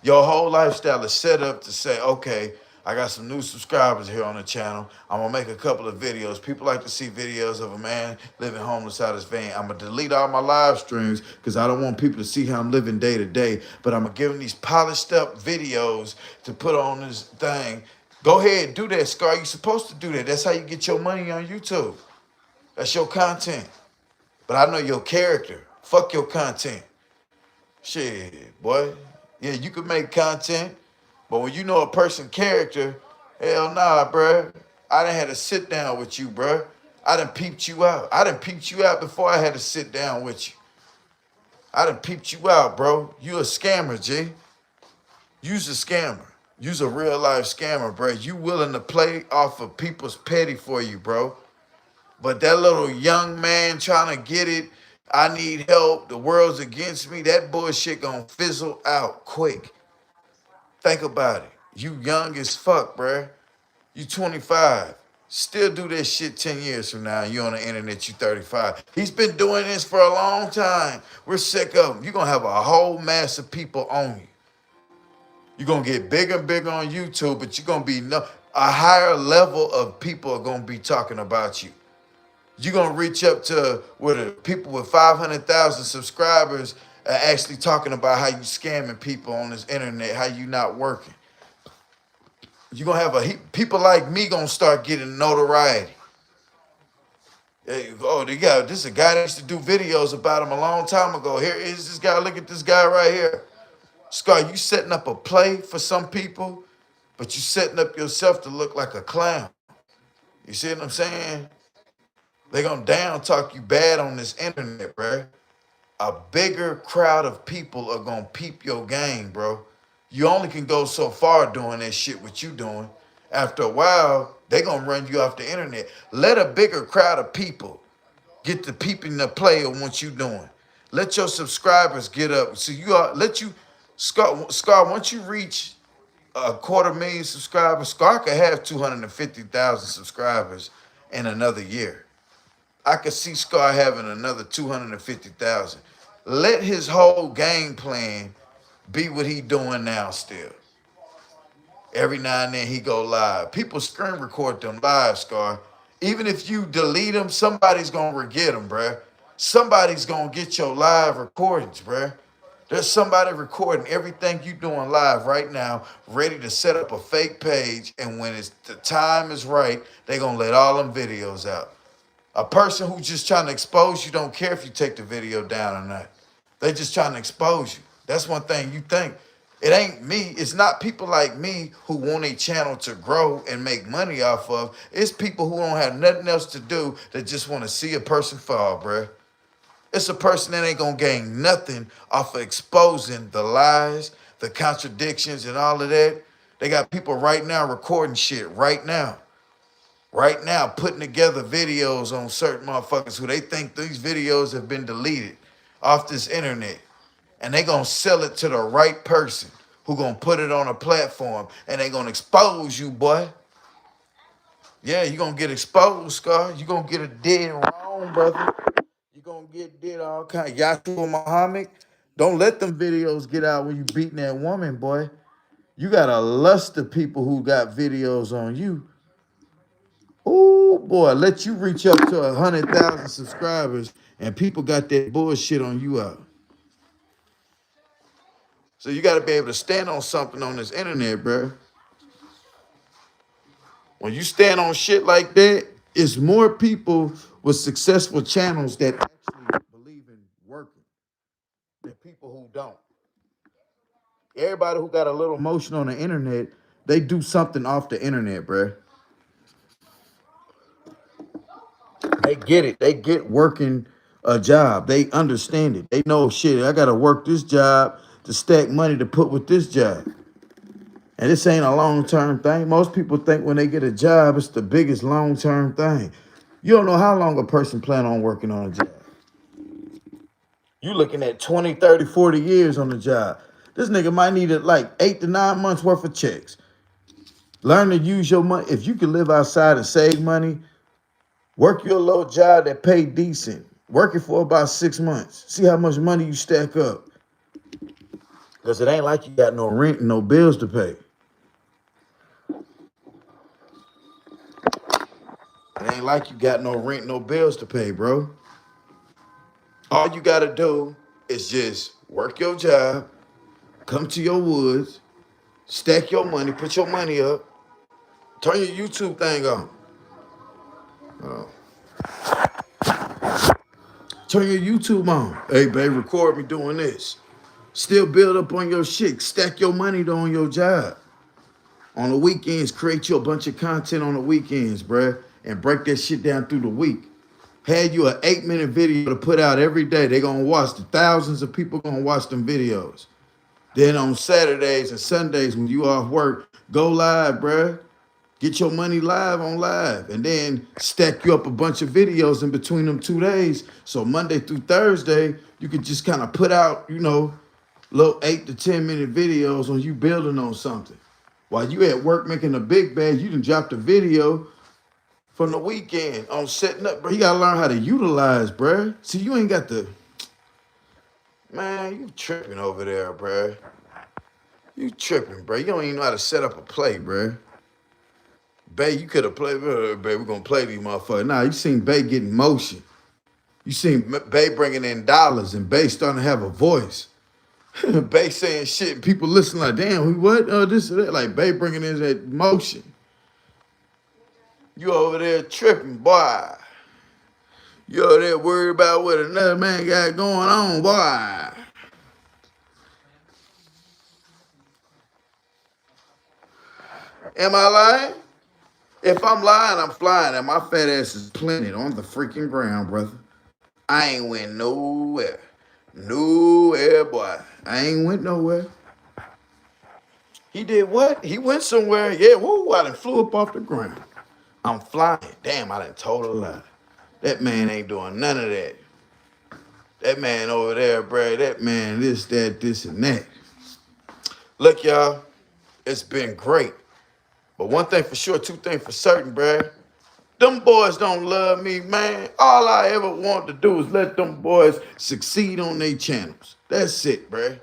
Your whole lifestyle is set up to say, okay, I got some new subscribers here on the channel. I'm gonna make a couple of videos. People like to see videos of a man living homeless out his van. I'm gonna delete all my live streams because I don't want people to see how I'm living day to day. But I'm gonna give them these polished up videos to put on this thing. Go ahead, do that, Scar. You're supposed to do that. That's how you get your money on YouTube. That's your content. But I know your character. Fuck your content. Shit, boy. Yeah, you can make content, but when you know a person's character, hell nah, bruh. I done had to sit down with you, bruh. I done peeped you out. I done peeped you out before I had to sit down with you. I done peeped you out, bro. You a scammer, G. You's a scammer. You's a real life scammer, bro. You willing to play off of people's petty for you, bro. But that little young man trying to get it, I need help, the world's against me, that bullshit gonna fizzle out quick. Think about it. You young as fuck, bruh. You 25. Still do this shit 10 years from now. You on the internet, you 35. He's been doing this for a long time. We're sick of him. You're gonna have a whole mass of people on you. You're gonna get bigger and bigger on YouTube, but you're gonna be a higher level of people are gonna be talking about you. You're gonna reach up to where the people with 500,000 subscribers are actually talking about how you scamming people on this internet, how you not working. You're gonna have people like me gonna start getting notoriety. Oh, this is a guy that used to do videos about him a long time ago. Here is this guy. Look at this guy right here. Scar, you setting up a play for some people, but you setting up yourself to look like a clown. You see what I'm saying? They gonna down talk you bad on this internet, bro. A bigger crowd of people are gonna peep your game, bro. You only can go so far doing that shit what you doing. After a while, they gonna run you off the internet. Let a bigger crowd of people get to peeping the play of what you doing. Let your subscribers get up. So Scar, once you reach a 250,000 subscribers, Scar could have 250,000 subscribers in another year. I could see Scar having another 250,000. Let his whole game plan be what he doing now still. Every now and then he go live. People screen record them live, Scar. Even if you delete them, somebody's gonna get them, bruh. Somebody's gonna get your live recordings, bruh. There's somebody recording everything you doing live right now, ready to set up a fake page, and when the time is right, they gonna let all them videos out. A person who's just trying to expose you don't care if you take the video down or not. They just trying to expose you. That's one thing you think. It ain't me. It's not people like me who want a channel to grow and make money off of. It's people who don't have nothing else to do that just want to see a person fall, bruh. It's a person that ain't gonna gain nothing off of exposing the lies, the contradictions, and all of that. They got people right now recording shit right now, putting together videos on certain motherfuckers who they think these videos have been deleted off this internet. And they gonna sell it to the right person who gonna put it on a platform and they gonna expose you, boy. Yeah, you gonna get exposed, Scar. You gonna get a dead wrong, brother. You gonna get dead all kind. Yahshua Muhammad. Don't let them videos get out when you beating that woman, boy. You got a lust of people who got videos on you. Oh boy, let you reach up to 100,000 subscribers and people got that bullshit on you out. So you got to be able to stand on something on this internet, bro. When you stand on shit like that, it's more people with successful channels that actually believe in working than people who don't. Everybody who got a little motion on the internet, they do something off the internet, bro. They get it. They get working a job. They understand it. They know shit. I gotta work this job to stack money to put with this job. And this ain't a long-term thing. Most people think when they get a job, it's the biggest long-term thing. You don't know how long a person plan on working on a job. You looking at 20, 30, 40 years on the job. This nigga might need it like 8 to 9 months worth of checks. Learn to use your money. If you can live outside and save money, work your little job that pay decent. Work it for about 6 months. See how much money you stack up. Because it ain't like you got no rent and no bills to pay. It ain't like you got no rent, no bills to pay, bro. All you gotta do is just work your job, come to your woods, stack your money, put your money up, turn your YouTube thing on. Turn your YouTube on. Hey, babe, record me doing this. Still build up on your shit. Stack your money on your job. On the weekends, create you a bunch of content on the weekends, bruh, and break that shit down through the week. Had you an 8-minute video to put out every day. They gonna watch. The thousands of people gonna watch them videos. Then on Saturdays and Sundays when you off work, go live, bruh. Get your money live on live. And then stack you up a bunch of videos in between them 2 days. So Monday through Thursday, you could just kind of put out, little 8 to 10-minute videos on you building on something. While you at work making a big bag, you done dropped a video from the weekend on setting up, bro. You gotta learn how to utilize, bro. See, you ain't got the, man, you tripping over there, bro. You tripping, bro. You don't even know how to set up a play, bro. Bay, you could have played, Bay, we're gonna play these motherfuckers. Nah, you seen Bay getting motion. You seen Bay bringing in dollars and Bay starting to have a voice. Bay saying shit and people listening like, damn, what? This or that. Like, Bay bringing in that motion. You over there tripping, boy. You over there worried about what another man got going on, boy. Am I lying? If I'm lying, I'm flying, and my fat ass is planted on the freaking ground, brother. I ain't went nowhere. Nowhere, boy. I ain't went nowhere. He did what? He went somewhere. Yeah, woo, I done flew up off the ground. I'm flying. Damn, I done told a lie. That man ain't doing none of that. That man over there, bro, that man, this, that, this, and that. Look, y'all, it's been great. But one thing for sure, two things for certain, bruh. Them boys don't love me, man. All I ever want to do is let them boys succeed on their channels. That's it, bruh.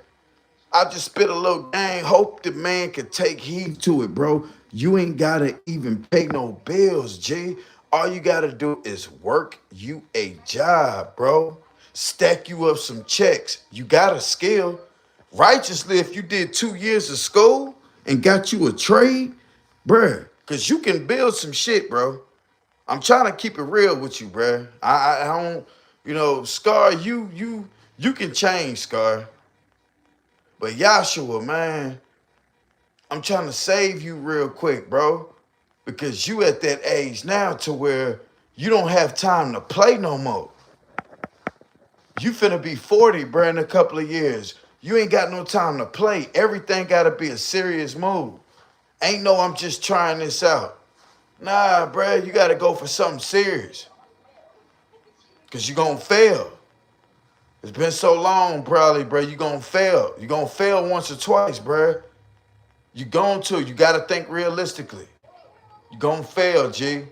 I just spit a little gang. Hope the man could take heed to it, bro. You ain't gotta even pay no bills, G. All you gotta do is work you a job, bro. Stack you up some checks. You got a skill. Righteously, if you did 2 years of school and got you a trade, bruh, cause you can build some shit, bro. I'm trying to keep it real with you, bruh. I don't, Scar, you can change, Scar. But Joshua, man, I'm trying to save you real quick, bro. Because you at that age now to where you don't have time to play no more. You finna be 40, bro, in a couple of years. You ain't got no time to play. Everything gotta be a serious move. Ain't no I'm just trying this out. Nah, bro, you gotta go for something serious. Cause you gonna fail. It's been so long, probably, bro. You gonna fail. You gonna fail once or twice, bro. You going to. You gotta think realistically. You gonna fail, G.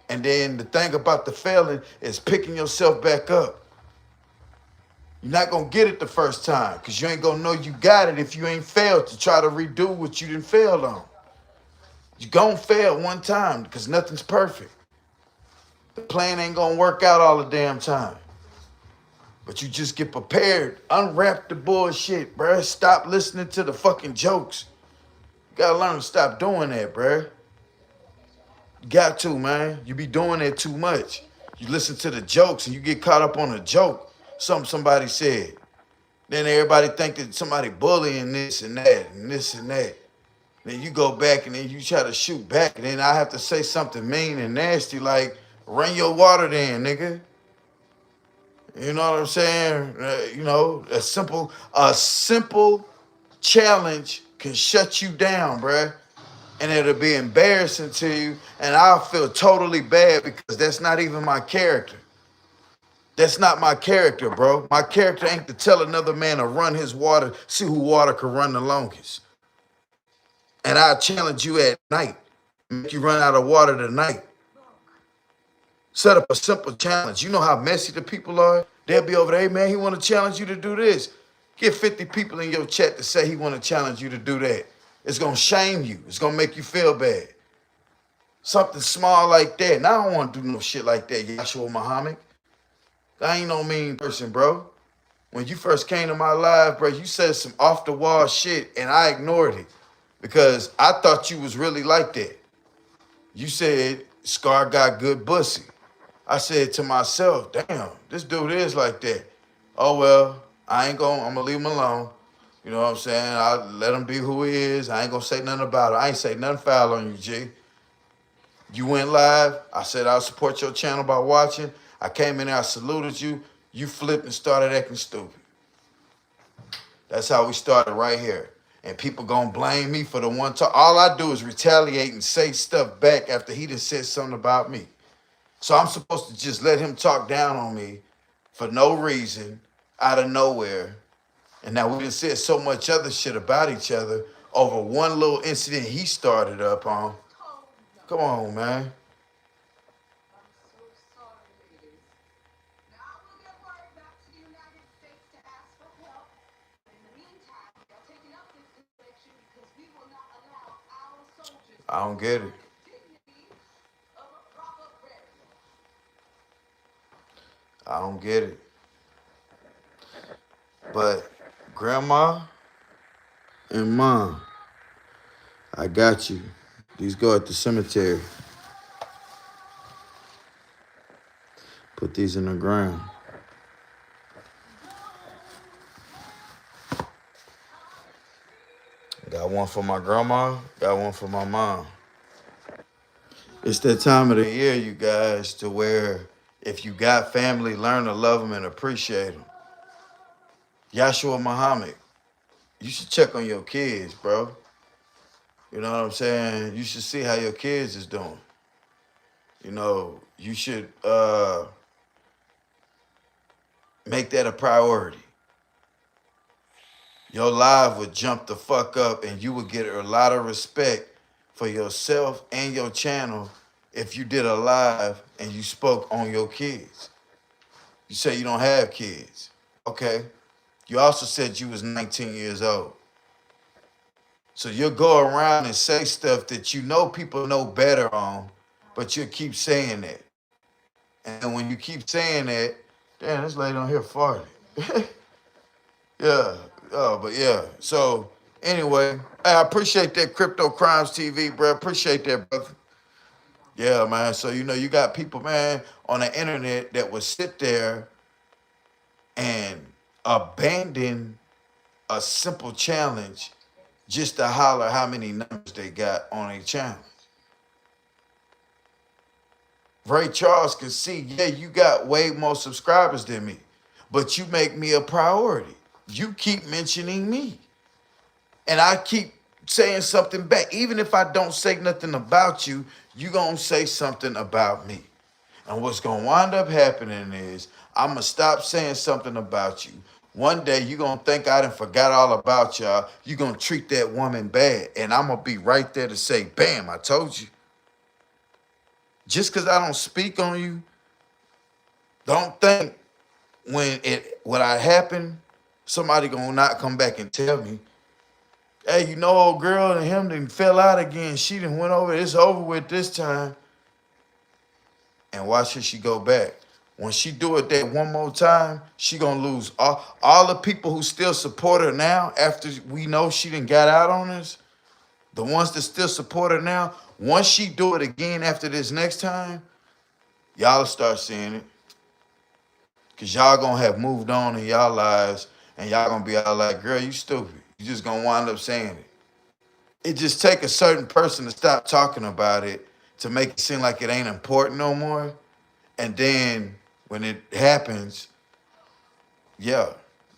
And then the thing about the failing is picking yourself back up. You're not gonna get it the first time, because you ain't gonna know you got it if you ain't failed to try to redo what you didn't fail on. You gonna fail one time, because nothing's perfect. The plan ain't gonna work out all the damn time. But you just get prepared. Unwrap the bullshit, bruh. Stop listening to the fucking jokes. You gotta learn to stop doing that, bruh. You got to, man. You be doing that too much. You listen to the jokes and you get caught up on a joke. Something somebody said. Then everybody think that somebody bullying this and that and this and that. Then you go back and then you try to shoot back. And then I have to say something mean and nasty like, run your water then, nigga. You know what I'm saying? A simple challenge can shut you down, bruh. And it'll be embarrassing to you. And I'll feel totally bad because that's not even my character. That's not my character, bro. My character ain't to tell another man to run his water, see who water can run the longest. And I challenge you at night. Make you run out of water tonight. Set up a simple challenge. You know how messy the people are? They'll be over there, hey man, he want to challenge you to do this. Get 50 people in your chat to say he want to challenge you to do that. It's going to shame you. It's going to make you feel bad. Something small like that. And I don't want to do no shit like that, Joshua Muhammad. I ain't no mean person, bro. When you first came to my live, bro, you said some off the wall shit and I ignored it because I thought you was really like that. You said Scar got good pussy. I said to myself, damn, this dude is like that. Oh well, I'm gonna leave him alone. You know what I'm saying? I'll let him be who he is. I ain't gonna say nothing about it. I ain't say nothing foul on you, G. You went live. I said I'll support your channel by watching. I came in there, I saluted you. You flipped and started acting stupid. That's how we started right here. And people gonna blame me for the one talk. All I do is retaliate and say stuff back after he just said something about me. So I'm supposed to just let him talk down on me for no reason, out of nowhere. And now we done said so much other shit about each other over one little incident he started up on. Come on, man. I don't get it. I don't get it. But grandma and mom, I got you. These go at the cemetery. Put these in the ground. Got one for my grandma, got one for my mom. It's that time of the year, you guys, to where if you got family, learn to love them and appreciate them. Yahshua Muhammad, you should check on your kids, bro. You know what I'm saying? You should see how your kids is doing. You should make that a priority. Your live would jump the fuck up and you would get a lot of respect for yourself and your channel if you did a live and you spoke on your kids. You say you don't have kids. Okay. You also said you was 19 years old. So you'll go around and say stuff that you know people know better on, but you'll keep saying that. And when you keep saying that, damn, this lady on here farted. Yeah. Oh, but yeah. So anyway, I appreciate that Crypto Crimes TV, bro. Appreciate that, brother. Yeah, man. So you got people, man, on the internet that will sit there and abandon a simple challenge just to holler how many numbers they got on a challenge. Ray Charles can see, yeah, you got way more subscribers than me, but you make me a priority. You keep mentioning me. And I keep saying something back. Even if I don't say nothing about you, you gonna say something about me. And what's gonna wind up happening is I'm gonna stop saying something about you. One day you gonna think I done forgot all about y'all. You gonna treat that woman bad. And I'm gonna be right there to say, bam, I told you. Just because I don't speak on you, don't think when I happen, somebody gonna not come back and tell me, hey, old girl and him done fell out again. She done went over. It's over with this time. And watch her she go back. When she do it that one more time, she gonna lose all the people who still support her now after we know she done got out on us. The ones that still support her now, once she do it again after this next time, y'all start seeing it. Cause y'all gonna have moved on in y'all lives and y'all gonna be all like, girl, you stupid. You just gonna wind up saying it. It just take a certain person to stop talking about it to make it seem like it ain't important no more. And then when it happens, yeah,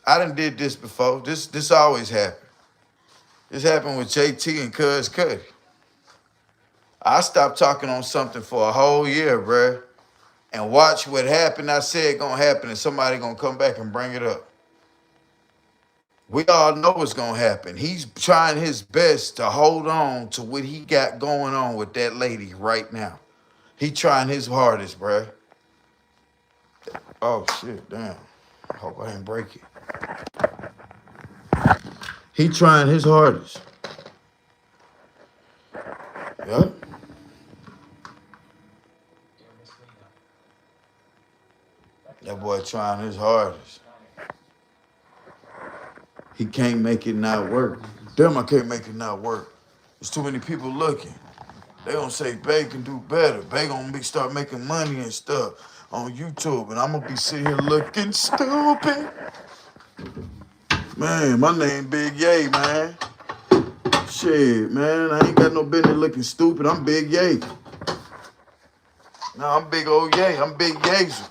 I done did this before. This always happened. This happened with JT and Cuz Cuddy. I stopped talking on something for a whole year, bruh. And watch what happened. I said gonna happen, and somebody gonna come back and bring it up. We all know what's gonna happen. He's trying his best to hold on to what he got going on with that lady right now. He trying his hardest, bruh. Oh shit, damn. I hope I didn't break it. He trying his hardest. Yep. That boy trying his hardest. He can't make it not work. Damn, I can't make it not work. There's too many people looking. They gonna say Bay can do better. Bay gonna start making money and stuff on YouTube, and I'm gonna be sitting here looking stupid. Man, my name Big Yay, man. Shit, man, I ain't got no business looking stupid. I'm Big Yay. No, I'm Big old Yay. I'm Big Yazel.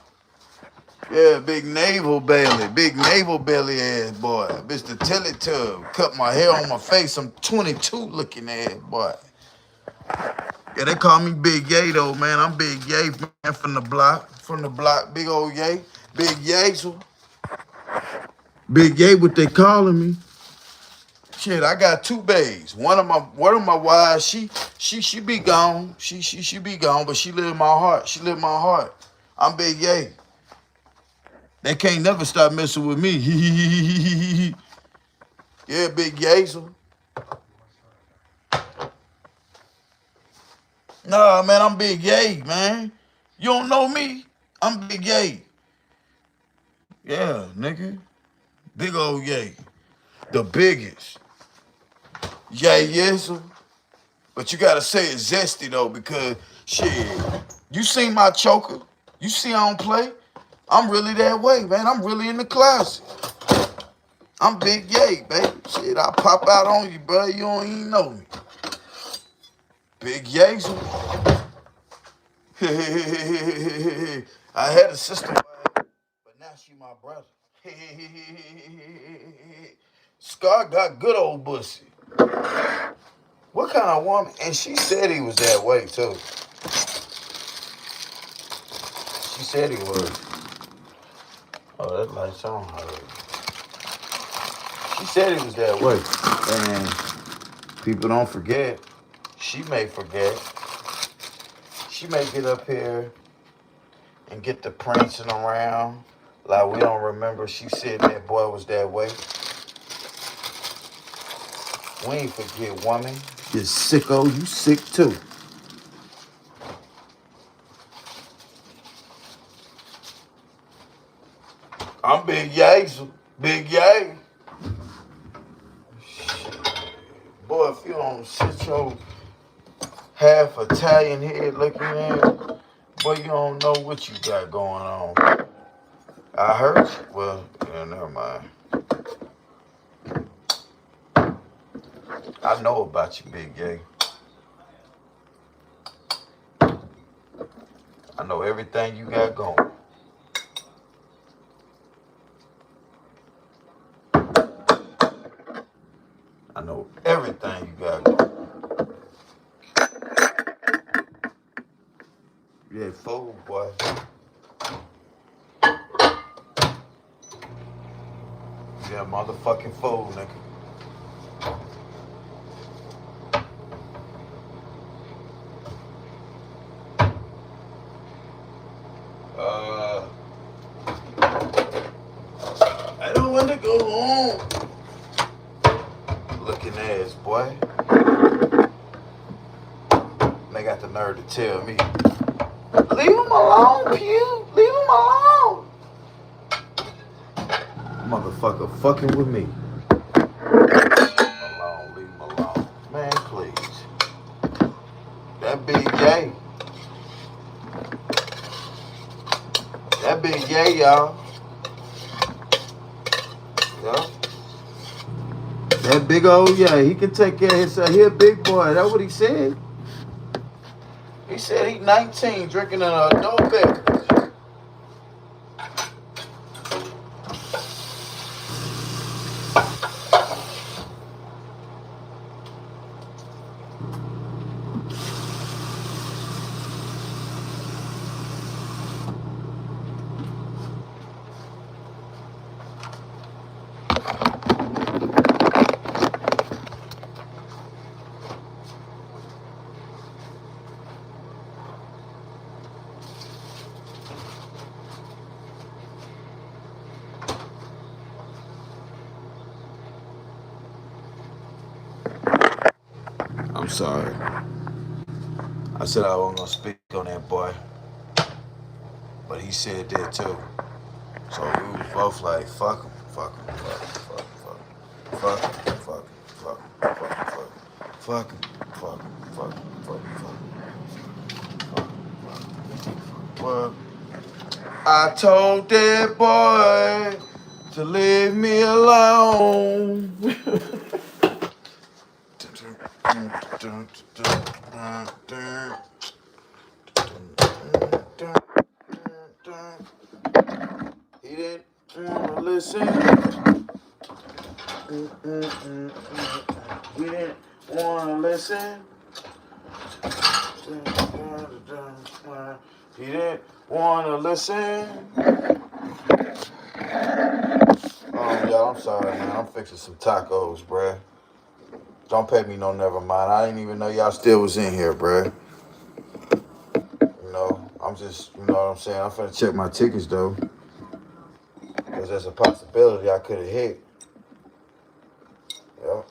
Yeah, big navel belly ass boy. Bitch, the Teletub. Cut my hair on my face. I'm 22 looking ass boy. Yeah, they call me Big Yay though, man. I'm Big Yay, man, from the block. From the block, big old Yay. Big Yazel. Big Yay, what they calling me. Shit, I got two bays. One of my wives, she be gone. She be gone, but she live in my heart. She live in my heart. I'm Big Yay. They can't never stop messing with me. Yeah, Big Yazel. Nah, man, I'm Big Yay, man. You don't know me? I'm Big Yay. Yeah, nigga. Big old Yay. The biggest. Yay Yazel. But you gotta say it zesty though, because shit, you seen my choker. You see I don't play. I'm really that way, man. I'm really in the closet. I'm Big Yay, baby. Shit, I pop out on you, bro. You don't even know me. Big Yazel. I had a sister, but now she my brother. Scar got good old pussy. What kind of woman? And she said he was that way too. She said he was. Oh, that light's on already. She said he was that way. And people don't forget. She may forget. She may get up here and get the prancing around like we don't remember she said that boy was that way. We ain't forget, woman. You sicko, you sick too. I'm Big Yazel. Big Yay. Boy, if you don't sit your half Italian head looking at, boy, you don't know what you got going on. I heard you. Well, yeah, never mind. I know about you, Big Yay. I know everything you got going. I know everything you got going. Yeah, fool, boy. Yeah, motherfucking fool, nigga. I don't want to go home. Looking ass, boy. They got the nerve to tell me, leave him alone, Pew. Leave him alone. Motherfucker fucking with me. Alone, leave him alone. Man, please. That Big Yay. That Big Yay, y'all. Yeah. That big old Yay. He can take care of himself. He a big boy. That's what he said. He said he 19 drinking an adult beverage. I'm sorry. I said I wasn't gonna speak on that boy, but he said that too. So we was both like, fuck him, fuck him, fuck him, fuck him, fuck him, fuck him, fuck him, fuck him, fuck him, fuck him, fuck him, fuck him. Well, I told that boy to leave me alone. He didn't want to listen. He didn't want to listen. He didn't want to listen. Y'all, I'm sorry, man. I'm fixing some tacos, bruh. Don't pay me no never mind. I didn't even know y'all still was in here, bruh. You know, I'm just, you know what I'm saying? I'm finna check my tickets, though. Because there's a possibility I could have hit. Yep.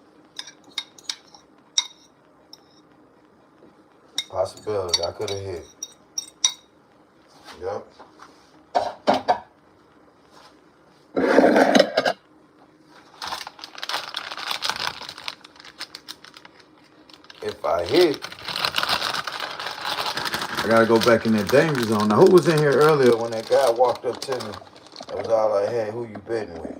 Possibility I could have hit. Yep. If I hit, I gotta go back in that danger zone. Now, who was in here earlier when that guy walked up to me? It was all like, hey, who you betting with?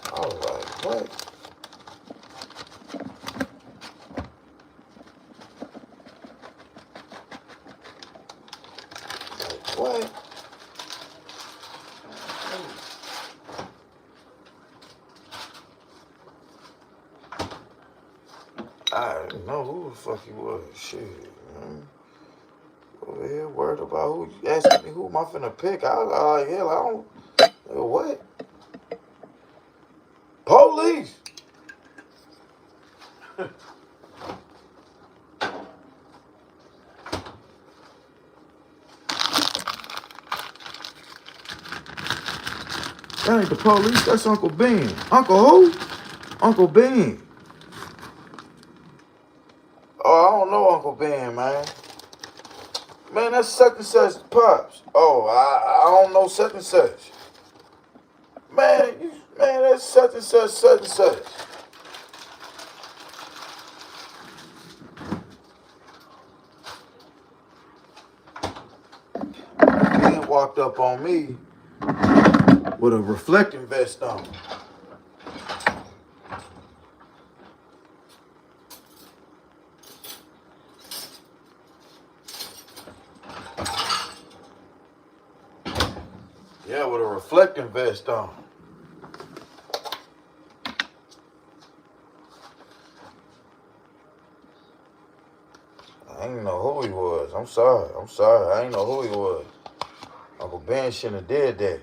I was like, what? Like, what? I didn't know who the fuck he was. Shit, man. Over here worried about who you asking me who am I finna pick. I was like, hell, I don't. What? Police! That ain't the police, that's Uncle Ben. Uncle who? Uncle Ben. Oh, I don't know Uncle Ben, man. Man, that's such and such Pops. Oh, I don't know such and such. Man, that's such and such, such and such. Ben walked up on me with a reflecting vest on. Yeah, with a reflecting vest on. I didn't know who he was. I'm sorry. I didn't know who he was. Uncle Ben shouldn't have did that.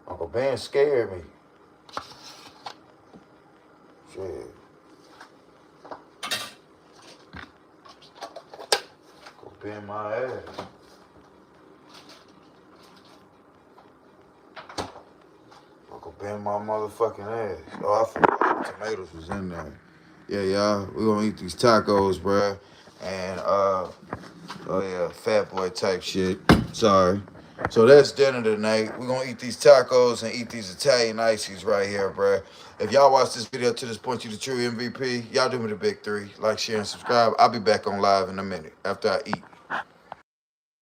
Uncle Ben scared me. Shit. Uncle Ben my ass. Uncle Ben my motherfucking ass. Oh, I forgot the tomatoes was in there. Yeah, y'all. We gonna eat these tacos, bruh. And oh yeah, fat boy type shit. Sorry. So that's dinner tonight. We're gonna eat these tacos and eat these Italian ices right here, bruh. If y'all watch this video to this point, you the true MVP. Y'all do me the big three. Like, share, and subscribe. I'll be back on live in a minute after I eat.